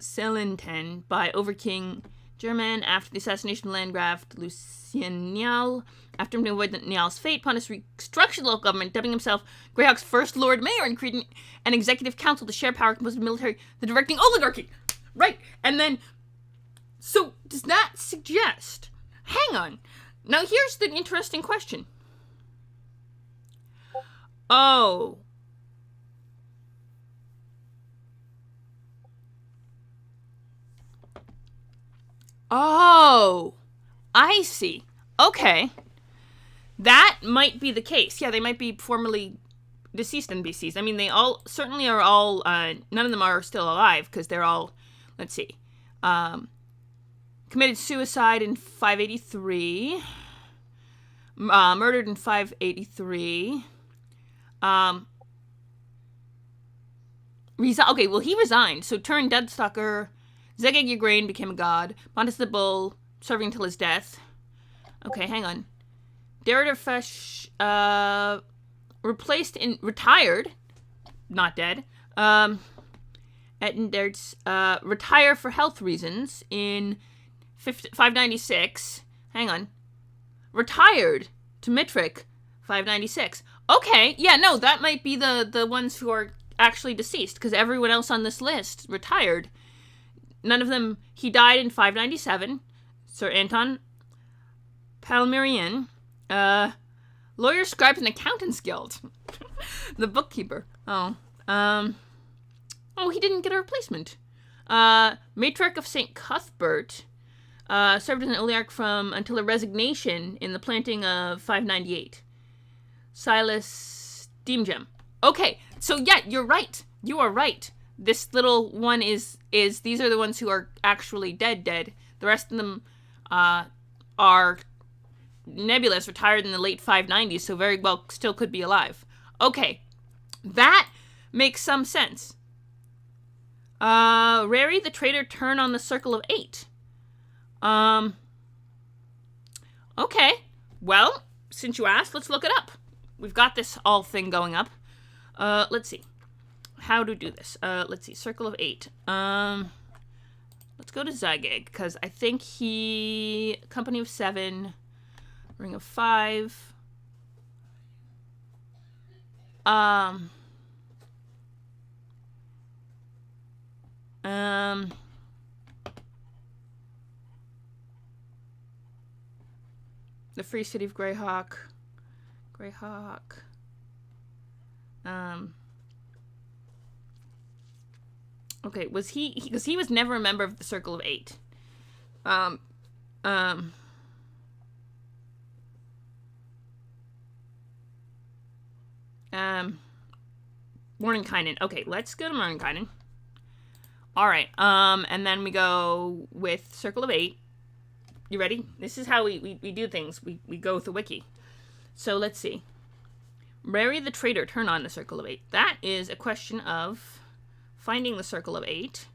Speaker 1: Selenten by Overking German after the assassination of Landgraft Lucien Nial. After him to avoid Nial's fate, Pontius restructured the local government, dubbing himself Greyhawk's first Lord Mayor and creating an executive council to share power composed of military, the directing oligarchy. Right, and then, so does that suggest... Hang on. Now here's the interesting question. Oh. Oh. I see. Okay. That might be the case. Yeah, they might be formerly deceased NPCs. I mean, they all certainly are all. None of them are still alive because they're all. Let's see. Committed suicide in 583. Murdered in 583. Okay, well, he resigned. So turned Deathstalker. Zegeg Yagrain became a god. Montes the Bull serving until his death. Okay, hang on. Deridafesh retired, not dead. Ettenderts retire for health reasons in 596. Hang on. Retired to Mitric, 596. Okay, yeah, no, that might be the ones who are actually deceased, because everyone else on this list retired. None of them, he died in 597. Sir Anton Palmerian, Lawyer, Scribes, and Accountants Guild. The bookkeeper. Oh, he didn't get a replacement. Matriarch of St. Cuthbert, served as an oligarch until a resignation in the planting of 598. Silas Deemgem. Okay, so yeah, you're right. You are right. This little one is these are the ones who are actually dead. The rest of them are nebulous, retired in the late 590s, so very well still could be alive. Okay, that makes some sense. Rary the Traitor turn on the Circle of 8. Okay, well, since you asked, let's look it up. We've got this all thing going up. Let's see how to do this. Let's see, Circle of 8. Let's go to Zygaig, because I think Company of 7, Ring of 5. The Free City of Greyhawk. Okay, was he, because he was never a member of the Circle of 8. Mordenkainen. Okay, let's go to Mordenkainen. Alright, and then we go with Circle of 8. You ready? This is how we do things. We go with the wiki. So let's see. Rary the Traitor turn on the Circle of 8. That is a question of finding the Circle of 8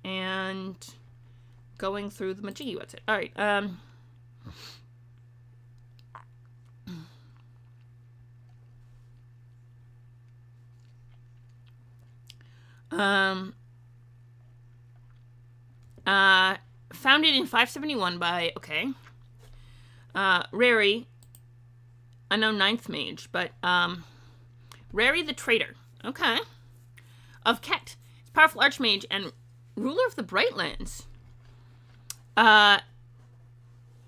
Speaker 1: and going through the Majiggy. What's it? Alright, founded in 571 by, Rary, unknown 9th mage, but, Rary the Traitor, of Ket. He's a powerful archmage and ruler of the Brightlands.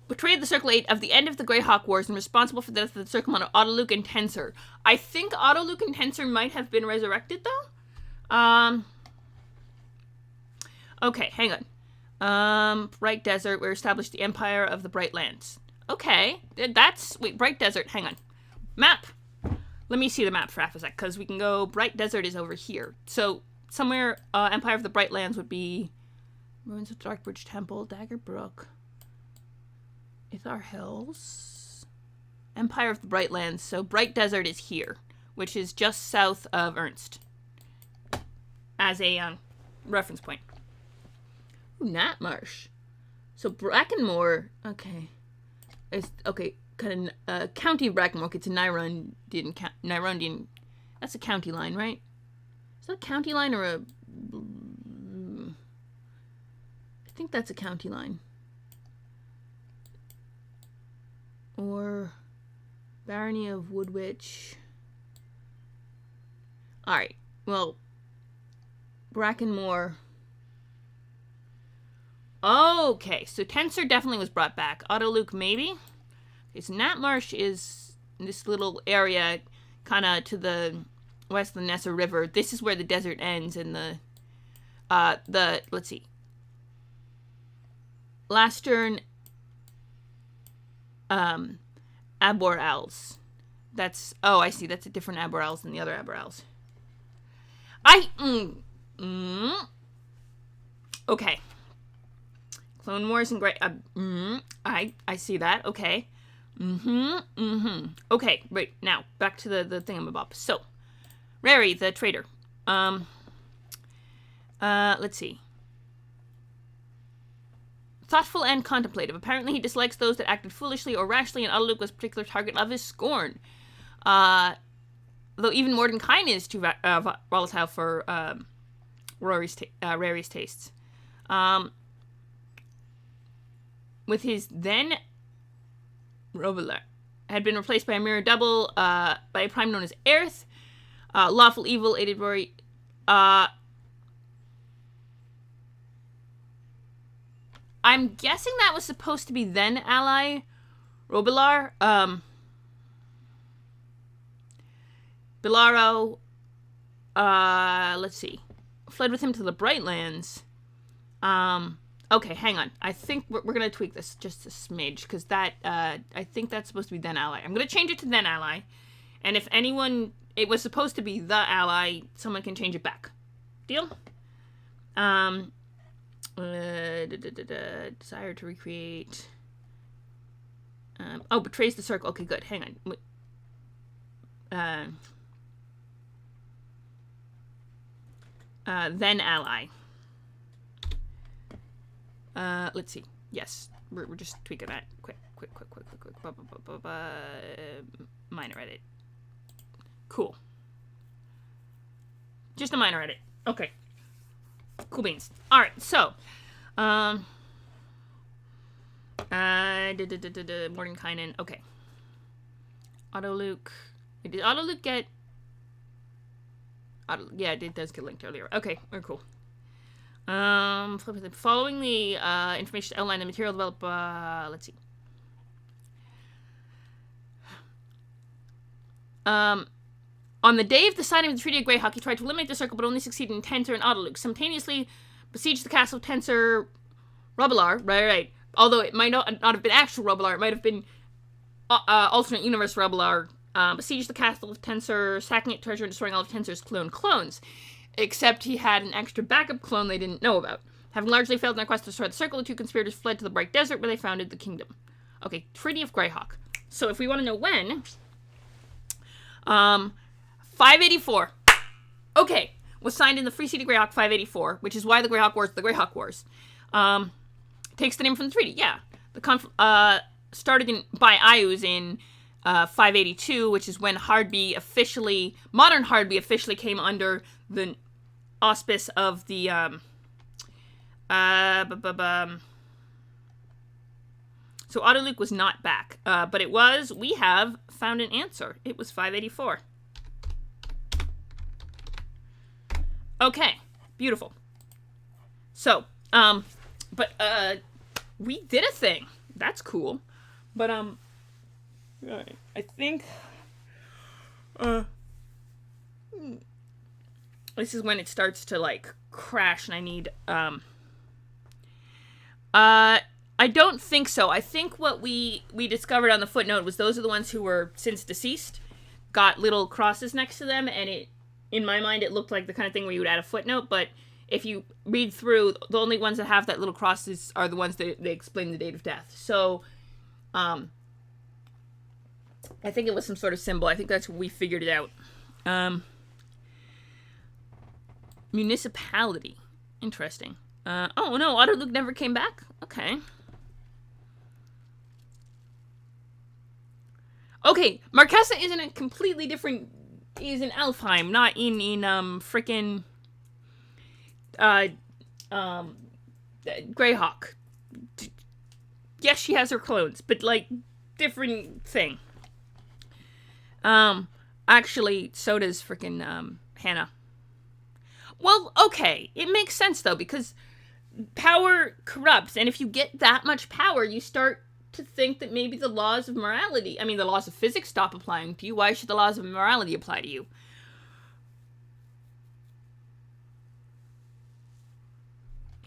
Speaker 1: Betrayed the Circle 8 of the end of the Greyhawk Wars and responsible for the death of the Circle Mother Autoluke and Tensor. I think Autoluke and Tensor might have been resurrected, though? Okay, hang on. Bright Desert, where established the Empire of the Brightlands. Okay, wait, Bright Desert, hang on. Map. Let me see the map for half a sec, because we can go, Bright Desert is over here. So, somewhere, Empire of the Brightlands would be Ruins of Darkbridge Temple, Dagger Brook, Ithar Hills, Empire of the Brightlands. So, Bright Desert is here, which is just south of Ernst, as a, reference point. Ooh, Natmarsh. So Brackenmore, it's kind of county Brackenmore. It's a Nyrondian. That's a county line, right? Is that a county line or a? I think that's a county line. Or Barony of Woodwitch. All right. Well, Brackenmore. Okay, so Tensor definitely was brought back. Autoluke, maybe? Okay, so Natmarsh is this little area kind of to the west of the Nessa River. This is where the desert ends and let's see. Lastern, Abor Als. That's, oh, I see. That's a different Aberrals than the other Aberrals. Okay. Clone Wars and Grey, I see that. Okay. Okay, right, now, back to the thingamabob. So, Rary, the traitor. Let's see. Thoughtful and contemplative. Apparently he dislikes those that acted foolishly or rashly, and Autoluke was a particular target of his scorn. Though even more than kindness too volatile for Rary's tastes. With his then Robillard had been replaced by a mirror double by a prime known as Aerith. Lawful evil aided Rory. I'm guessing that was supposed to be then ally Robillar. Billaro, let's see. Fled with him to the Brightlands. Okay, hang on. I think we're going to tweak this just a smidge, because that, I think that's supposed to be then ally. I'm going to change it to then ally, and if anyone, it was supposed to be the ally, someone can change it back. Deal? Desire to recreate. Oh, betrays the circle. Okay, good. Hang on. Then ally. Let's see. Yes, we're just tweaking that. Quick. Minor edit. Cool. Just a minor edit. Okay. Cool beans. All right. So, Mordenkainen. Okay. Autoluke. Did Autoluke get? Yeah, it does get linked earlier. Okay, we're cool. Following the information outlined in the material developed, let's see. On the day of the signing of the Treaty of Greyhawk, he tried to eliminate the circle, but only succeeded in Tensor and Autoluke. Simultaneously besieged the castle of Tensor Robillar. Right. Although it might not have been actual Robillar, it might have been alternate universe Robillar. Besieged the castle of Tensor, sacking its treasure and destroying all of Tensor's clones. Except he had an extra backup clone they didn't know about. Having largely failed in their quest to destroy the circle, the two conspirators fled to the Bright Desert, where they founded the kingdom. Okay, Treaty of Greyhawk. So if we want to know when... 584. Okay, was signed in the Free City Greyhawk 584, which is why the Greyhawk Wars, takes the name from the treaty, yeah. The started by Ayus in 582, which is when modern Hardby officially came under the auspice of the, so Autoluke was not back, but we have found an answer. It was 584. Okay, beautiful. So, we did a thing. That's cool. But, right, I think, this is when it starts to, like, crash, and I need, I don't think so. I think what we discovered on the footnote was those are the ones who were since deceased, got little crosses next to them, and in my mind, it looked like the kind of thing where you would add a footnote, but if you read through, the only ones that have that little crosses are the ones that they explain the date of death. So, I think it was some sort of symbol. I think that's we figured it out. Municipality. Interesting. Oh no, Autoluke never came back? Okay. Okay, Marquesa is in a completely different... is in Alfheim, not in frickin' Greyhawk. Yes, she has her clones, but, like, different thing. Actually, so does frickin' Hannah. Well, okay, it makes sense, though, because power corrupts, and if you get that much power, you start to think that maybe the laws of morality, the laws of physics stop applying to you. Why should the laws of morality apply to you?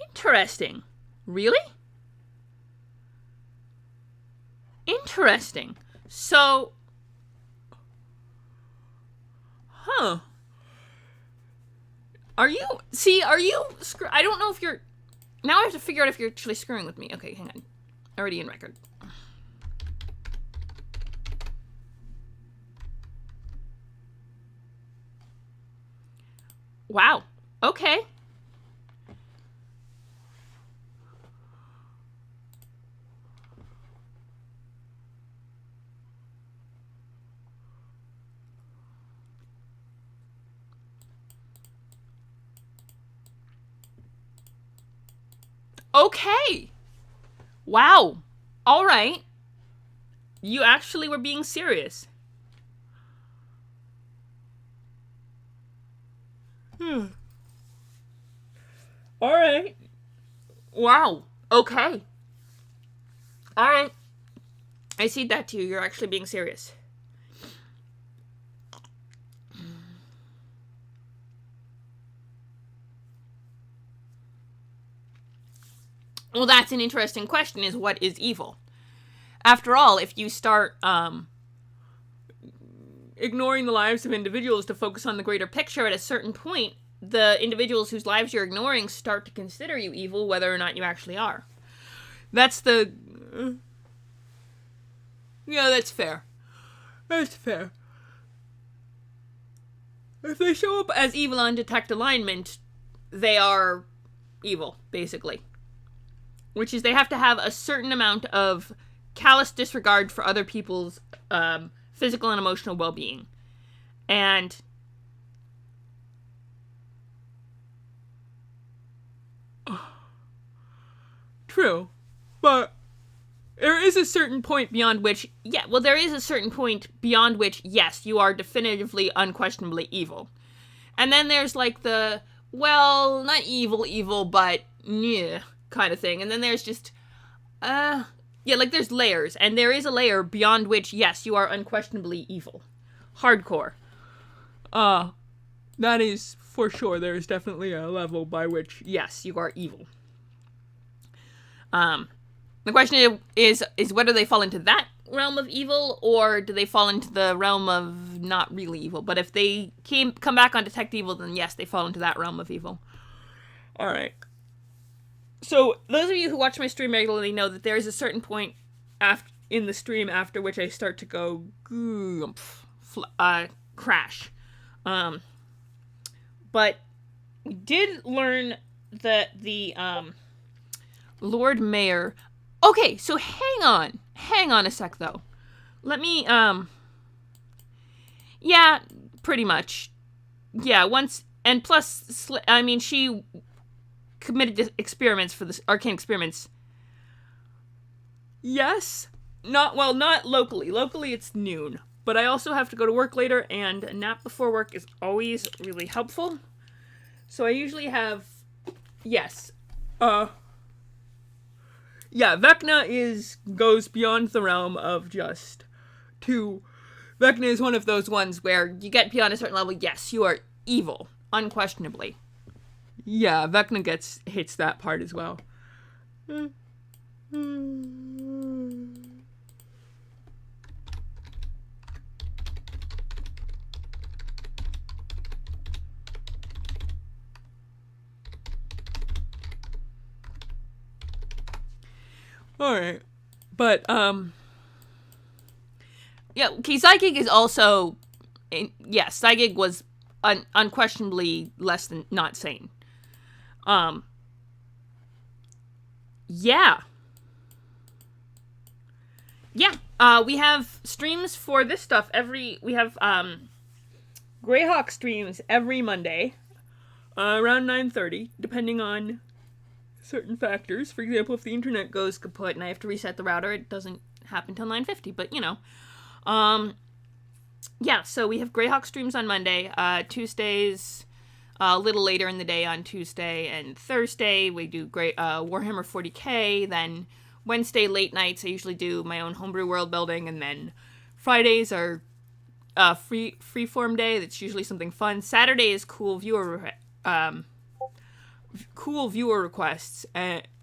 Speaker 1: Interesting. Really? Interesting. So, Huh. Are you... See, are you... I don't know if you're... Now I have to figure out if you're actually screwing with me. Okay, hang on. Already in record. Wow. Okay. Okay. Wow. All right. You actually were being serious. All right. Wow. Okay. All right. I see that to you. You're actually being serious. Well, that's an interesting question, is what is evil? After all, if you start ignoring the lives of individuals to focus on the greater picture, at a certain point, the individuals whose lives you're ignoring start to consider you evil, whether or not you actually are. That's the... Yeah, that's fair. That's fair. If they show up as evil on detect alignment, they are evil, basically. Which is they have to have a certain amount of callous disregard for other people's physical and emotional well-being. And... True. But there is a certain point beyond which... Yeah, well, there is a certain point beyond which, yes, you are definitively, unquestionably evil. And then there's like the, well, not evil, but yeah, kind of thing. And then there's just, yeah, like there's layers. And there is a layer beyond which, yes, you are unquestionably evil. Hardcore. That is for sure. There is definitely a level by which, yes, you are evil. The question is whether they fall into that realm of evil, or do they fall into the realm of not really evil? But if they come back on detect evil, then yes, they fall into that realm of evil. Alright. So, those of you who watch my stream regularly know that there is a certain point in the stream after which I start to go crash. But we did learn that the Lord Mayor... Okay, so hang on a sec, though. Let me, yeah, pretty much. Yeah, once, and plus, I mean, she committed experiments for the arcane experiments. Yes, not locally. Locally, it's noon. But I also have to go to work later, and a nap before work is always really helpful. So I usually have, yes, yeah, Vecna goes beyond the realm of just Vecna is one of those ones where you get beyond a certain level, yes, you are evil, unquestionably. Yeah, Vecna hits that part as well. Alright. But, yeah, okay, Psychic is also... Yes, Psychic was unquestionably less than not sane. Yeah. Yeah, we have streams for this stuff we have, Greyhawk streams every Monday, around 9:30, depending on certain factors. For example, if the internet goes kaput and I have to reset the router, it doesn't happen till 9:50, but, you know. Yeah, so we have Greyhawk streams on Monday, Tuesdays, a little later in the day on Tuesday and Thursday, we do Warhammer 40k, then Wednesday late nights, I usually do my own homebrew world building, and then Fridays are freeform day, that's usually something fun. Saturday is cool viewer requests.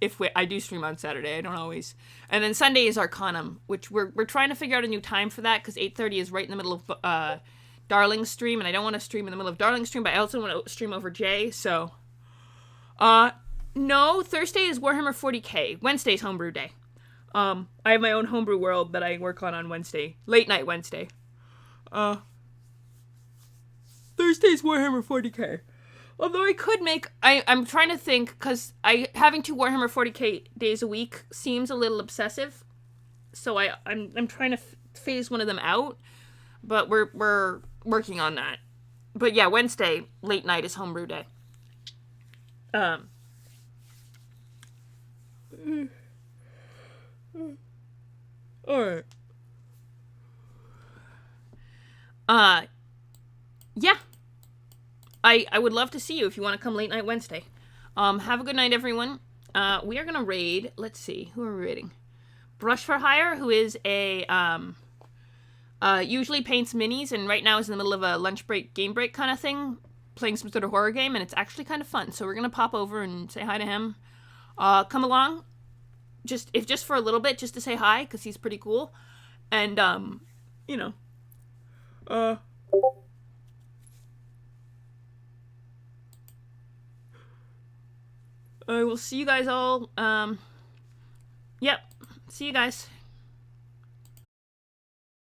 Speaker 1: If I do stream on Saturday, I don't always. And then Sunday is Arcanum, which we're trying to figure out a new time for that, because 8:30 is right in the middle of Darling's stream, and I don't want to stream in the middle of Darling's stream, but I also want to stream over Jay, so. No, Thursday is Warhammer 40k. Wednesday's homebrew day. I have my own homebrew world that I work on Wednesday. Late night Wednesday. Thursday's Warhammer 40k. Although I could make... I'm trying to think, because having 2 Warhammer 40k days a week seems a little obsessive. So I'm trying to phase one of them out. But we're working on that. But yeah, Wednesday, late night is homebrew day. Alright. Yeah. I would love to see you if you want to come late night Wednesday. Have a good night, everyone. We are gonna raid, let's see, who are we raiding? Brush for Hire, who is a, usually paints minis, and right now is in the middle of a lunch break, game break kind of thing, playing some sort of horror game, and it's actually kind of fun, so we're gonna pop over and say hi to him. Come along, if just for a little bit, just to say hi, because he's pretty cool, and, you know, I will see you guys all, yep, see you guys.